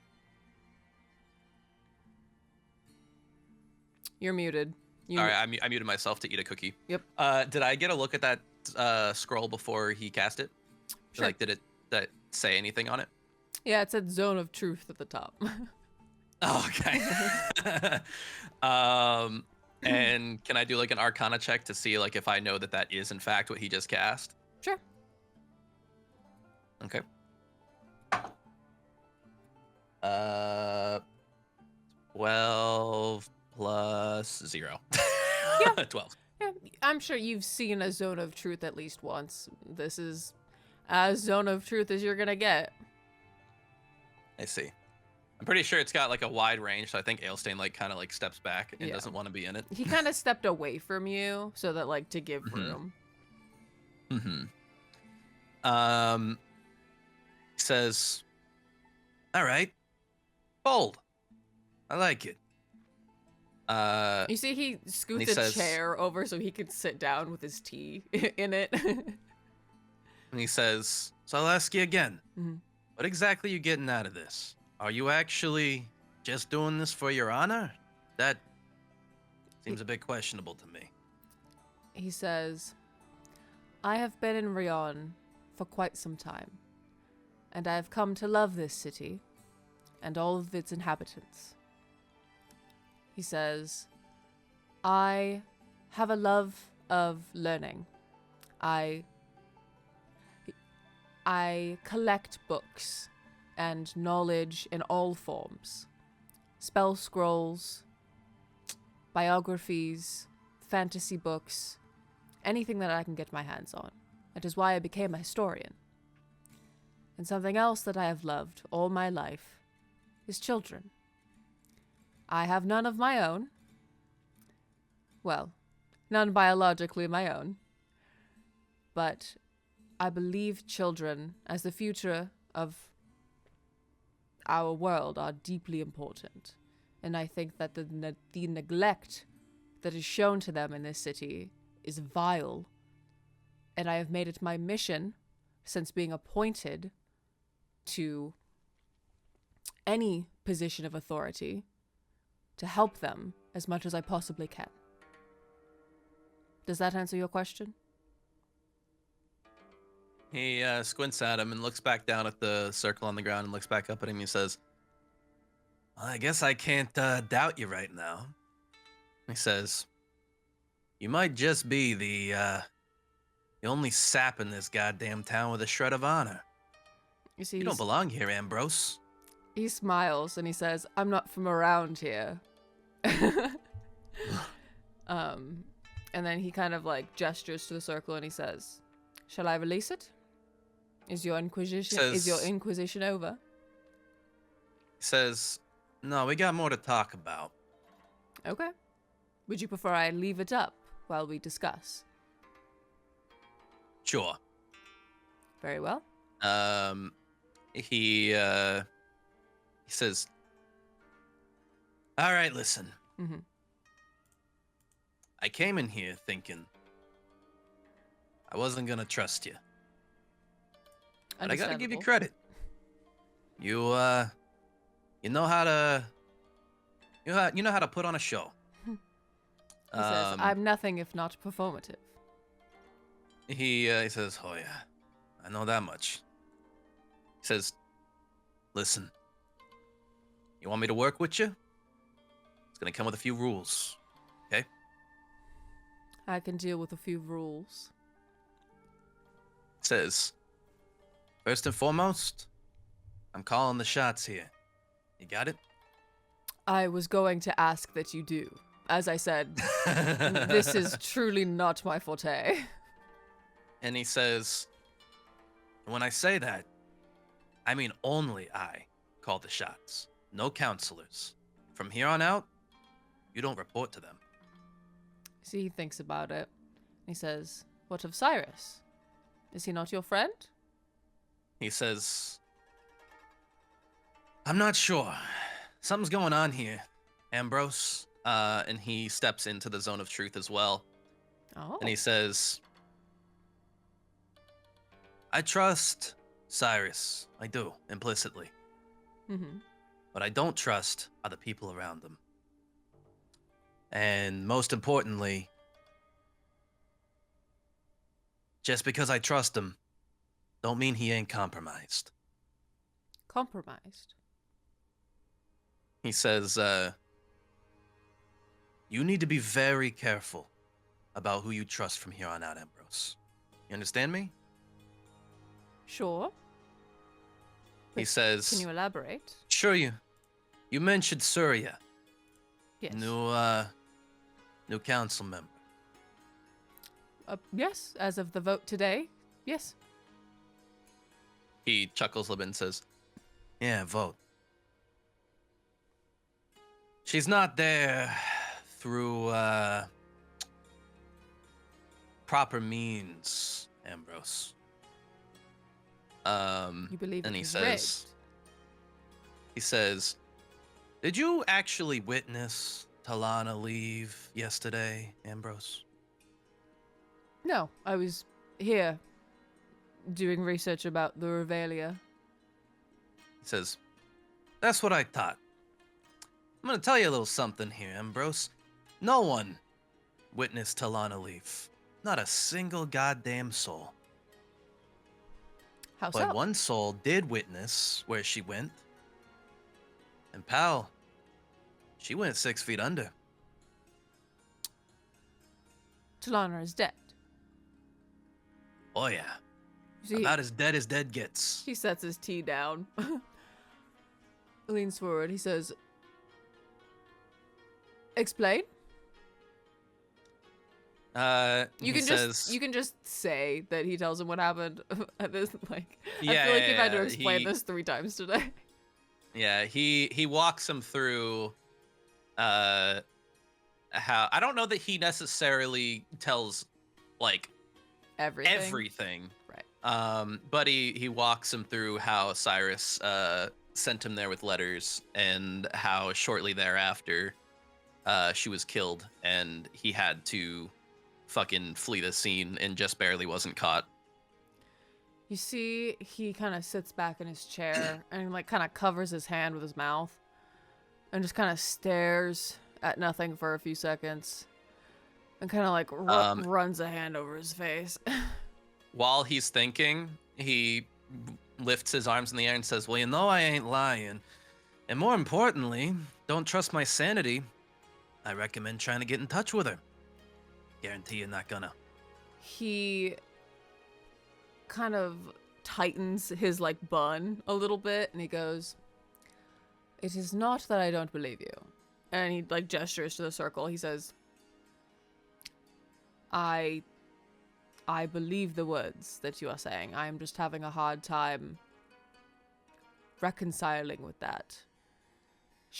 You're muted. All right, I muted myself to eat a cookie. Yep. Did I get a look at that scroll before he cast it? Sure. Like, did it say anything on it? Yeah, it said zone of truth at the top. Oh, okay. And can I do like an Arcana check to see like if I know that that is in fact what he just cast? Sure. Okay. 12 plus 0. Yeah. 12. Yeah, I'm sure you've seen a zone of truth at least once. This is as zone of truth as you're gonna get. I see. I'm pretty sure it's got like a wide range, so I think Alestain like kind of like steps back and Yeah. doesn't want to be in it. He kind of stepped away from you so that like to give room. Says, all right, bold. I like it. You see he scoots he a says- chair over so he could sit down with his tea in it. And he says, so I'll ask you again. Mhm. What exactly are you getting out of this? Are you actually just doing this for your honor? That seems a bit questionable to me. He says, I have been in Rion for quite some time, and I have come to love this city and all of its inhabitants. He says, I have a love of learning. I collect books and knowledge in all forms. Spell scrolls, biographies, fantasy books, anything that I can get my hands on. That is why I became a historian. And something else that I have loved all my life is children. I have none of my own. Well, none biologically my own. But I believe children, as the future of our world, are deeply important. And I think that the neglect that is shown to them in this city is vile. And I have made it my mission, since being appointed to any position of authority, to help them as much as I possibly can. Does that answer your question? He squints at him and looks back down at the circle on the ground and looks back up at him. And he says, well, I guess I can't doubt you right now. He says, you might just be the only sap in this goddamn town with a shred of honor. You see, You don't belong here, Ambrose. he smiles and he says, I'm not from around here. And then he kind of like gestures to the circle and he says, shall I release it? Is your inquisition over? He says, no, we got more to talk about. Okay. Would you prefer I leave it up while we discuss? Sure. Very well. He says, all right, listen. Mm-hmm. I came in here thinking I wasn't gonna trust you. But I gotta give you credit. You know how to you know how to put on a show. He says, I'm nothing if not performative. He says, oh yeah, I know that much. He says, listen, you want me to work with you? It's gonna come with a few rules, okay? I can deal with a few rules. Says, first and foremost, I'm calling the shots here. You got it? I was going to ask that you do. As I said, this is truly not my forte. And he says, when I say that, I mean only I call the shots. No counselors. From here on out, you don't report to them. See, he thinks about it. He says, what of Cyrus? Is he not your friend? He says, I'm not sure. Something's going on here, Ambrose. And he steps into the zone of truth as well. Oh. And he says, I trust Cyrus. I do, implicitly. Mm-hmm. What I don't trust are the people around him. And most importantly, just because I trust him, don't mean he ain't compromised. Compromised. He says, you need to be very careful about who you trust from here on out, Ambrose. You understand me? Sure. He says, Can you elaborate? Sure, you mentioned Surya, Yes. new council member. Yes, as of the vote today. Yes. he chuckles a little bit and says, Yeah, vote. She's not there through proper means, Ambrose. You believe and it he was says, rigged? Did you actually witness Talana leave yesterday, Ambrose? No, I was here doing research about the Revelia. He says, that's what I thought. I'm gonna tell you a little something here, Ambrose. No one witnessed Talana leave. Not a single goddamn soul. How But so? one soul did witness where she went. And pal, she went 6 feet under. Talana is dead. Oh yeah. See, About as dead gets. he sets his tea down. Leans forward. He says, explain? You can just say that he tells him what happened at this, like, Yeah, I feel like yeah, you've had to yeah, explain he- this 3 times today. yeah, he walks him through how, I don't know that he necessarily tells like everything. Right. But he walks him through how Cyrus sent him there with letters, and how shortly thereafter she was killed, and he had to fucking flee the scene and just barely wasn't caught. You see, he kind of sits back in his chair and like kind of covers his hand with his mouth and just kind of stares at nothing for a few seconds and kind of like runs a hand over his face. While he's thinking, he lifts his arms in the air and says, well, you know I ain't lying. And more importantly, don't trust my sanity. I recommend trying to get in touch with her. Guarantee you're not gonna. He kind of tightens his like bun a little bit and he goes, it is not that I don't believe you. And he like gestures to the circle. He says, I believe the words that you are saying. I am just having a hard time reconciling with that.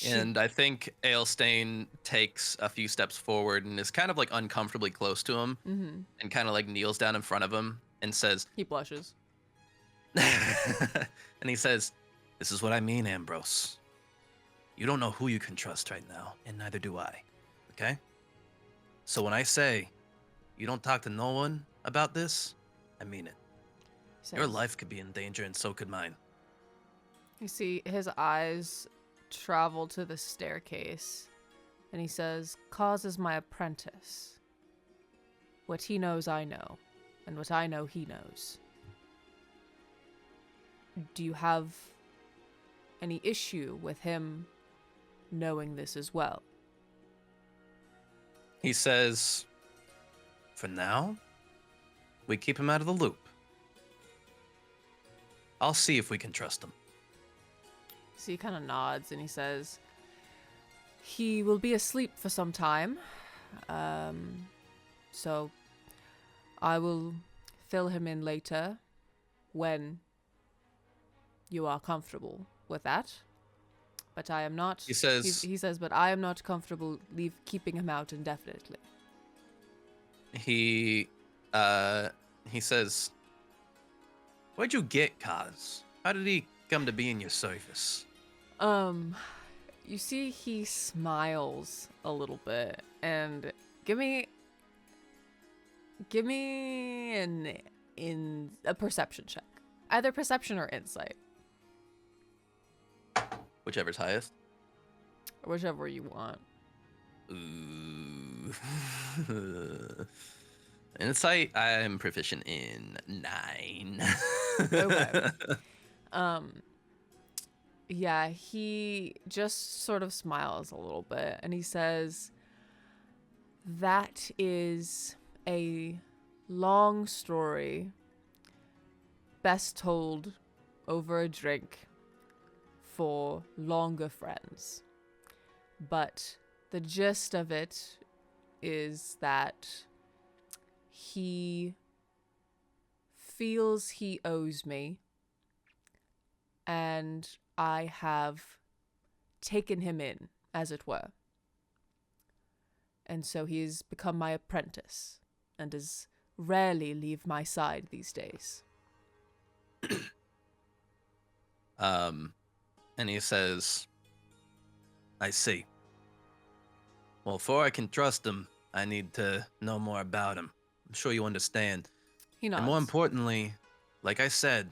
And I think Alestain takes a few steps forward and is kind of like uncomfortably close to him, and kind of like kneels down in front of him and says, He blushes. and he says, This is what I mean, Ambrose. You don't know who you can trust right now, and neither do I. Okay? So when I say you don't talk to no one about this, I mean it. Your Says- life could be in danger, and so could mine. You see his eyes travel to the staircase, and he says, Cause is my apprentice. What he knows, I know, and what I know, he knows. Do you have any issue with him knowing this as well? He says, for now, we keep him out of the loop. I'll see if we can trust him. So he kind of nods and he says, he will be asleep for some time. So I will fill him in later when you are comfortable with that. But I am not. He says- he says, but I am not comfortable keeping him out indefinitely. he says, Where'd you get Kaz? How did he come to be in your service? You see he smiles a little bit, and give me a perception check. Either perception or insight. whichever's highest. Whichever you want. Ooh. Insight, I'm proficient in 9. Okay. Yeah, he just sort of smiles a little bit and he says, "That is a long story, best told over a drink for longer friends. But the gist of it is that he feels he owes me, and I have taken him in, as it were. And so he's become my apprentice, and does rarely leave my side these days." And he says, I see. Well, before I can trust him, I need to know more about him. I'm sure you understand. He nods. And more importantly, like I said,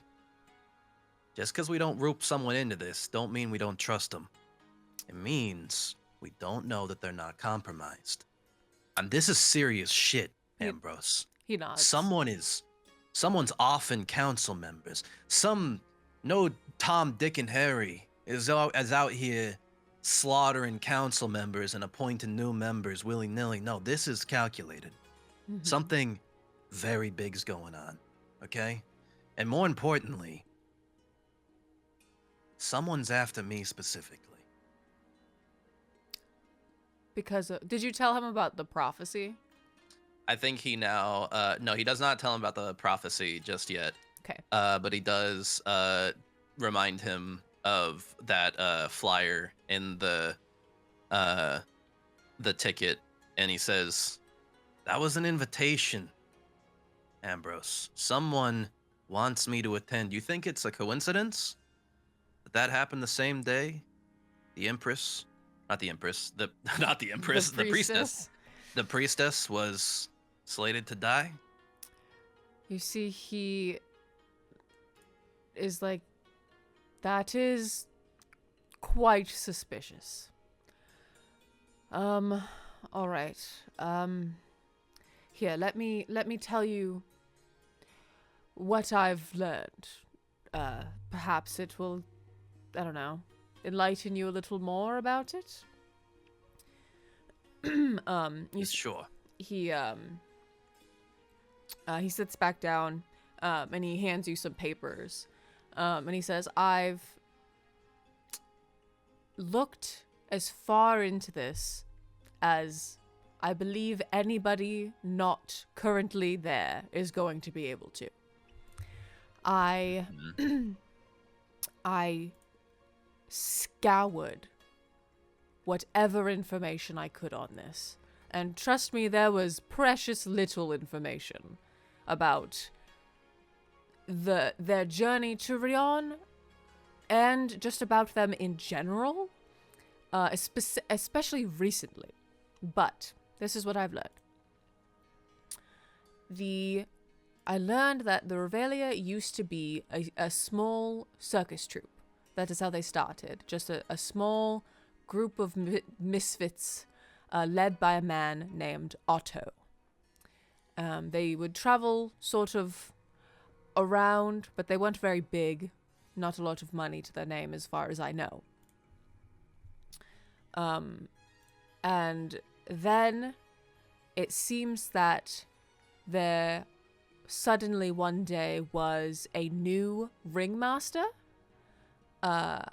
just because we don't rope someone into this, don't mean we don't trust them. It means we don't know that they're not compromised. And this is serious shit, Ambrose. He nods. Someone's often council members. No Tom, Dick, and Harry is out here slaughtering council members and appointing new members willy-nilly. No, this is calculated. Mhm. Something very big's going on, okay? And more importantly, someone's after me specifically. Because did you tell him about the prophecy? I think he now, no, he does not tell him about the prophecy just yet. Okay. But he does remind him of that flyer in the ticket, and he says, that was an invitation, Ambrose. Someone wants me to attend. You think it's a coincidence that happened the same day? The Empress, not the Empress, not the Empress, the priestess. The priestess was slated to die? You see, he is like, that is quite suspicious. All right. Here, let me tell you what I've learned. Perhaps it will, I don't know, enlighten you a little more about it. Sure. He sits back down, and he hands you some papers. And he says, I've looked as far into this as I believe anybody not currently there is going to be able to. I scoured whatever information I could on this. And trust me, there was precious little information about their journey to Rion, and just about them in general, especially recently. But this is what I've learned. I learned that the Revelia used to be a small circus troupe. That is how they started. Just a small group of misfits led by a man named Otto. They would travel sort of around, but they weren't very big. Not a lot of money to their name as far as I know. And then it seems that there suddenly one day was a new ringmaster. There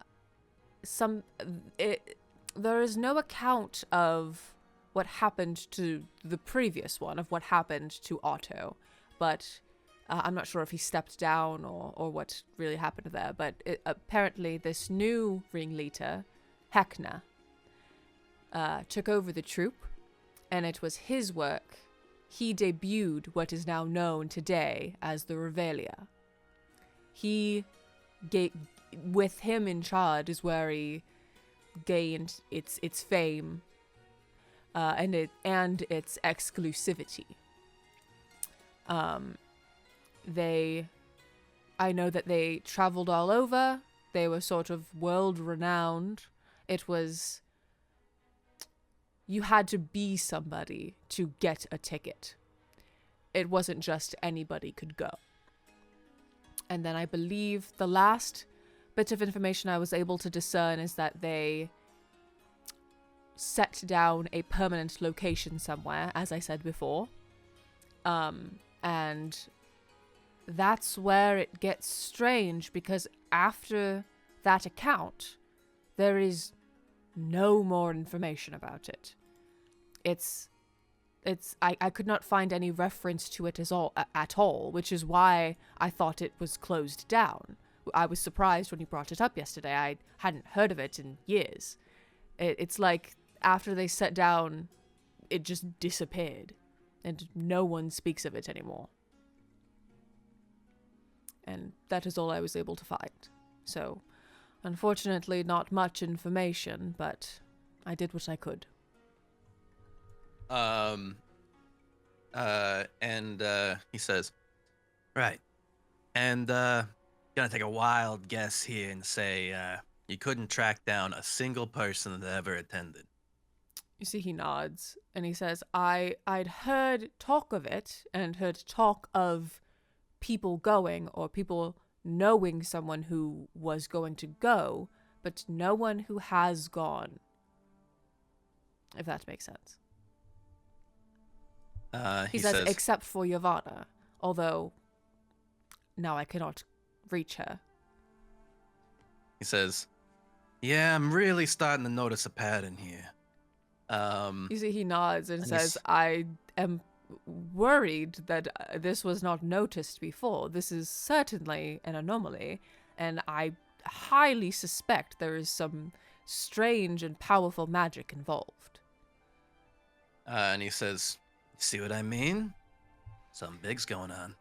is no account of what happened to the previous one, of what happened to Otto, but I'm not sure if he stepped down or what really happened there. But apparently this new ringleader, Hekna, took over the troupe, and it was his work. He debuted what is now known today as the Revelia. With him in charge is where he gained its fame and its exclusivity. I know that they traveled all over. They were sort of world renowned. It was you had to be somebody to get a ticket. It wasn't just anybody could go. And then I believe the last bit of information I was able to discern is that they set down a permanent location somewhere, as I said before. And that's where it gets strange, because after that account, there is no more information about it. I could not find any reference to it at all, which is why I thought it was closed down. I was surprised when you brought it up yesterday. I hadn't heard of it in years. It's like after they set down, it just disappeared, and no one speaks of it anymore. And that is all I was able to find. So, unfortunately, not much information, but I did what I could. He says, Right. And, gonna take a wild guess here and say, you couldn't track down a single person that ever attended. You see, he nods, and he says, I'd heard talk of it, and heard talk of people going, or people knowing someone who was going to go, but no one who has gone. If that makes sense. He says, except for Yavanna, although now I cannot reach her. He says, yeah, I'm really starting to notice a pattern here. You see, he nods and says, I am worried that this was not noticed before. This is certainly an anomaly, and I highly suspect there is some strange and powerful magic involved. And he says, see what I mean? Something big's going on.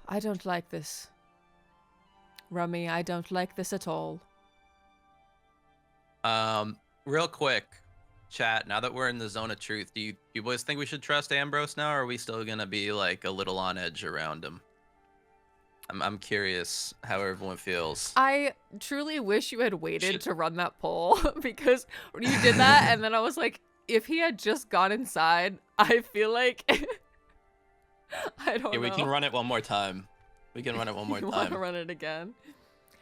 I don't like this. Rummy, I don't like this at all. Real quick, chat, now that we're in the zone of truth, do you boys think we should trust Ambrose now, or are we still gonna be like a little on edge around him? I'm curious how everyone feels. I truly wish you had waited to run that poll, because you did that, and then I was like, if he had just gone inside, I feel like I don't know. We can run it one more time. We can run it one more time. Want to run it again?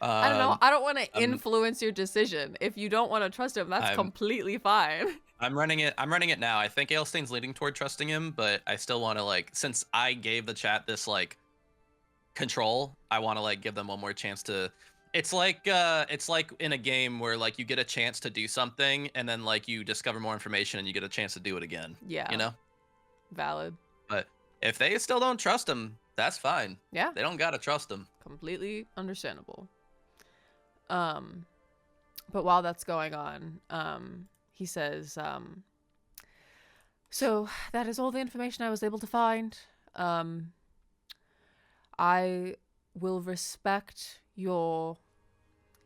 I don't know. I don't want to influence your decision. If you don't want to trust him, that's completely fine. I'm running it now. I think Alestain's leaning toward trusting him, but I still want to, like, since I gave the chat this like control, I want to like give them one more chance to. It's like in a game where like you get a chance to do something and then like you discover more information and you get a chance to do it again. Yeah. You know? Valid. But if they still don't trust him, that's fine. Yeah. They don't gotta trust him. Completely understandable. But while that's going on, he says, so that is all the information I was able to find. I will respect your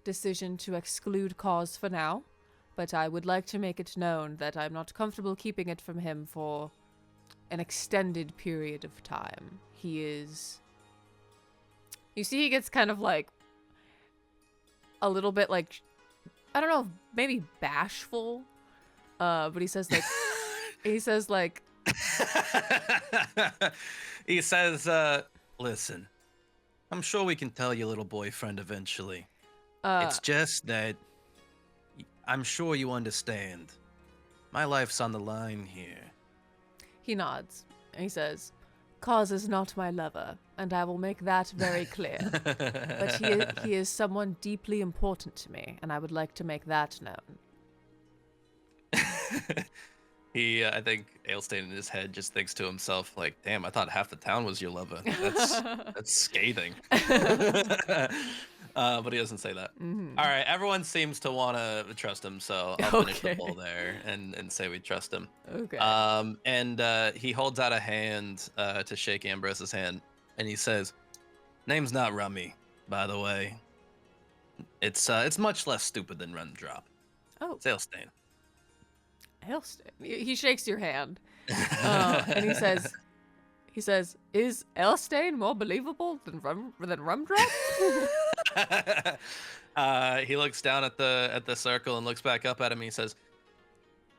decision to exclude Cause for now, but I would like to make it known that I'm not comfortable keeping it from him for an extended period of time. He is... You see, he gets kind of like a little bit like, I don't know, maybe bashful, but he says like, he says, listen, I'm sure we can tell your little boyfriend eventually. It's just that I'm sure you understand. My life's on the line here. He nods, and he says, Cause is not my lover, and I will make that very clear. But he is someone deeply important to me, and I would like to make that known. I think Alestain in his head just thinks to himself, like, damn, I thought half the town was your lover. That's scathing. But he doesn't say that. Mm-hmm. All right, everyone seems to want to trust him, so I'll finish the poll there and say we trust him. Okay. And he holds out a hand to shake Ambrose's hand, and he says, name's not Rummy, by the way. It's much less stupid than Run Drop. Oh. It's Alestain. Alestain. He shakes your hand, and he says, "Is Alestain more believable than Rumdrop?" He looks down at the circle and looks back up at him. And he says,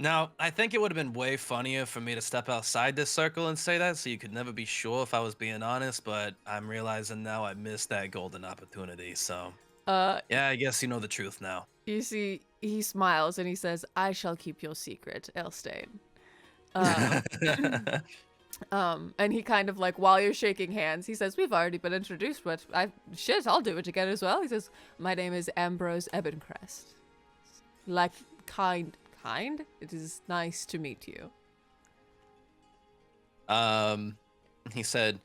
Now, I think it would have been way funnier for me to step outside this circle and say that, so you could never be sure if I was being honest, but I'm realizing now I missed that golden opportunity, so Uh, yeah, I guess you know the truth now. you see, he smiles and he says, "I shall keep your secret, Alestain." Uh, and he kind of like, while you're shaking hands, he says, "We've already been introduced, but I'll do it again as well." He says, "My name is Ambrose Ebencrest. Like, kind? It is nice to meet you." He said,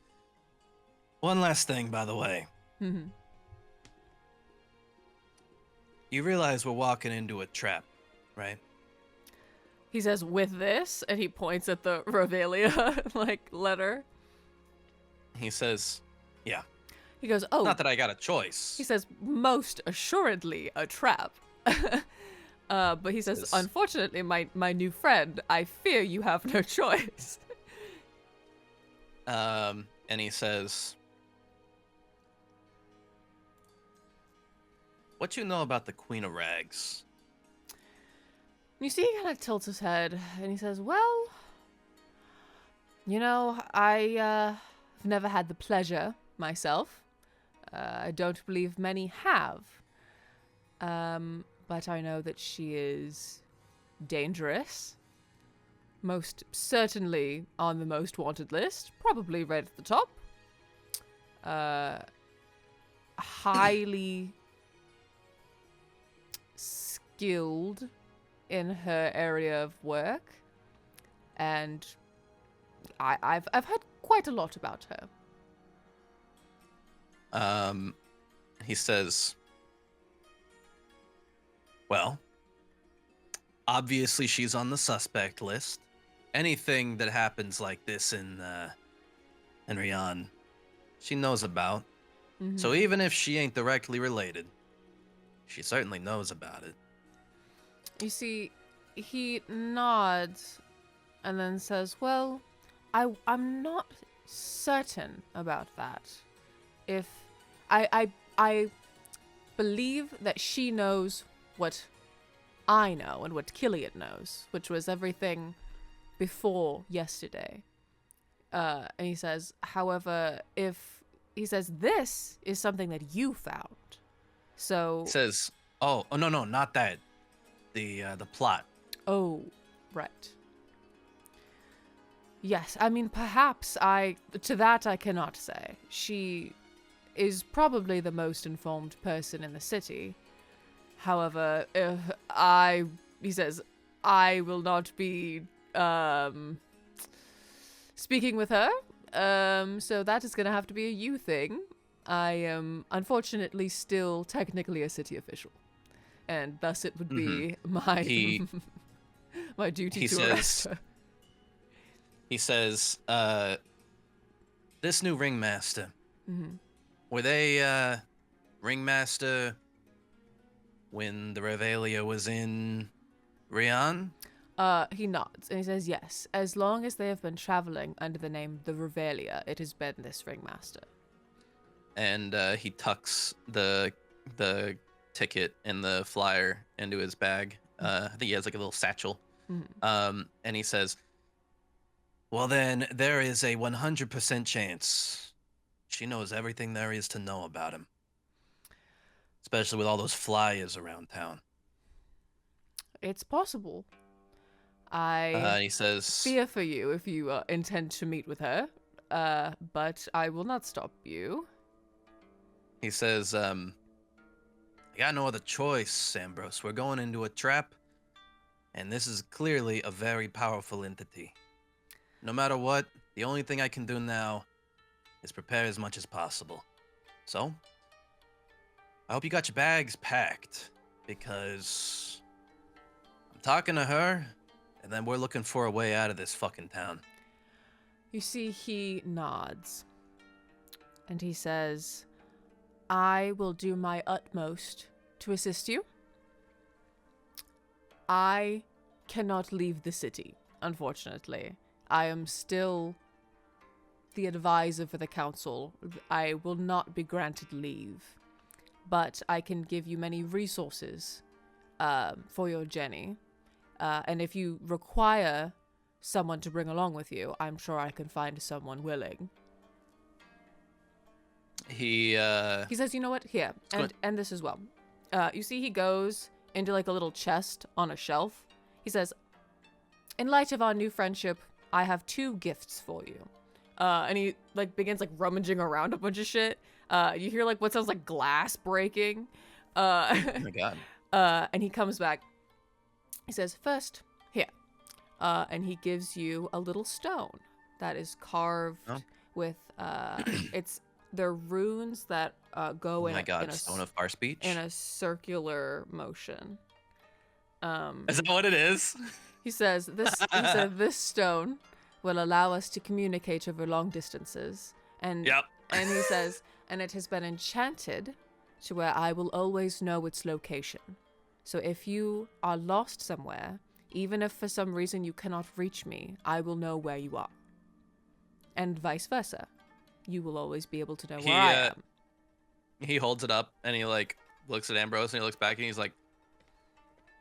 one last thing, by the way. Mhm. You realize we're walking into a trap, right? He says, "With this," and he points at the Revelia, like, letter. He says, yeah. He goes, "Oh." Not that I got a choice. He says, "Most assuredly a trap." But he says, Says- "Unfortunately, my new friend, I fear you have no choice." And he says, what you know about the Queen of Rags? You see, he kind of tilts his head, and he says, "Well, you know, have never had the pleasure myself. I don't believe many have. But I know that she is dangerous. Most certainly on the most wanted list. Probably right at the top. Highly skilled in her area of work. And I've heard quite a lot about her." He says, well, obviously she's on the suspect list. Anything that happens like this in Rian, she knows about. So even if she ain't directly related, she certainly knows about it. You see, he nods and then says, "Well, I'm not certain about that. If I believe that she knows what I know and what Killian knows, which was everything before yesterday." And he says, "However, this is something that you found. So He says, oh no, not that. The plot. Oh, right. Yes, I mean, perhaps to that I cannot say. She is probably the most informed person in the city. However, he says, I will not be, speaking with her. So that is going to have to be a you thing. I am unfortunately still technically a city official. And thus it would be my my duty to arrest her." He says, this new ringmaster, were they ringmaster when the Revelia was in Rian? He nods and he says, "Yes, as long as they have been traveling under the name the Revelia, it has been this ringmaster." And he tucks the ticket and the flyer into his bag. I think he has like a little satchel. And he says, well, then there is a 100% chance she knows everything there is to know about him, especially with all those flyers around town. It's possible. I He says, fear for you if you intend to meet with her, but I will not stop you. he says, I got no other choice, Ambrose. We're going into a trap, and this is clearly a very powerful entity. No matter what, the only thing I can do now is prepare as much as possible. So, I hope you got your bags packed, because I'm talking to her, and then we're looking for a way out of this fucking town. You see, he nods, and he says, "I will do my utmost to assist you. I cannot leave the city, unfortunately. I am still the advisor for the council. I will not be granted leave, but I can give you many resources for your journey. And if you require someone to bring along with you, I'm sure I can find someone willing. He says, you know what? Here, and this as well. You see he goes into like a little chest on a shelf. He says, in light of our new friendship, I have 2 gifts for you. And he like begins like rummaging around a bunch of shit. You hear like what sounds like glass breaking. oh my god. And he comes back. He says, first, here. And he gives you a little stone that is carved with, they're runes that go in, in a stone of far speech? In a circular motion. Is that what it is? He says, this stone will allow us to communicate over long distances. And and he says, and it has been enchanted to where I will always know its location. So if you are lost somewhere, even if for some reason you cannot reach me, I will know where you are. And vice versa. You will always be able to know where I am. He holds it up and he like looks at Ambrose and he looks back and he's like,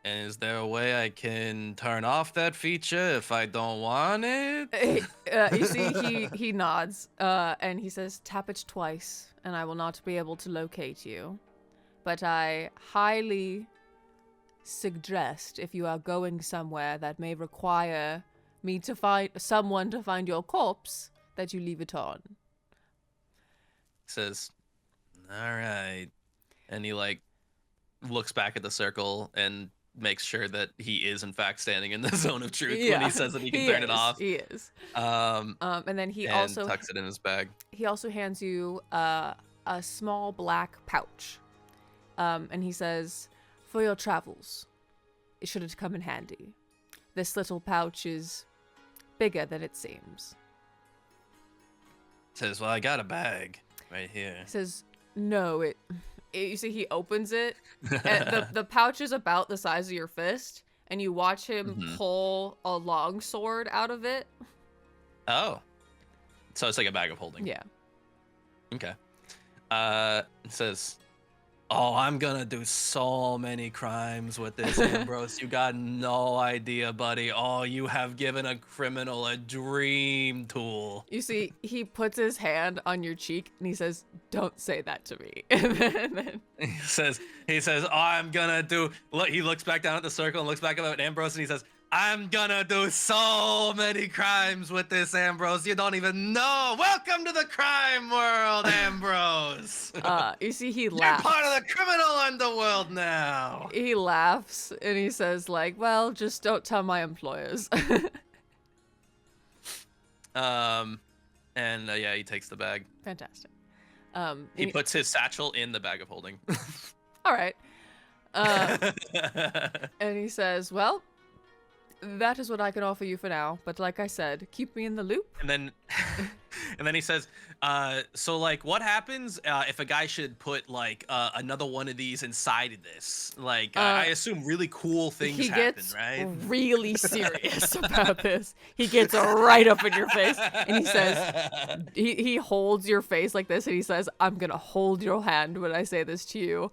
is there a way I can turn off that feature if I don't want it? You see, he nods and he says, tap it twice and I will not be able to locate you. But I highly suggest if you are going somewhere that may require me to find someone to find your corpse, that you leave it on. Says, all right. And he like looks back at the circle and makes sure that he is in fact standing in the zone of truth when he says that he can turn it off. He is. And then he and also tucks it in his bag. He also hands you a small black pouch. And he says, for your travels, it should come in handy. This little pouch is bigger than it seems. Says, well, I got a bag right here. He says, no, you see he opens it, and the pouch is about the size of your fist, and you watch him pull a long sword out of it. Oh. So it's like a bag of holding. Yeah. Okay. It says, oh, I'm gonna do so many crimes with this, Ambrose. You got no idea, buddy. Oh, you have given a criminal a dream tool. You see, he puts his hand on your cheek and he says, don't say that to me. and then he says, oh, I'm gonna do, look, he looks back down at the circle and looks back up at Ambrose and he says, I'm gonna do so many crimes with this, Ambrose. You don't even know. Welcome to the crime world, Ambrose. You see, he laughs. You're part of the criminal underworld now. He laughs and he says, like, well, just don't tell my employers. He takes the bag. Fantastic. He puts his satchel in the bag of holding. All right. And he says, well, that is what I can offer you for now, but like I said, keep me in the loop. And then he says, so like what happens if a guy should put like another one of these inside of this? Like I assume really cool things happen, right? He gets really serious about this. He gets right up in your face and he says, he holds your face like this and he says, I'm gonna hold your hand when I say this to you.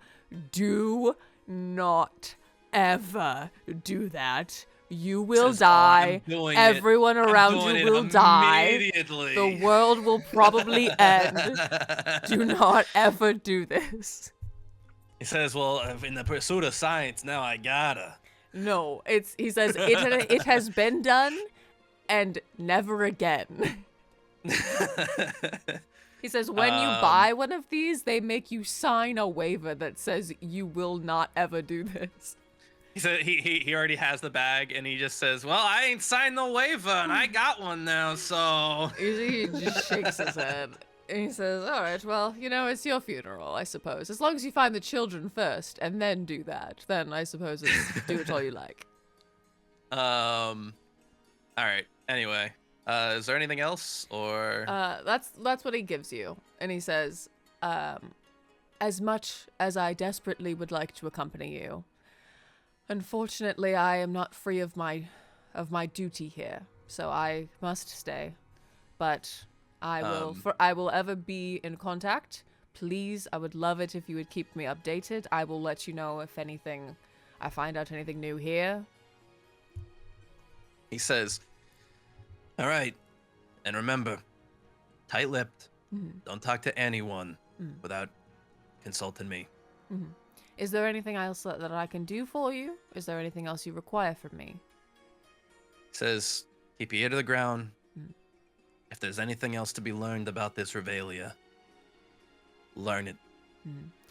Do not ever do that. You will die. Everyone around you will die. The world will probably end. Do not ever do this. He says, well, in the pursuit of science, now I gotta. No, he says, it has been done and never again. He says, when you buy one of these, they make you sign a waiver that says you will not ever do this. He said he already has the bag, and he just says, well, I ain't signed the waiver, and I got one now, so... He just shakes his head. And he says, all right, well, it's your funeral, I suppose. As long as you find the children first, and then do that, then I suppose it's do it all you like. All right, anyway. Is there anything else, or...? That's what he gives you. And he says, as much as I desperately would like to accompany you, unfortunately, I am not free of my duty here, so I must stay. But I will ever be in contact. Please, I would love it if you would keep me updated. I will let you know if I find out anything new here. He says, "All right, and remember, tight-lipped. Don't talk to anyone without consulting me." Is there anything else that I can do for you? Is there anything else you require from me? He says, "Keep your ear to the ground. If there's anything else to be learned about this Revelia, learn it."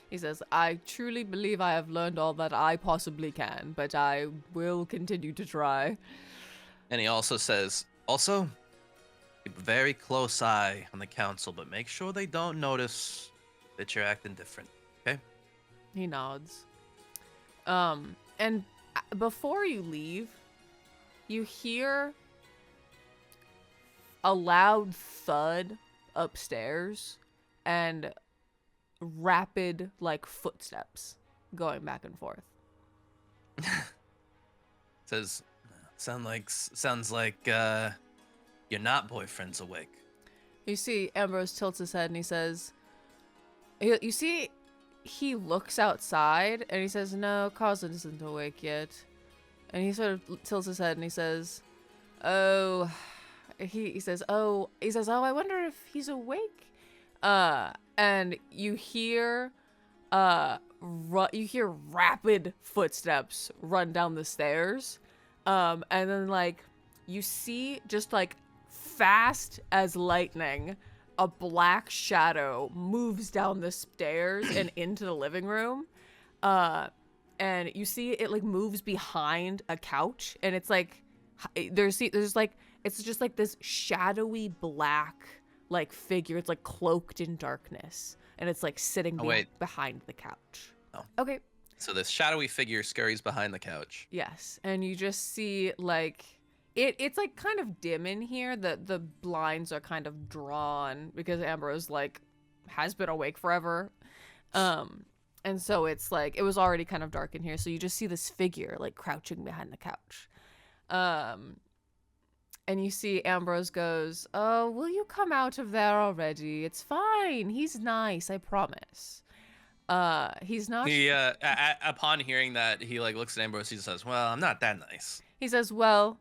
He says, I truly believe I have learned all that I possibly can, but I will continue to try. And he also says, "Also, keep a very close eye on the council, but make sure they don't notice that you're acting different, okay?" He nods. And before you leave, you hear a loud thud upstairs and rapid, like, footsteps going back and forth. Says, sounds like your not boyfriend's awake. You see Ambrose tilts his head and he says, you see he looks outside and he says, no, Carson isn't awake yet. And he sort of tilts his head and he says, oh, he says, oh, I wonder if he's awake. And you hear rapid footsteps run down the stairs. And then, like, you see, just like fast as lightning, a black shadow moves down the stairs and into the living room. And you see it, like, moves behind a couch, and it's like there's like, it's just like this shadowy black, like, figure. It's like cloaked in darkness, and it's like sitting behind the couch. Oh. Okay. So this shadowy figure scurries behind the couch. Yes, and you just see, like, it's like kind of dim in here. The blinds are kind of drawn because Ambrose, like, has been awake forever. And so it's like, it was already kind of dark in here, so you just see this figure, like, crouching behind the couch. And you see Ambrose goes, oh, will you come out of there already? It's fine. He's nice, I promise. He's not... He, upon hearing that, he, like, looks at Ambrose, he says, well, I'm not that nice. He says, well...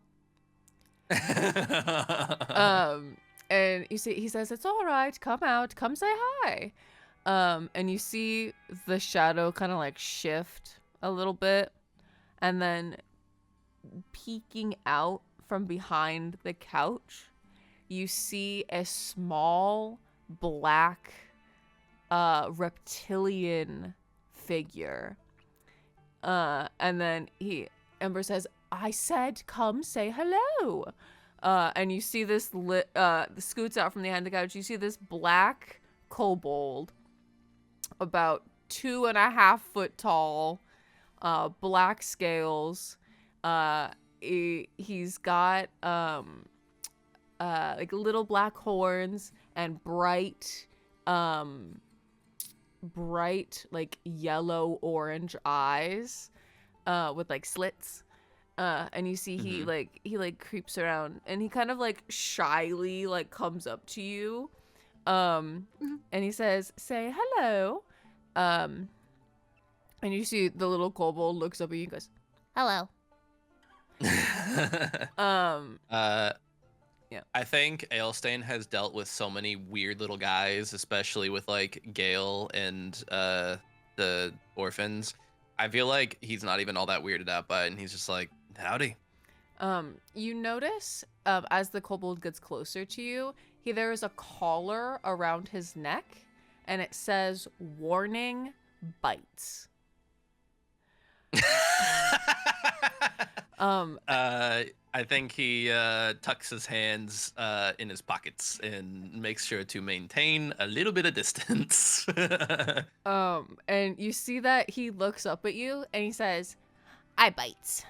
and you see, he says, it's all right. Come out. Come say hi. And you see the shadow kind of, like, shift a little bit, and then peeking out from behind the couch, you see a small black reptilian figure. And then Ember says, I said, come say hello. And you see this scoots out from behind the couch. You see this black kobold, about 2.5 foot tall, black scales. He's got like little black horns and bright like yellow orange eyes with like slits. And you see he like creeps around, and he kind of like shyly like comes up to you, and he says, say hello. And you see the little kobold looks up at you and goes, hello. Yeah. I think Alestain has dealt with so many weird little guys, especially with like Gale and the orphans. I feel like he's not even all that weirded out by it, and he's just like, howdy. You notice as the kobold gets closer to you, there is a collar around his neck, and it says, warning, bites. I think he tucks his hands in his pockets and makes sure to maintain a little bit of distance. And you see that he looks up at you and he says, I bites.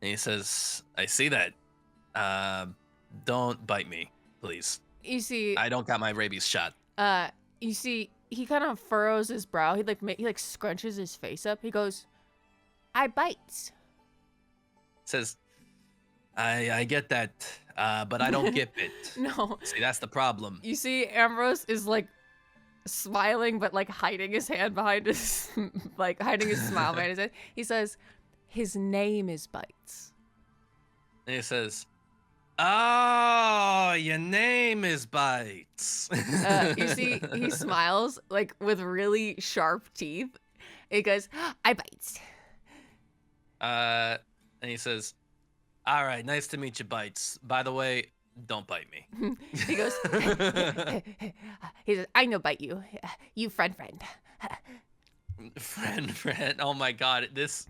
And he says, I see that. Don't bite me, please. You see, I don't got my rabies shot. You see, he kind of furrows his brow. He like scrunches his face up. He goes, I bites. Says, I get that, but I don't get bit. No. See, that's the problem. You see, Ambrose is like smiling, but like hiding his hand behind his, like hiding his smile behind his head. He says, his name is Bites. And he says, "Oh, your name is Bites." You see, he smiles like with really sharp teeth. He goes, "I bites." And he says, "All right, nice to meet you, Bites. By the way, don't bite me." He goes, he says, "I no bite you. You friend. Friend. Oh my God, this.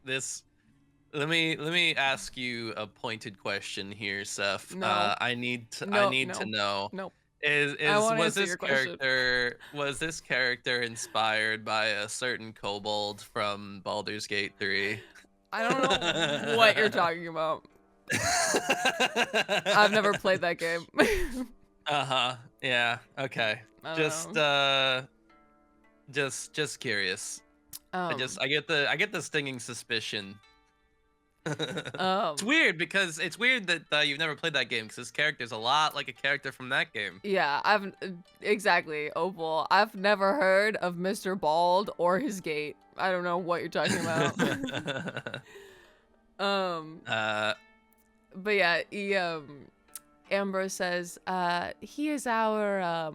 Let me ask you a pointed question here, Seth. No. I need to No, to no, know. no. Is I won't was answer this your question. character inspired by a certain kobold from Baldur's Gate 3? I don't know what you're talking about. I've never played that game. Uh-huh. Yeah. Okay. I Just don't know. just curious. Um, I get the stinging suspicion. It's um, weird because it's weird that you've never played that game because this character's a lot like a character from that game. yeah, exactly, Opal. I've never heard of Mr. Bald or his gate. I don't know what you're talking about. uh, But yeah, Ambrose says, he is our,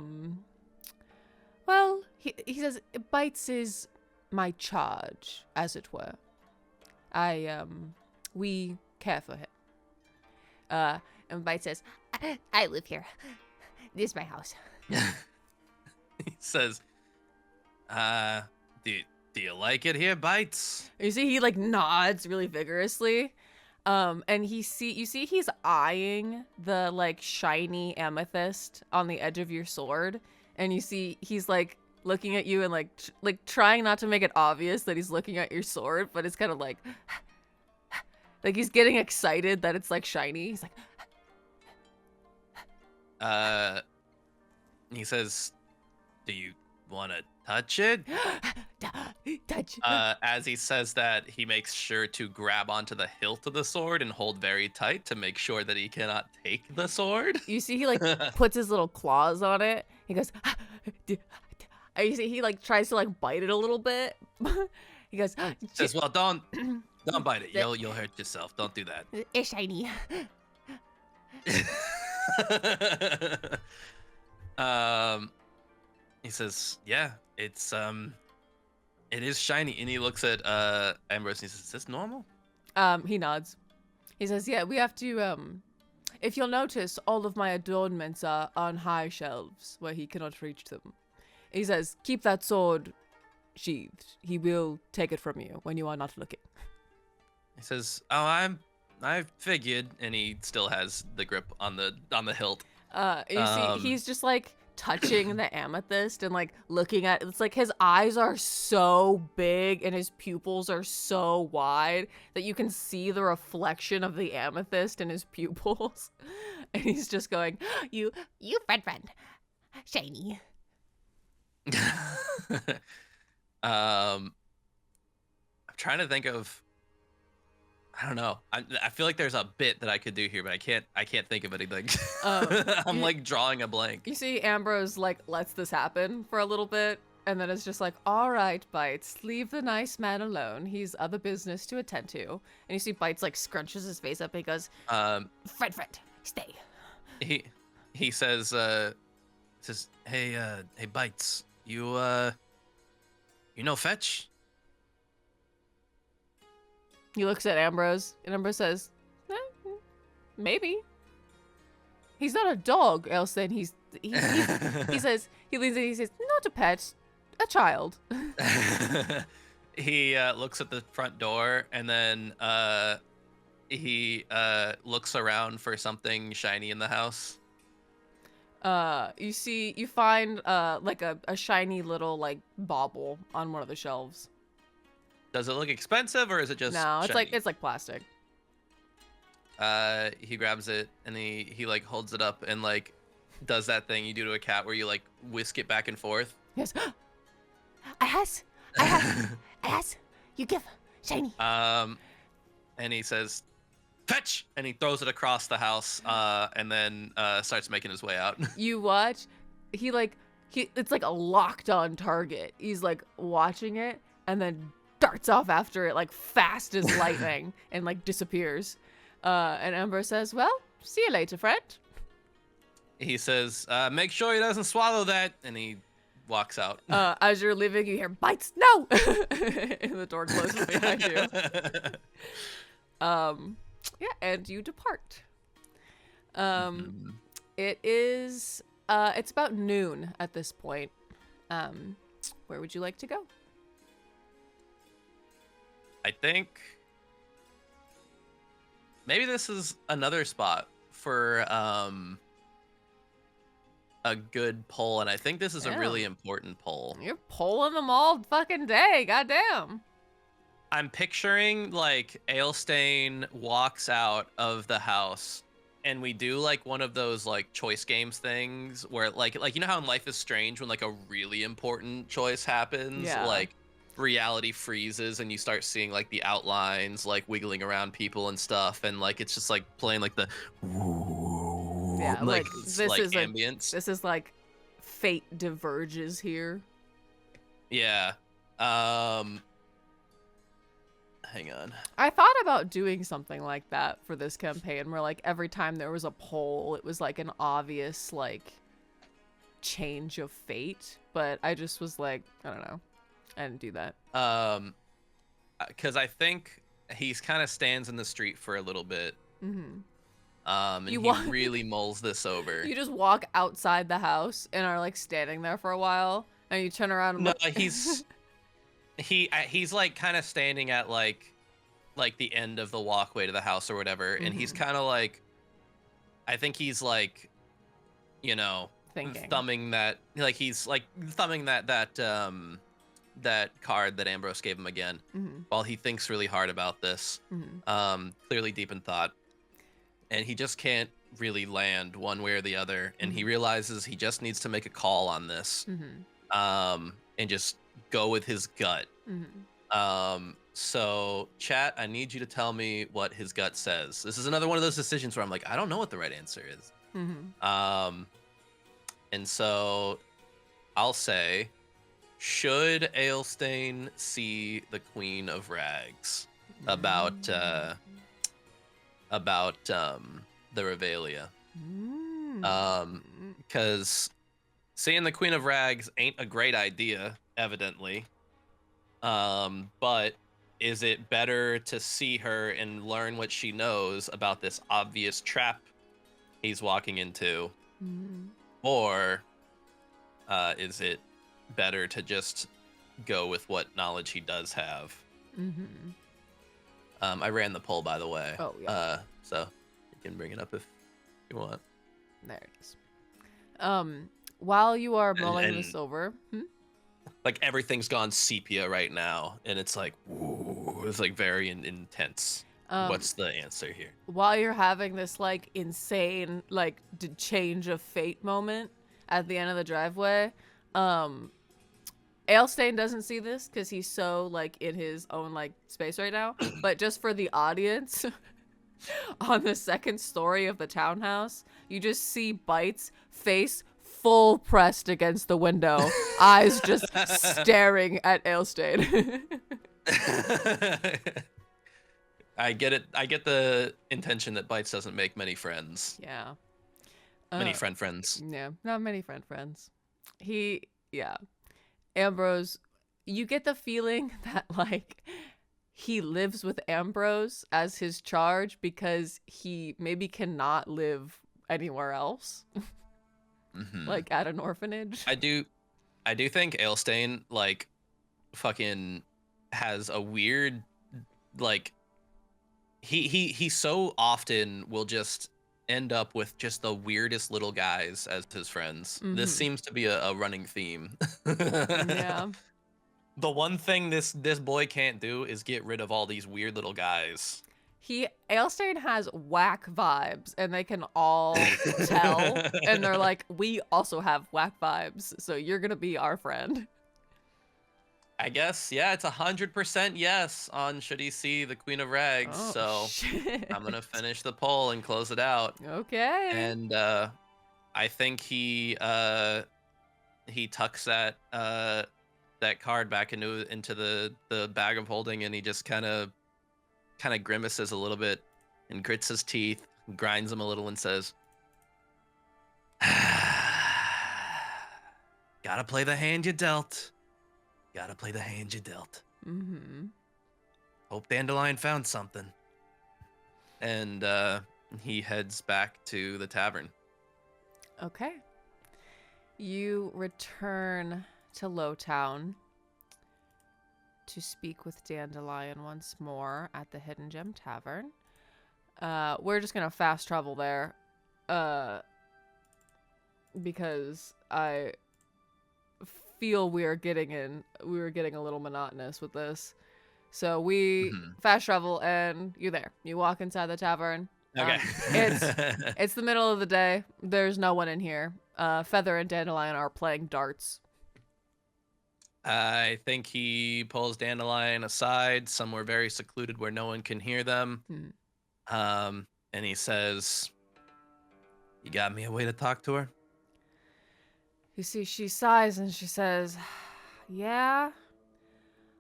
well, he says, Bites is my charge, as it were. We care for him. And Bites says, I live here. This is my house. he says, do you like it here, Bites? You see, he like nods really vigorously. And you see he's eyeing the like shiny amethyst on the edge of your sword, and you see he's like looking at you and like trying not to make it obvious that he's looking at your sword, but it's kind of like he's getting excited that it's like shiny. He's like, he says, do you want to touch it? touch. As he says that, he makes sure to grab onto the hilt of the sword and hold very tight to make sure that he cannot take the sword. You see he like puts his little claws on it. He goes, you see he like tries to like bite it a little bit. He goes, says, well, don't bite it. You'll hurt yourself. Don't do that. It's shiny. He says, yeah, it is shiny. And he looks at Ambrose and he says, is this normal? He nods. He says, yeah, we have to, if you'll notice, all of my adornments are on high shelves where he cannot reach them. He says, keep that sword sheathed. He will take it from you when you are not looking. He says, oh, I figured. And he still has the grip on the hilt. You see, he's just like touching the amethyst and like looking at it's like his eyes are so big and his pupils are so wide that you can see the reflection of the amethyst in his pupils. And he's just going, you friend, shiny. I'm trying to think of, I don't know. I feel like there's a bit that I could do here, but I can't think of anything. I'm like drawing a blank. You see Ambrose like lets this happen for a little bit, and then it's just like, all right, Bites, leave the nice man alone. He's other business to attend to. And you see Bites like scrunches his face up and he goes, friend, stay. He says, hey Bites, you know Fetch? He looks at Ambrose, and Ambrose says, maybe. He's not a dog, Alestain. He says, he leans in, he says, not a pet, a child. He looks at the front door, and then he looks around for something shiny in the house. You find like a shiny little like bauble on one of the shelves. Does it look expensive or is it just No, shiny? it's like plastic. He grabs it and he like holds it up and like does that thing you do to a cat where you like whisk it back and forth. Yes. I has, you give shiny. And he says, fetch, and he throws it across the house and then starts making his way out. You watch, it's like a locked on target. He's like watching it and then darts off after it like fast as lightning and like disappears. And Ambrose says, well, see you later, friend. He says, make sure he doesn't swallow that, and he walks out. As you're leaving, you hear, bites, no! And the door closes behind you. Yeah, and you depart. It is, it's about noon at this point. Where would you like to go? I think maybe this is another spot for a good poll, and I think this is a really important poll. You're polling them all fucking day, goddamn. I'm picturing like Alestain walks out of the house, and we do like one of those like choice games things where like you know how in Life is Strange when like a really important choice happens, Yeah. like reality freezes and you start seeing like the outlines like wiggling around people and stuff, and like it's just like playing like the Yeah, like this like is ambience. this is like fate diverges here. Yeah. Hang on. I thought about doing something like that for this campaign where like every time there was a poll, it was like an obvious like change of fate, but I just was like, I don't know. I didn't do that. Because I think he's kind of stands in the street for a little bit. Mm-hmm. And You he walk- really mulls this over. You just walk outside the house and are like standing there for a while, and you turn around and No, look. he's like kind of standing at like the end of the walkway to the house or whatever, and he's kind of like, I think he's like, you know, Thinking. thumbing that, like he's like thumbing that card that Ambrose gave him again, while he thinks really hard about this, clearly deep in thought, and he just can't really land one way or the other, and he realizes he just needs to make a call on this, and just go with his gut. So chat, I need you to tell me what his gut says. This is another one of those decisions where I'm like, I don't know what the right answer is. And so I'll say, should Alestain see the Queen of Rags about the Revelia? Because seeing the Queen of Rags ain't a great idea, evidently. But is it better to see her and learn what she knows about this obvious trap he's walking into? Or is it better to just go with what knowledge he does have? I ran the poll, by the way. Oh, yeah. So you can bring it up if you want. There it is. While you are mulling and this over, like everything's gone sepia right now, and it's like, ooh, it's like very intense. What's the answer here? while you're having this like insane like change of fate moment at the end of the driveway, Alestain doesn't see this because he's so like in his own like space right now. But just for the audience, on the second story of the townhouse, you just see Bites face full pressed against the window, eyes just staring at Alestain. I get it. I get the intention that Bites doesn't make many friends. Yeah. Many friends. Yeah, not many friends. Ambrose, you get the feeling that like he lives with Ambrose as his charge because he maybe cannot live anywhere else. Like at an orphanage. I do think Alestain like fucking has a weird like he so often will just end up with just the weirdest little guys as his friends. This seems to be a running theme. Yeah. The one thing this boy can't do is get rid of all these weird little guys. Alestain has whack vibes, and they can all tell, and they're like, we also have whack vibes, so you're gonna be our friend. I guess, yeah, it's 100% yes on should he see the Queen of Rags. Oh, so shit. I'm gonna finish the poll and close it out. Okay. And I think he tucks that card back into the bag of holding, and he just kind of grimaces a little bit and grits his teeth, grinds them a little, and says, "Gotta play the hand you dealt. Gotta play the hand you dealt. Mm-hmm. Hope Dandelion found something." And he heads back to the tavern. Okay. You return to Lowtown to speak with Dandelion once more at the Hidden Gem Tavern. We're just gonna fast travel there, because I feel we were getting a little monotonous with this. So we fast travel, and you're there. You walk inside the tavern. Okay. It's the middle of the day. There's no one in here. Feather and Dandelion are playing darts. I think he pulls Dandelion aside somewhere very secluded where no one can hear them. And he says, "You got me a way to talk to her?" You see, she sighs and she says, "Yeah,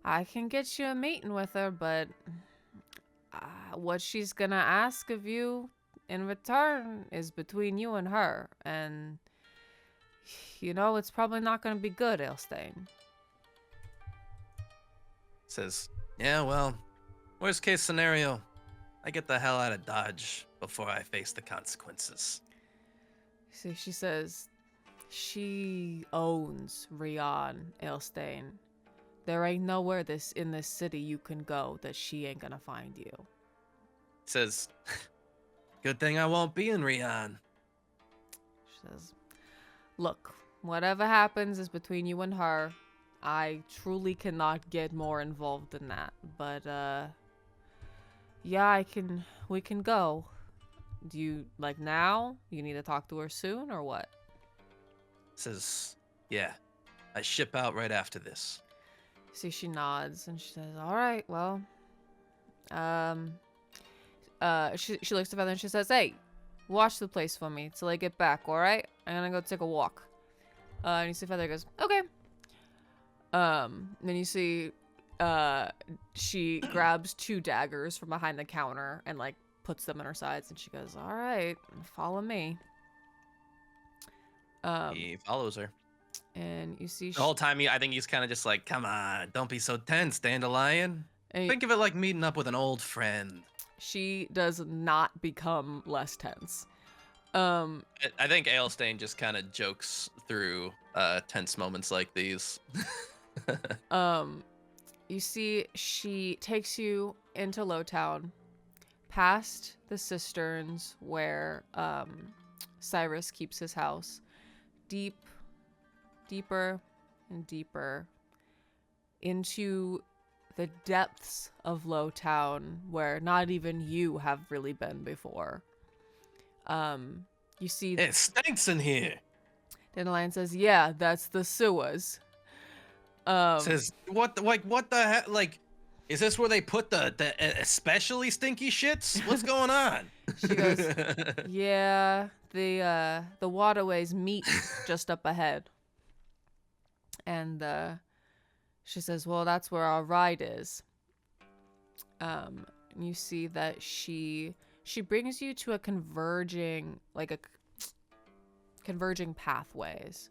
I can get you a meeting with her, but what she's gonna ask of you in return is between you and her, and it's probably not gonna be good, Alestain." Says, "Yeah, well, worst case scenario, I get the hell out of Dodge before I face the consequences." See, she says, she owns Rian, Alestain. There ain't nowhere in this city you can go that she ain't gonna find you. Says, "Good thing I won't be in Rian." She says, "Look, whatever happens is between you and her. I truly cannot get more involved than that. But, yeah, we can go. Do you, like, now? You need to talk to her soon, or what?" Says, "Yeah, I ship out right after this." See, she nods, and she says, "All right, well, she looks to Feather, and she says, 'Hey, watch the place for me till I get back, all right? I'm gonna go take a walk.'" And you see Feather goes, "Okay." Then you see, she grabs 2 daggers from behind the counter and, like, puts them in her sides, and she goes, "All right, follow me." He follows her. And you see The whole time, I think he's kind of just like, "Come on, don't be so tense, Dandelion. and Think of it like meeting up with an old friend." she does not become less tense. I think Alestain just kind of jokes through tense moments like these. You see, she takes you into Lowtown, past the cisterns where Cyrus keeps his house, deeper and deeper into the depths of Lowtown, where not even you have really been before. You see, "It stinks in here." Dandelion says, "Yeah, that's the sewers." Says, what the heck? Like, is this where they put the especially stinky shits? What's going on?" She goes, "Yeah, the waterways meet just up ahead." And she says, "Well, that's where our ride is." And you see that she brings you to a converging pathways.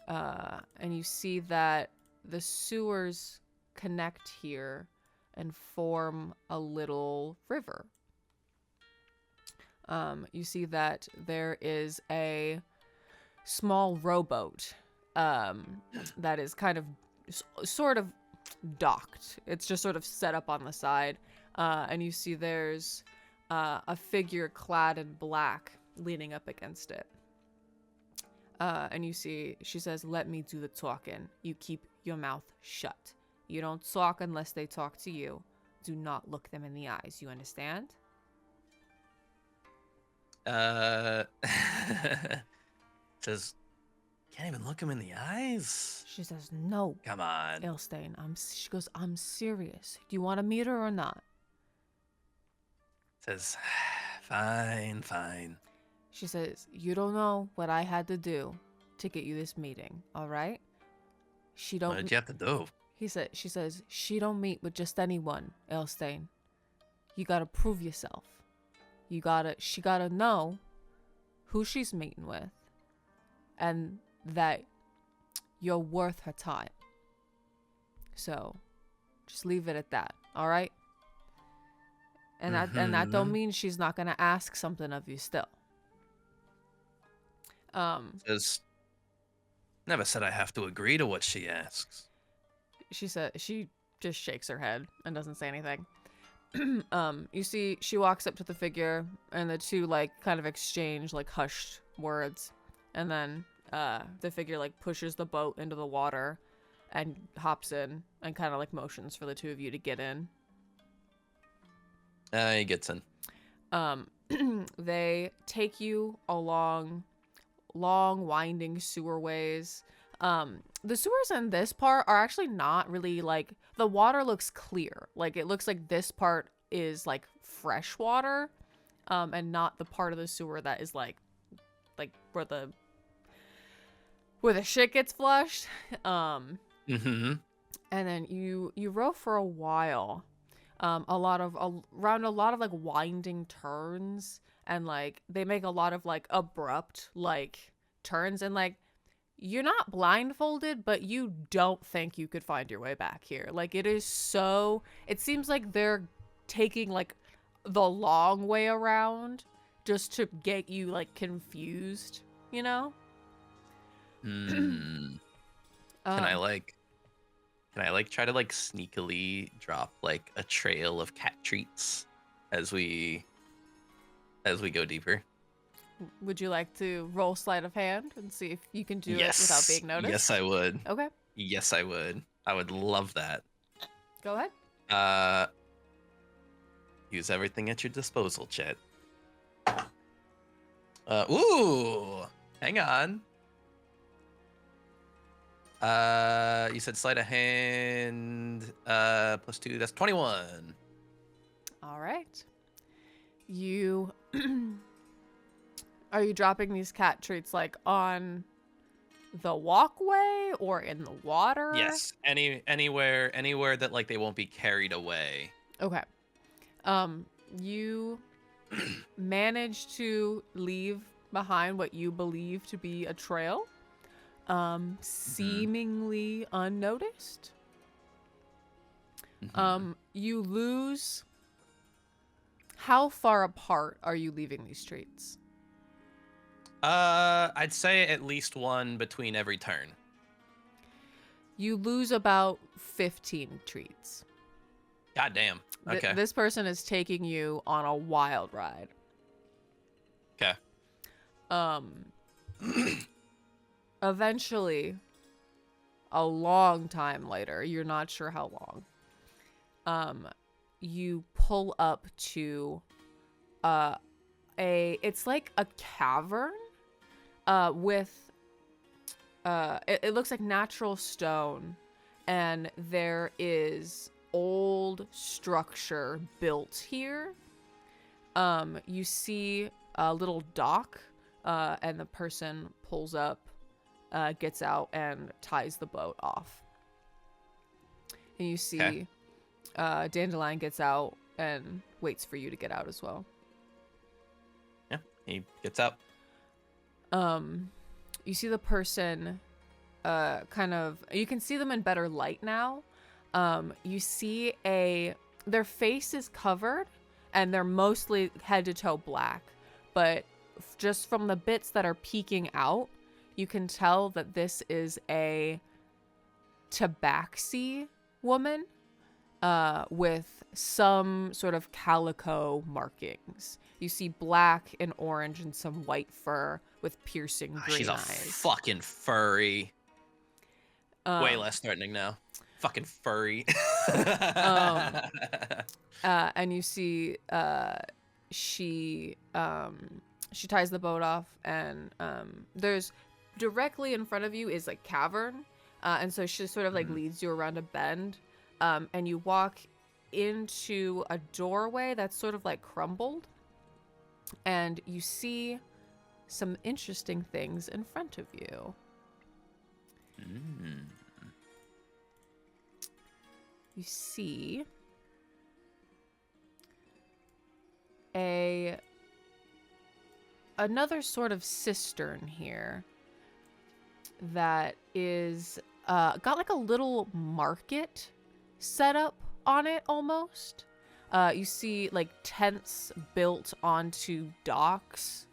And you see that the sewers connect here and form a little river. You see that there is a small rowboat that is kind of sort of docked. It's just sort of set up on the side. And you see there's a figure clad in black leaning up against it. And you see, she says, "Let me do the talking. You keep your mouth shut. You don't talk unless they talk to you. Do not look them in the eyes. You understand?" Says, "Can't even look him in the eyes." She says, "No, Come on. Alestain." She goes, "I'm serious. Do you want to meet her or not?" Says, Fine. She says, "You don't know what I had to do to get you this meeting, all right? She don't." What did you have to do? She says, "She don't meet with just anyone, Alestain. You gotta prove yourself." she gotta know who she's meeting with, and that you're worth her time. So just leave it at that, all right? And that don't mean she's not gonna ask something of you still. Says, never said I have to agree to what she asks. She just shakes her head and doesn't say anything. You see, she walks up to the figure, and the two like kind of exchange like hushed words, and then the figure like pushes the boat into the water and hops in and kind of like motions for the two of you to get in. He gets in. They take you along long winding sewerways. The sewers in this part are actually not really like, the water looks clear. Like it looks like this part is like fresh water, and not the part of the sewer that is like where the shit gets flushed. And then you row for a while, around a lot of like winding turns, and like they make a lot of like abrupt like turns, and like you're not blindfolded, but you don't think you could find your way back here. Like it seems like they're taking like the long way around just to get you like confused, you know? Can I try to like sneakily drop like a trail of cat treats as we go deeper? Would you like to roll sleight of hand and see if you can do it without being noticed? Yes, I would. Okay. Yes, I would. I would love that. Go ahead. Use everything at your disposal, Chet. Ooh, hang on. You said sleight of hand, +2, that's 21. All right. Are you dropping these cat treats like on the walkway or in the water? Yes, anywhere that like they won't be carried away. Okay. You manage to leave behind what you believe to be a trail, seemingly unnoticed. You lose. How far apart are you leaving these streets? I'd say at least one between every turn. You lose about 15 treats. God damn. Okay. This person is taking you on a wild ride. Okay. Eventually, a long time later, you're not sure how long, you pull up to it's like a cavern with it looks like natural stone, and there is old structure built here. You see a little dock, and the person pulls up, gets out, and ties the boat off. And you see Dandelion gets out and waits for you to get out as well. Yeah, he gets out. You see the person you can see them in better light now. You see their face is covered, and they're mostly head to toe black, but just from the bits that are peeking out, you can tell that this is a tabaxi woman, with some sort of calico markings. You see black and orange and some white fur with piercing green She's a eyes. fucking furry. Way less threatening now. Fucking furry. And you see she ties the boat off, and there's directly in front of you is like cavern, and so she sort of like leads you around a bend, and you walk into a doorway that's sort of like crumbled, and you see some interesting things in front of you. You see a another sort of cistern here that is got like a little market set up on it almost. You see like tents built onto docks.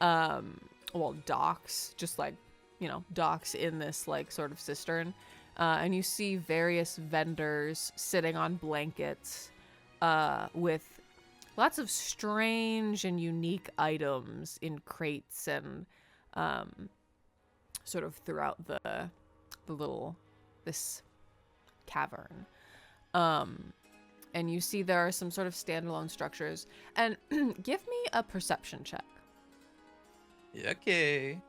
Well, docks, just like, you know, docks in this like sort of cistern. And you see various vendors sitting on blankets with lots of strange and unique items in crates and sort of throughout the this cavern. And you see there are some sort of standalone structures. And give me a perception check. Okay.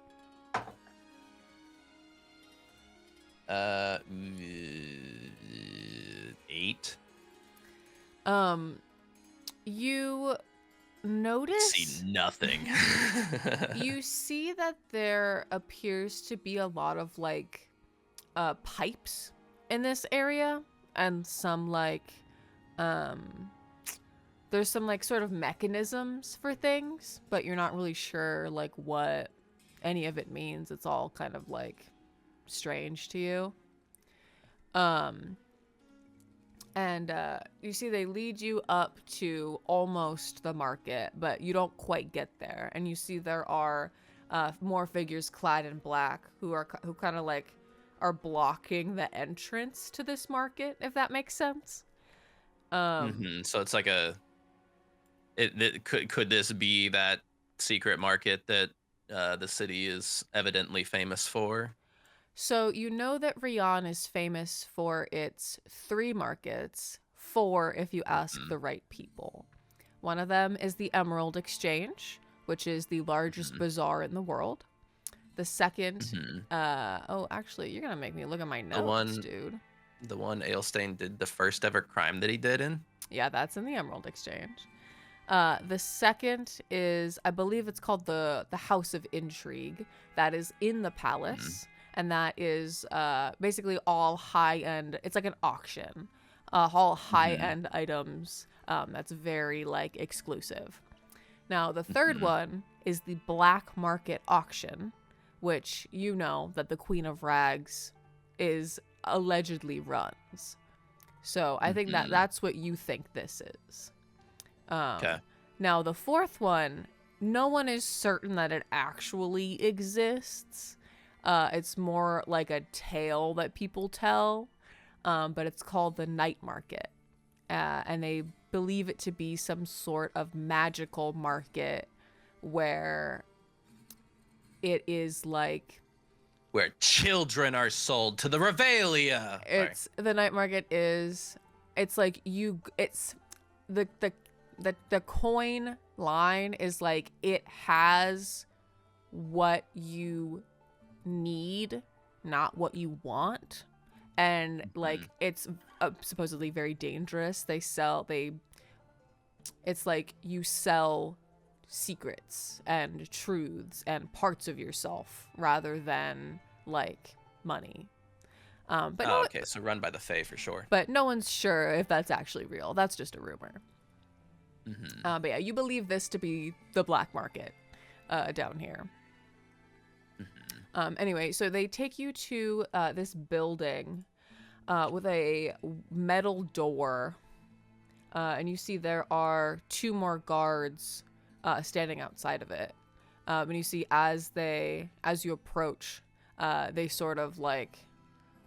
8. You notice See nothing. you see that there appears to be a lot of like pipes in this area, and some like there's some like sort of mechanisms for things, but you're not really sure like what any of it means. It's all kind of like strange to you. And you see they lead you up to almost the market, but you don't quite get there. And you see there are more figures clad in black who kind of like are blocking the entrance to this market, if that makes sense. So it's like could this be that secret market that the city is evidently famous for? So you know that Rion is famous for its 3 markets, 4 if you ask the right people. One of them is the Emerald Exchange, which is the largest bazaar in the world. The second, actually, you're gonna make me look at my notes, dude. The one Alestain did the first ever crime that he did in? Yeah, that's in the Emerald Exchange. The second is, I believe it's called the House of Intrigue. That is in the palace. And that is basically all high-end. It's like an auction. All high-end items. That's very, like, exclusive. Now, the third one is the Black Market Auction, which you know that the Queen of Rags is allegedly runs. So I think that's what you think this is. Okay. Now, the fourth one, no one is certain that it actually exists. It's more like a tale that people tell, but it's called the Night Market. And they believe it to be some sort of magical market where it is like... where children are sold to the Revelia. The Night Market is... It's like it's... The coin line is like it has what you need, not what you want, and like it's supposedly very dangerous. It's like you sell secrets and truths and parts of yourself rather than like money. Okay, so run by the Fae for sure. But no one's sure if that's actually real. That's just a rumor. But yeah, you believe this to be the black market down here. Anyway, so they take you to this building with a metal door. And you see there are 2 more guards standing outside of it. And you see as you approach, they sort of like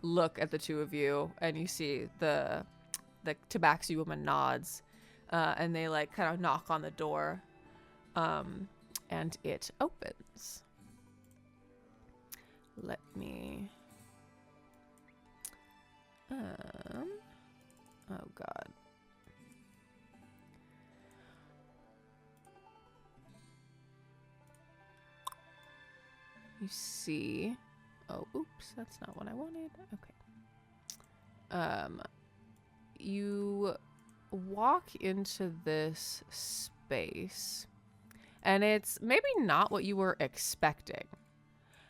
look at the 2 of you, and you see the tabaxi woman nods, and they like kind of knock on the door, and it opens. Let me... oh god. You see... oh, oops, that's not what I wanted. Okay. You walk into this space, and it's maybe not what you were expecting.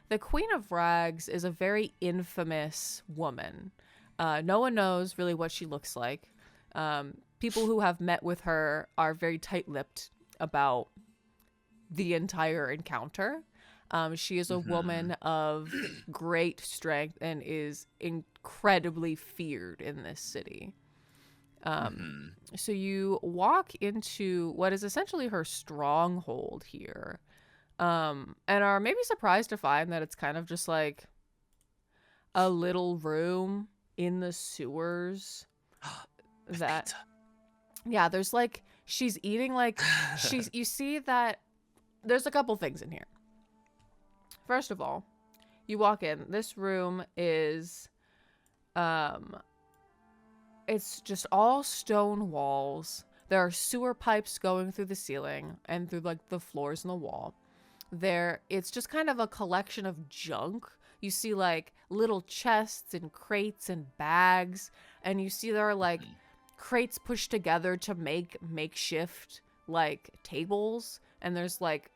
The Queen of Rags is a very infamous woman. No one knows really what she looks like. People who have met with her are very tight-lipped about the entire encounter. She is a woman of great strength and is incredibly feared in this city. So you walk into what is essentially her stronghold here, and are maybe surprised to find that it's kind of just like a little room in the sewers. That Pizza. yeah, there's like she's eating like you see that there's a couple things in here. First of all, you walk in. This room is it's just all stone walls. There are sewer pipes going through the ceiling and through like the floors and the wall. It's just kind of a collection of junk. You see like little chests and crates and bags, and you see there are like crates pushed together to make makeshift like tables, and there's like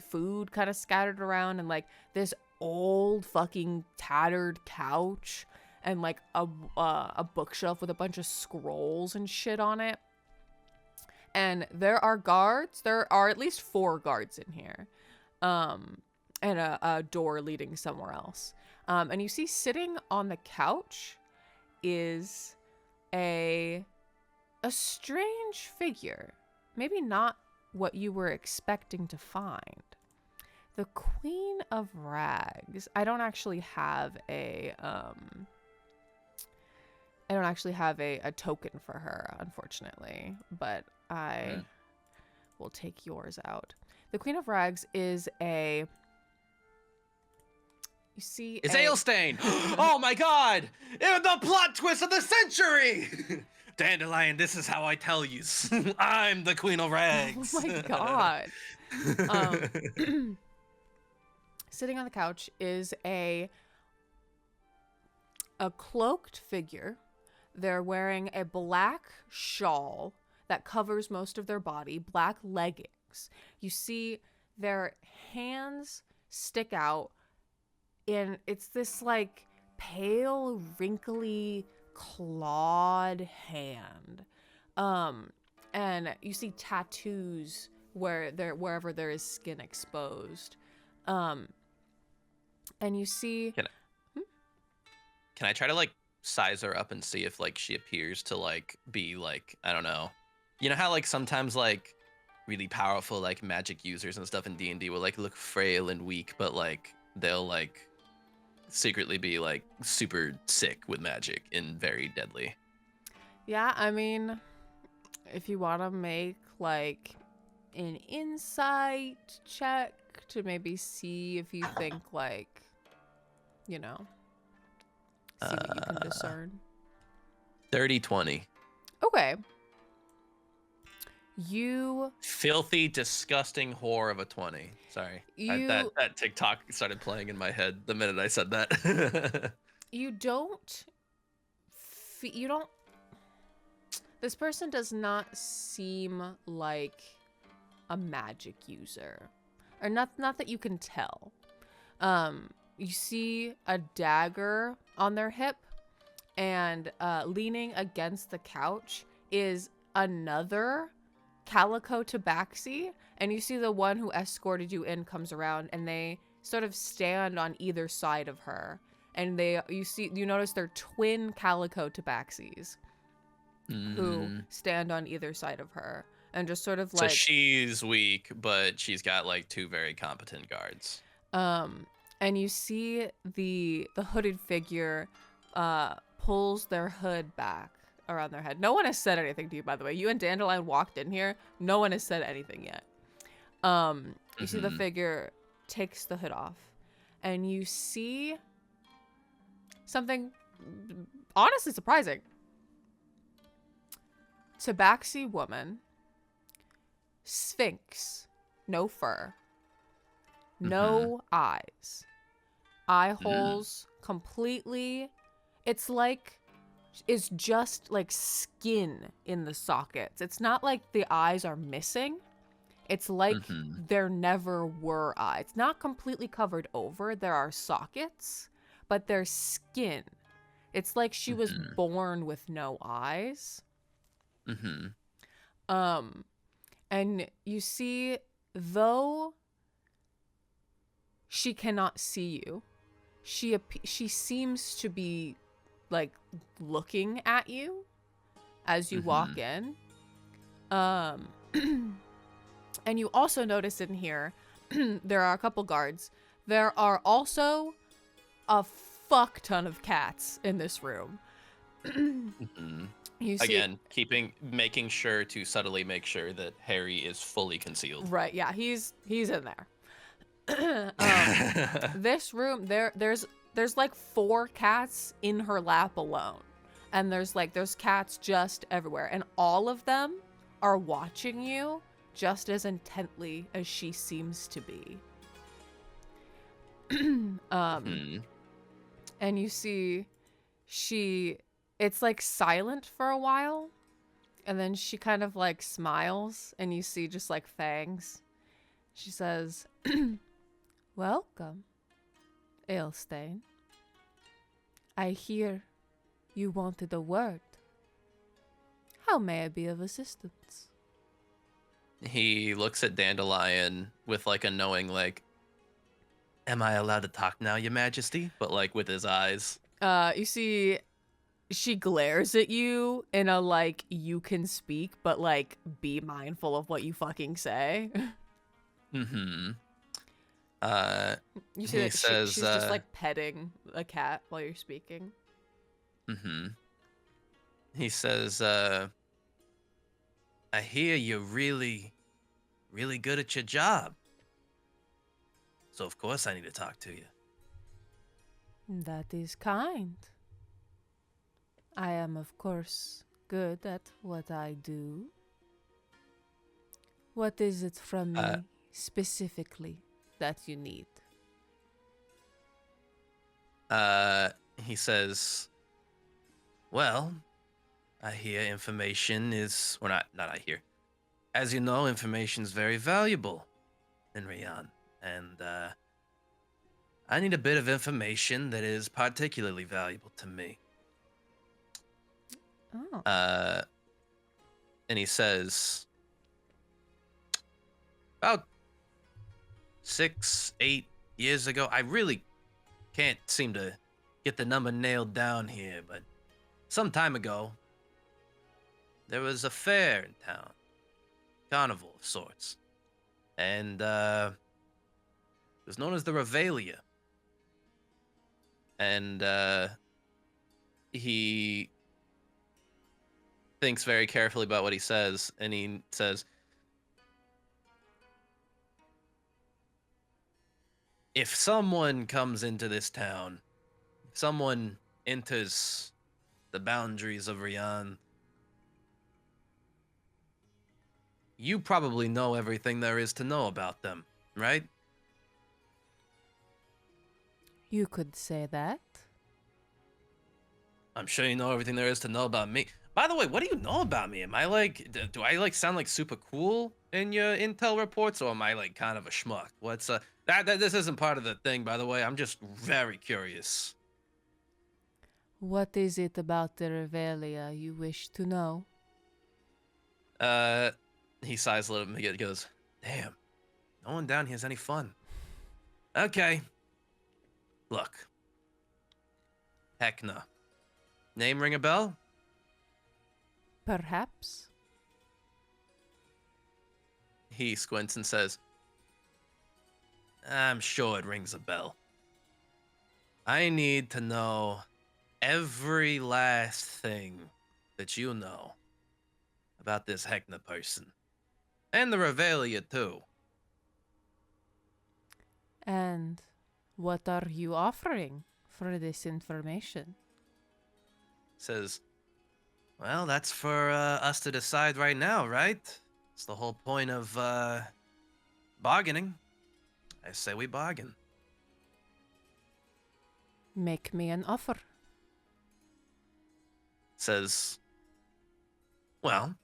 food kind of scattered around, and like this old fucking tattered couch, and like a bookshelf with a bunch of scrolls and shit on it. And there are guards. There are at least 4 guards in here, and a door leading somewhere else. And you see sitting on the couch is a strange figure. Maybe not what you were expecting to find. The Queen of Rags. I don't actually have a token for her, unfortunately, but I will take yours out. The Queen of Rags is a... You see, It's Alestain! Oh my god! The plot twist of the century! Dandelion, this is how I tell you. I'm the Queen of Rags. Oh my god. Sitting on the couch is a cloaked figure. They're wearing a black shawl that covers most of their body, black leggings. You see their hands stick out, and it's this like pale, wrinkly, clawed hand. And you see tattoos wherever there is skin exposed. And you see... Can I try to like size her up and see if like she appears to like be like, I don't know. You know how like sometimes like really powerful like magic users and stuff in D&D will like look frail and weak, but like they'll like secretly be like super sick with magic and very deadly. Yeah, I mean, if you want to make like an insight check to maybe see if you think like, you know, see what you can discern. 30-20. Okay. You Filthy, disgusting whore of a 20. Sorry. That TikTok started playing in my head the minute I said that. you don't this person does not seem like a magic user, or not that you can tell. You see a dagger on their hip, and leaning against the couch is another calico tabaxi, and you see the one who escorted you in comes around, and they sort of stand on either side of her, and you notice they're twin calico tabaxis who stand on either side of her, and just sort of like... So she's weak, but she's got like 2 very competent guards. And you see the hooded figure pulls their hood back around their head. No one has said anything to you, by the way. You and Dandelion walked in here. No one has said anything yet. You see the figure takes the hood off, and you see something honestly surprising. Tabaxi woman, Sphinx, no fur, no eyes, eye holes completely. It's just like skin in the sockets. It's not like the eyes are missing. It's like there never were eyes. It's not completely covered over. There are sockets, but there's skin. It's like she was born with no eyes. And you see though she cannot see you, she seems to be like looking at you as you walk in. And you also notice in here there are a couple guards. There are also a fuck ton of cats in this room. You see, Again, making sure to subtly make sure that Harry is fully concealed. right? Yeah, he's in there. This room, there's like 4 cats in her lap alone, and there's cats just everywhere, and all of them are watching you just as intently as she seems to be. And you see, it's like silent for a while, and then she kind of like smiles, and you see just like fangs. She says, "Welcome, Alestain. I hear you wanted a word. How may I be of assistance?" He looks at Dandelion with like a knowing, like, "Am I allowed to talk now, Your Majesty?" But like with his eyes. You see, she glares at you in a like, you can speak, but like, be mindful of what you fucking say. You You see He that says, she's just like petting a cat while you're speaking. He says, "I hear you're really, really good at your job. So of course I need to talk to you." That is kind. I am, of course, good at what I do. What is it from me specifically that you need? He says, "Well, I hear information is, or not I hear. As you know, information is very valuable in Rian, and I need a bit of information that is particularly valuable to me." Oh. And he says, "About 6, 8 years ago, I really can't seem to get the number nailed down here, but some time ago, there was a fair in town, carnival of sorts, and it was known as the Revelia. And he thinks very carefully about what he says, and he says, "If someone comes into this town, if someone enters the boundaries of Rian, you probably know everything there is to know about them, right?" You could say that. "I'm sure you know everything there is to know about me." By the way, what do you know about me? Am I like, do I like sound like super cool in your intel reports, or am I like kind of a schmuck? What's that this isn't part of the thing, by the way. I'm just very curious. What is it about the Revelia you wish to know? He sighs a little bit and goes, "Damn, no one down here has any fun." "Okay. Look. Hecna. Name ring a bell?" Perhaps. He squints and says, "I'm sure it rings a bell. I need to know every last thing that you know about this Hecna person. And the Revelia, too." And what are you offering for this information? Says, "Well, that's for us to decide right now, right? It's the whole point of bargaining. I say we bargain." Make me an offer. Says, "Well,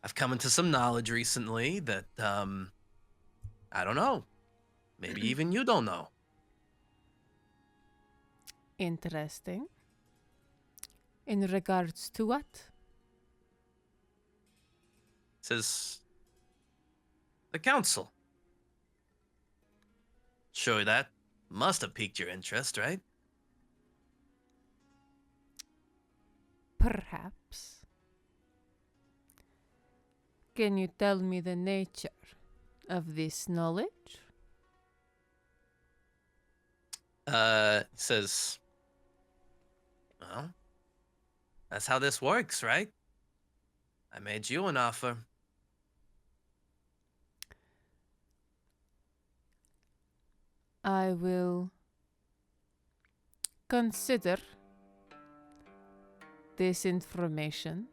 I've come into some knowledge recently that, I don't know. Maybe even you don't know." Interesting. In regards to what? Says, the council. Sure, that must have piqued your interest, right? Perhaps. Can you tell me the nature of this knowledge? Says, well, that's how this works, right? I made you an offer. I will consider this information.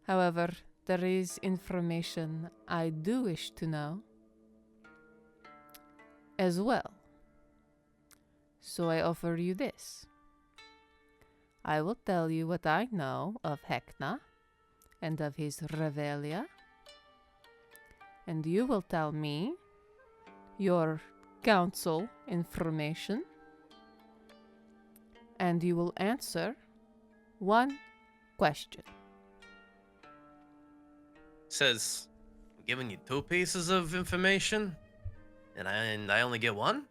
However, there is information I do wish to know as well. So I offer you this. I will tell you what I know of Hecna and of his revelia, and you will tell me your council information, and you will answer one question. Says, I'm giving you 2 pieces of information, and I only get one?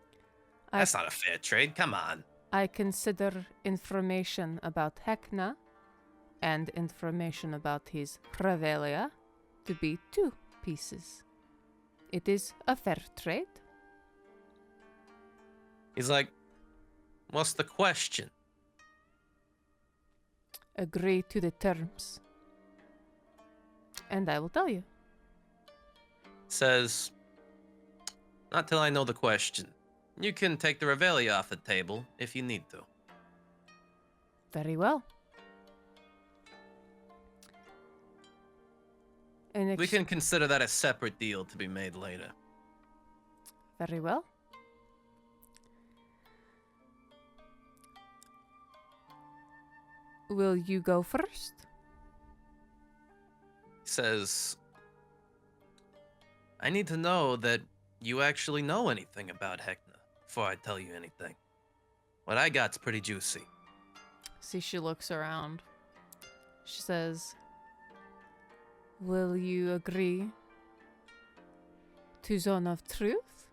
That's not a fair trade, come on. I consider information about Hecna and information about his revelia to be 2 pieces. It is a fair trade. He's like, what's the question? Agree to the terms, and I will tell you. Says, not till I know the question. You can take the revelia off the table if you need to. Very well. We can consider that a separate deal to be made later. Very well. Will you go first? Says, I need to know that you actually know anything about Hecna before I tell you anything. What I got's pretty juicy. See, she looks around. She says, will you agree to Zone of Truth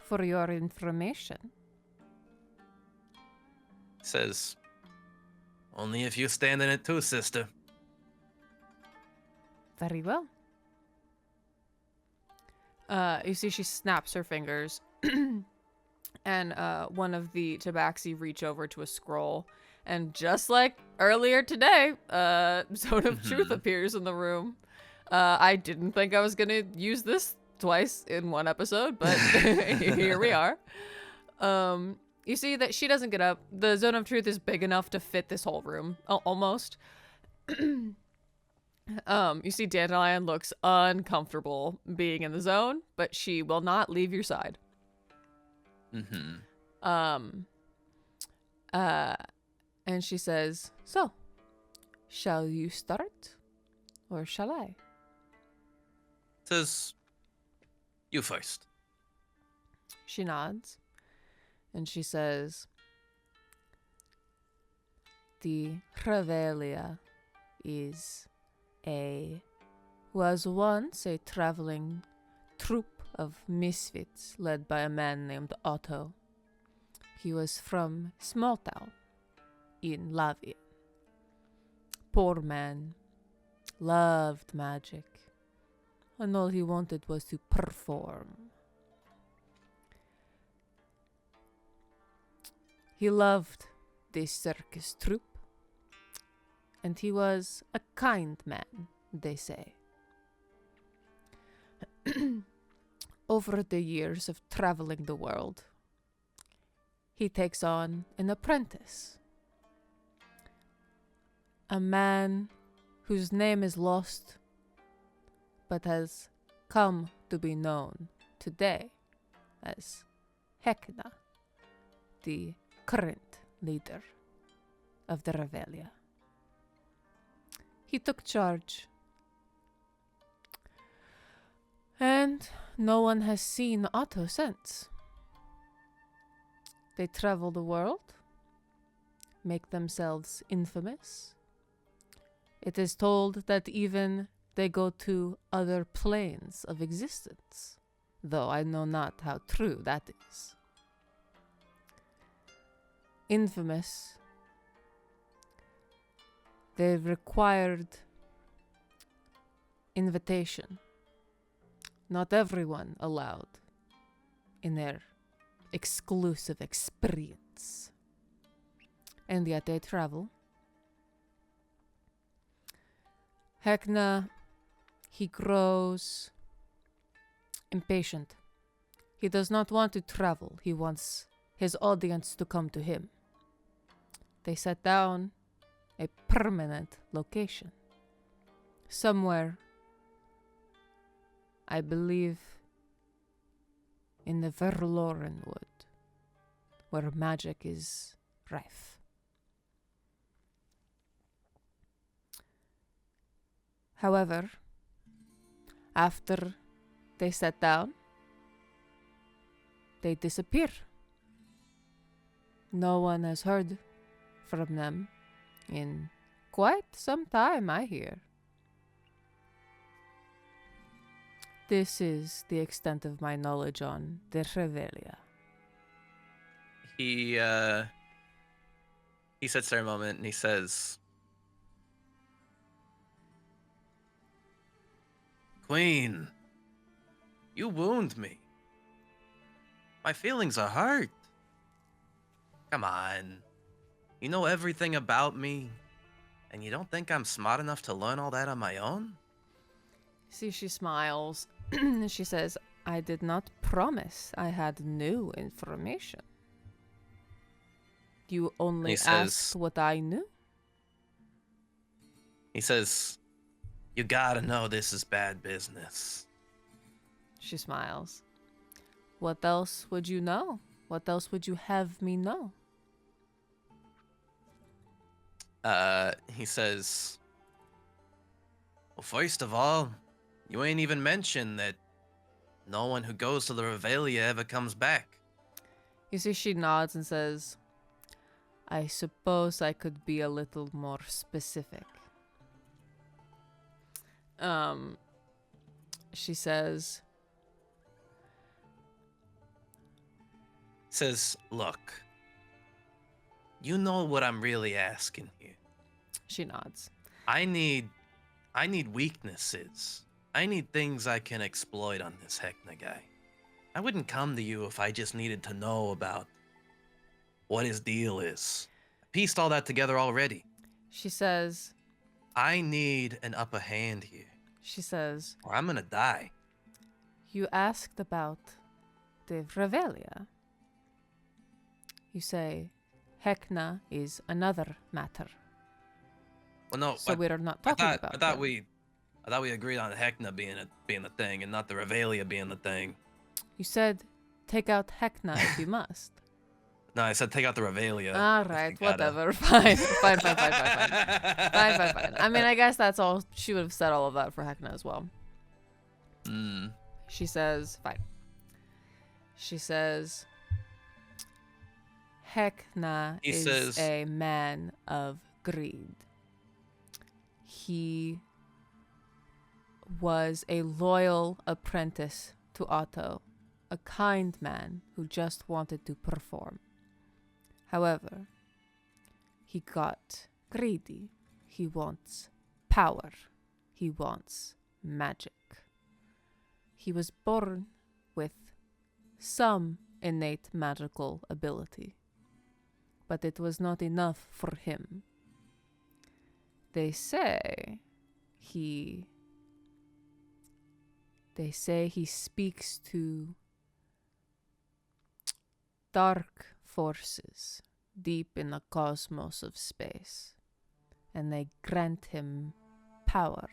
for your information? Says, only if you stand in it too, sister. Very well. You see, she snaps her fingers, and one of the tabaxi reach over to a scroll, and just like earlier today, Zone of Truth appears in the room. I didn't think I was gonna use this twice in one episode, but here we are. You see that she doesn't get up. The Zone of Truth is big enough to fit this whole room, almost. You see Dandelion looks uncomfortable being in the zone, but she will not leave your side. And she says, so, shall you start, or shall I? Says, you first. She nods, and she says, the Revelia was once a traveling troupe of misfits led by a man named Otto. He was from small town in Lavia. Poor man, loved magic, and all he wanted was to perform. He loved this circus troupe, and he was a kind man, they say. Over the years of traveling the world, he takes on an apprentice. A man whose name is lost, but has come to be known today as Hecna, the current leader of the Revelia. He took charge, and no one has seen Otto since. They travel the world, make themselves infamous. It is told that even they go to other planes of existence, though I know not how true that is. Infamous, they required invitation. Not everyone allowed in their exclusive experience. And yet they travel. Hekna, he grows impatient. He does not want to travel. He wants his audience to come to him. They set down a permanent location. Somewhere, I believe, in the Verloren Wood, where magic is rife. However, after they sat down, they disappear. No one has heard from them in quite some time, I hear. This is the extent of my knowledge on the Revelia. He sits there a moment and he says, Queen, you wound me. My feelings are hurt. Come on. You know everything about me, and you don't think I'm smart enough to learn all that on my own? See, she smiles. And she says, I did not promise I had new information. You only asked what I knew? He says, you gotta know this is bad business. She smiles. What else would you know? What else would you have me know? He says, well, first of all, you ain't even mentioned that no one who goes to the Revelia ever comes back. You see, she nods and says, I suppose I could be a little more specific. She says, look, you know what I'm really asking here. She nods. I need weaknesses. I need things I can exploit on this Hekna guy. I wouldn't come to you if I just needed to know about what his deal is. I pieced all that together already. She says, I need an upper hand here. She says, or I'm gonna die. You asked about the Revelia. You say, Hekna is another matter. Well, no. So we're not talking about I thought we agreed on Hekna being the thing, and not the Revelia being the thing. You said, take out Hekna if you must. No, I said take out the Revelia. All right, whatever. Fine. Fine. I mean, I guess that's all. She would have said all of that for Hekna as well. She says, fine. She says, Hekna is a man of greed. He was a loyal apprentice to Otto, a kind man who just wanted to perform. However, he got greedy. He wants power. He wants magic. He was born with some innate magical ability, but it was not enough for him. They say he speaks to dark forces deep in the cosmos of space, and they grant him power.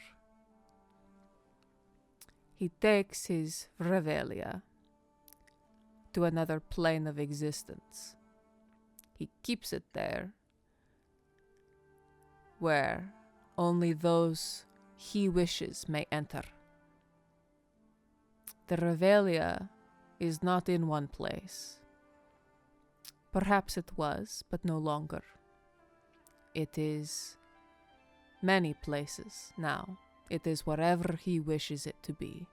He takes his Revelia to another plane of existence. He keeps it there, where only those he wishes may enter. The Revelia is not in one place. Perhaps it was, but no longer. It is many places now, It is wherever he wishes it to be.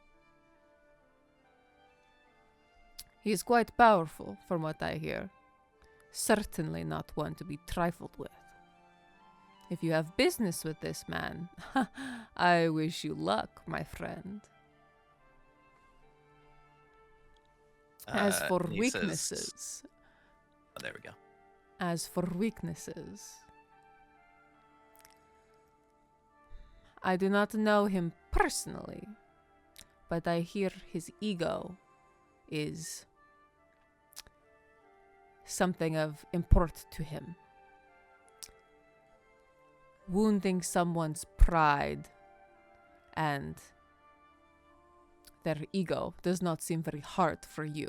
He is quite powerful, from what I hear. Certainly not one to be trifled with. If you have business with this man, I wish you luck, my friend. As for and he weaknesses, says- oh, there we go. as for weaknesses, I do not know him personally, but I hear his ego is something of import to him. Wounding someone's pride and their ego does not seem very hard for you.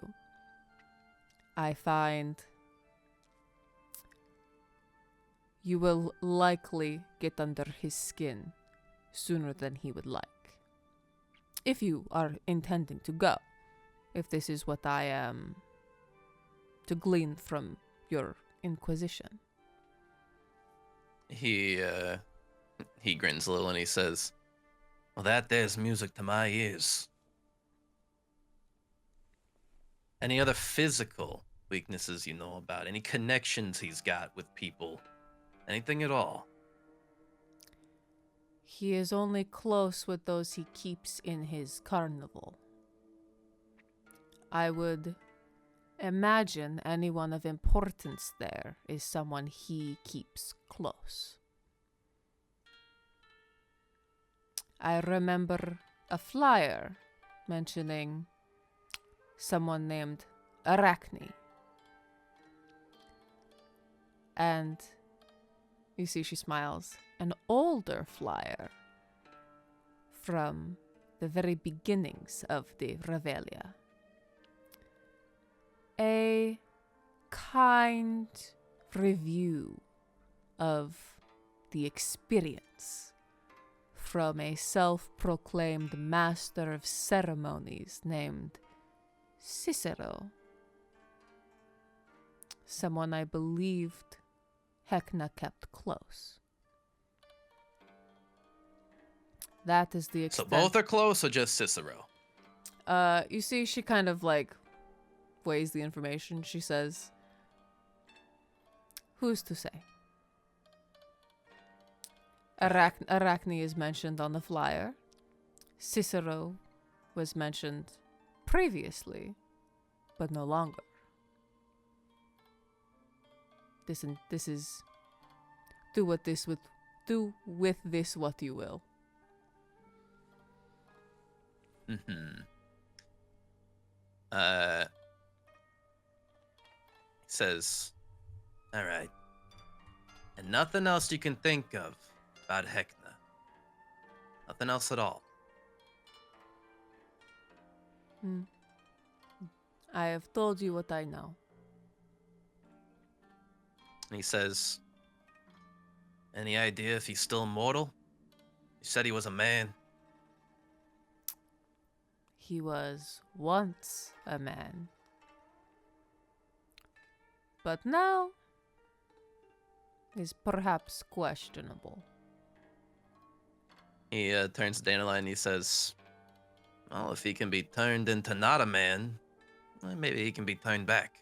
I find you will likely get under his skin sooner than he would like. If you are intending to go. If this is what I am to glean from your inquisition. He grins a little and he says, well, that there's music to my ears. Any other physical weaknesses you know about? Any connections he's got with people? Anything at all? He is only close with those he keeps in his carnival. I would imagine anyone of importance there is someone he keeps close. I remember a flyer mentioning someone named Arachne. And you see she smiles. An older flyer from the very beginnings of the Revelia. A kind review of the experience from a self-proclaimed master of ceremonies named Cicero. Someone I believed Hecna kept close. That is the extent. So both are close or just Cicero? You see, she kind of like weighs the information. She says, who's to say? Arachne is mentioned on the flyer. Cicero was mentioned previously, but no longer. This is do with this what you will. Says, all right. And nothing else you can think of about Hecna. Nothing else at all. I have told you what I know. And he says, any idea if he's still immortal? He said he was a man. He was once a man. But now is perhaps questionable. He turns to Dandelion and he says, well, if he can be turned into not a man, well, maybe he can be turned back.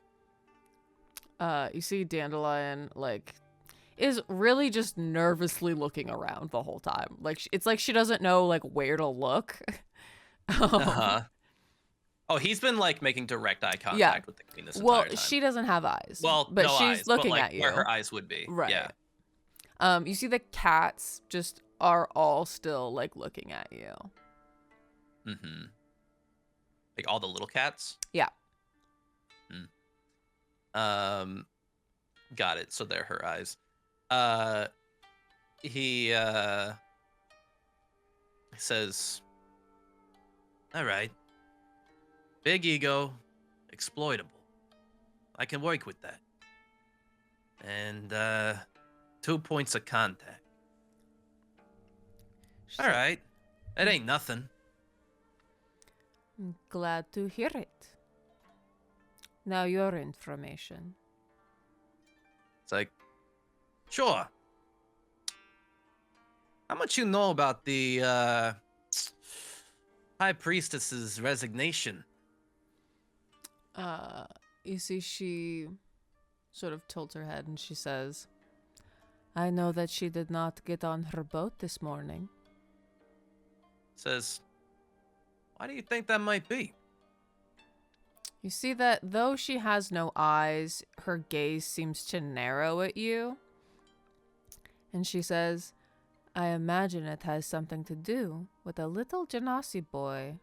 You see Dandelion, like, is really just nervously looking around the whole time. Like, it's like she doesn't know, like, where to look. Uh-huh. Oh, he's been, like, making direct eye contact with the queen this entire time. Well, she doesn't have eyes. Well, but no she's eyes, looking but, like, at you. where her eyes would be. Right. Yeah. You see the cats just are all still, like, looking at you. Mm-hmm. Like, all the little cats? Yeah. Got it. So they're her eyes. He says, all right. Big ego, exploitable. I can work with that. And 2 points of contact. All right. It ain't nothing. I'm glad to hear it. Now your information. It's like, sure. How much you know about the High Priestess's resignation? Uh, you see, she sort of tilts her head and she says, I know that she did not get on her boat this morning. Says, why do you think that might be? You see that though she has no eyes, her gaze seems to narrow at you. And she says, I imagine it has something to do with a little Genasi boy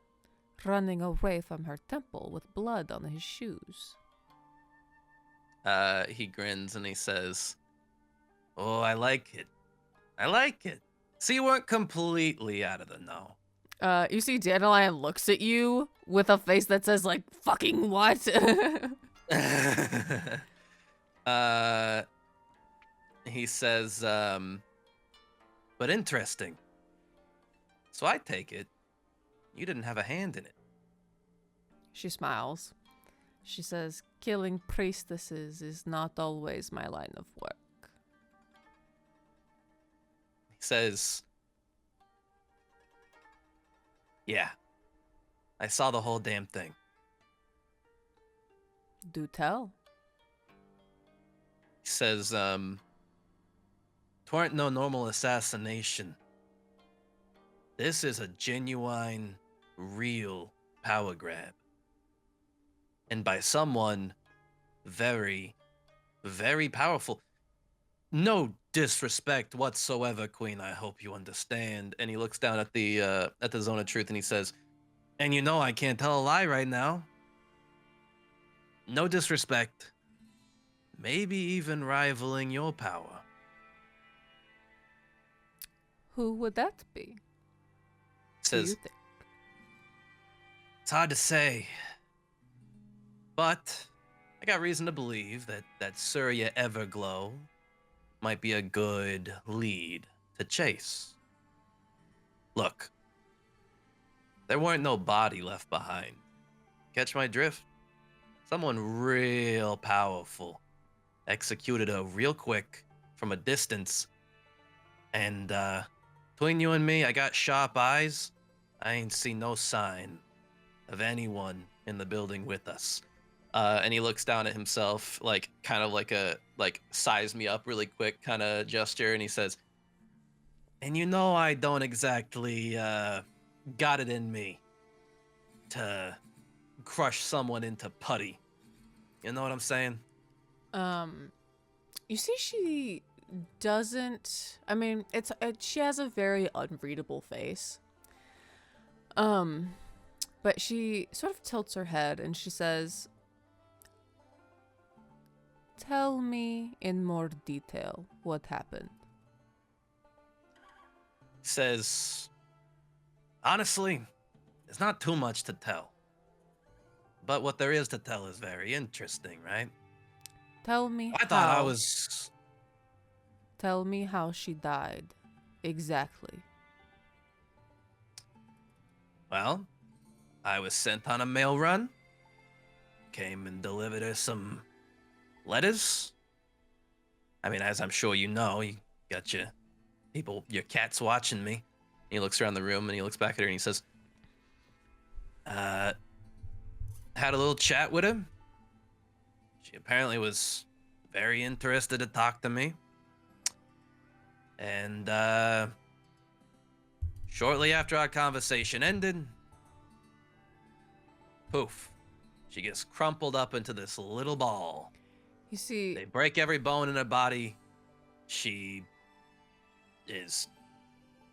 running away from her temple with blood on his shoes. He grins and he says, oh, I like it. I like it. So you weren't completely out of the know. You see Dandelion looks at you with a face that says, like, fucking what? He says, but interesting. So I take it, you didn't have a hand in it. She smiles. She says, killing priestesses is not always my line of work. He says, yeah, I saw the whole damn thing. Do tell. He says, "'Twarn't no normal assassination. This is a genuine, real power grab. And by someone very, very powerful. No disrespect whatsoever, Queen, I hope you understand." And he looks down at the Zone of Truth and he says, "And you know I can't tell a lie right now. No disrespect. Maybe even rivaling your power." Who would that be? Do you Says, think? it's hard to say, but I got reason to believe that Surya Everglow might be a good lead to chase. Look, there weren't no body left behind. Catch my drift? Someone real powerful executed her real quick from a distance. And between you and me, I got sharp eyes. I ain't seen no sign of anyone in the building with us. And he looks down at himself, like kind of like a size me up really quick kind of gesture, and he says, "And you know I don't exactly got it in me to crush someone into putty. You know what I'm saying?" You see, she doesn't. I mean, she has a very unreadable face. But she sort of tilts her head and she says, "Tell me in more detail what happened." Says, honestly, there's not too much to tell. But what there is to tell is very interesting, right? Tell me I thought I was... Tell me how she died. Exactly. Well, I was sent on a mail run. Came and delivered her some letters. I mean, as I'm sure you know, you got your people, your cats watching me. He looks around the room and he looks back at her and he says, had a little chat with him. She apparently was very interested to talk to me. And shortly after our conversation ended, poof, she gets crumpled up into this little ball. You see, They break every bone in her body. She is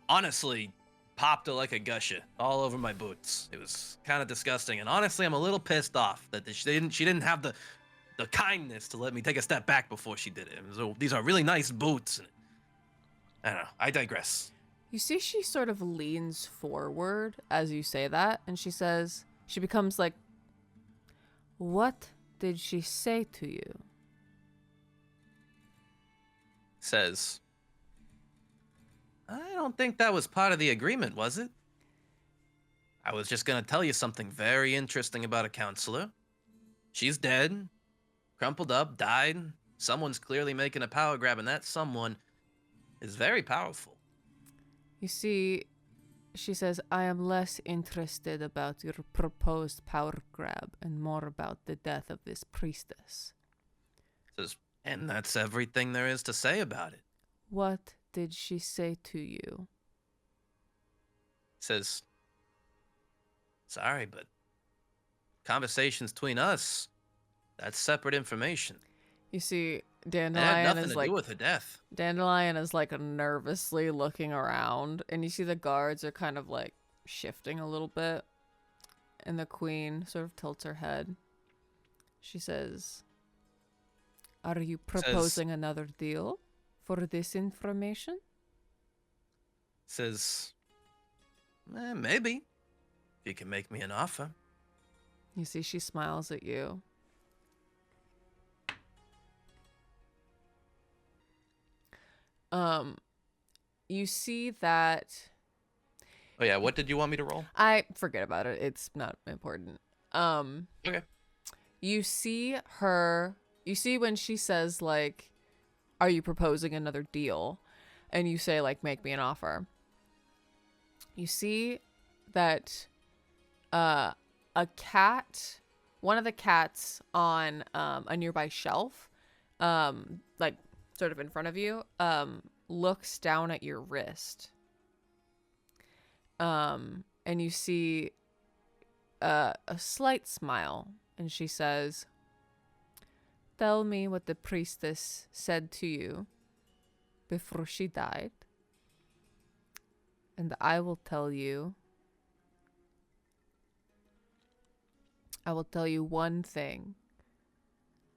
honestly popped her like a gusher all over my boots. It was kind of disgusting, and honestly, I'm a little pissed off that she didn't have the kindness to let me take a step back before she did it. These are really nice boots. And I don't know. I digress. you see, she sort of leans forward as you say that, and she says, she becomes like, "What did she say to you?" Says, I don't think that was part of the agreement, was it? I was just gonna tell you something very interesting about a counselor. She's dead, crumpled up, died. Someone's clearly making a power grab, and that someone is very powerful. You see, she says, I am less interested about your proposed power grab and more about the death of this priestess. Says, and that's everything there is to say about it. What did she say to you? Says, sorry, but conversations between us, that's separate information. You see, It had Dandelion nothing is to like do with her death. Dandelion is like nervously looking around, and you see the guards are kind of like shifting a little bit, and the queen sort of tilts her head. She says, are you proposing another deal for this information? Says, maybe, if you can make me an offer. You see, she smiles at you. You see that... Oh yeah, what did you want me to roll? I forget about it. It's not important. Okay. You see her... You see when she says, like, are you proposing another deal? And you say, like, make me an offer. You see that a cat, one of the cats on a nearby shelf, like, sort of in front of you, looks down at your wrist. And you see a slight smile, and she says, tell me what the priestess said to you before she died, and I will tell you one thing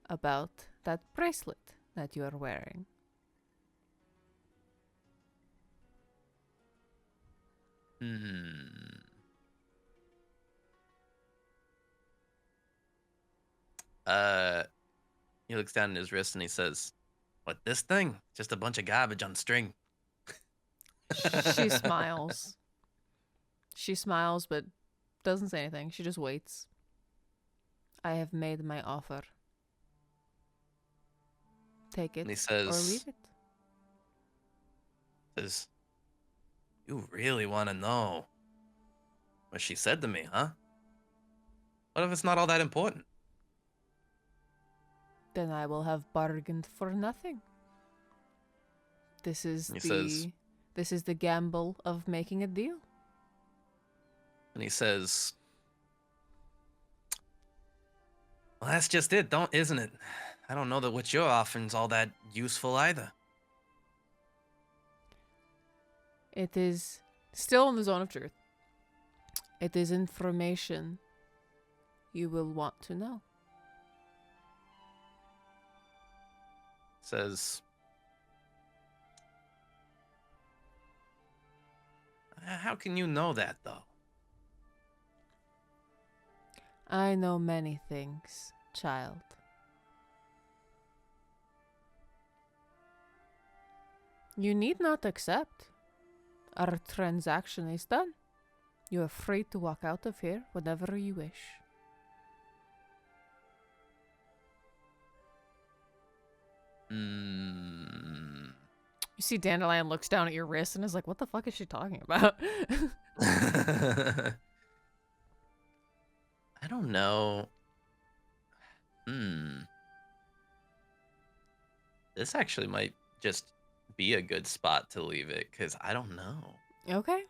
about that bracelet that you are wearing. He looks down at his wrist and he says, what, this thing? Just a bunch of garbage on string. She smiles. She smiles, but doesn't say anything. She just waits. I have made my offer. Take it And he says, or leave it. Says, you really want to know what she said to me, huh? What if it's not all that important? Then I will have bargained for nothing. This is the gamble of making a deal. And he says, well, that's just it, isn't it? I don't know that what you're offering's all that useful either. It is still in the zone of truth. It is information you will want to know. Says, how can you know that, though? I know many things, child. You need not accept. Our transaction is done. You are free to walk out of here whenever you wish. You see Dandelion looks down at your wrist and is like, what the fuck is she talking about? I don't know. This actually might just be a good spot to leave it, because I don't know. Okay.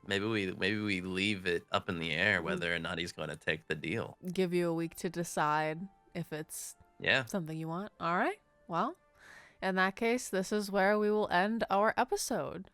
Maybe we leave it up in the air whether or not he's going to take the deal. Give you a week to decide if it's something you want. All right. Well, in that case, this is where we will end our episode.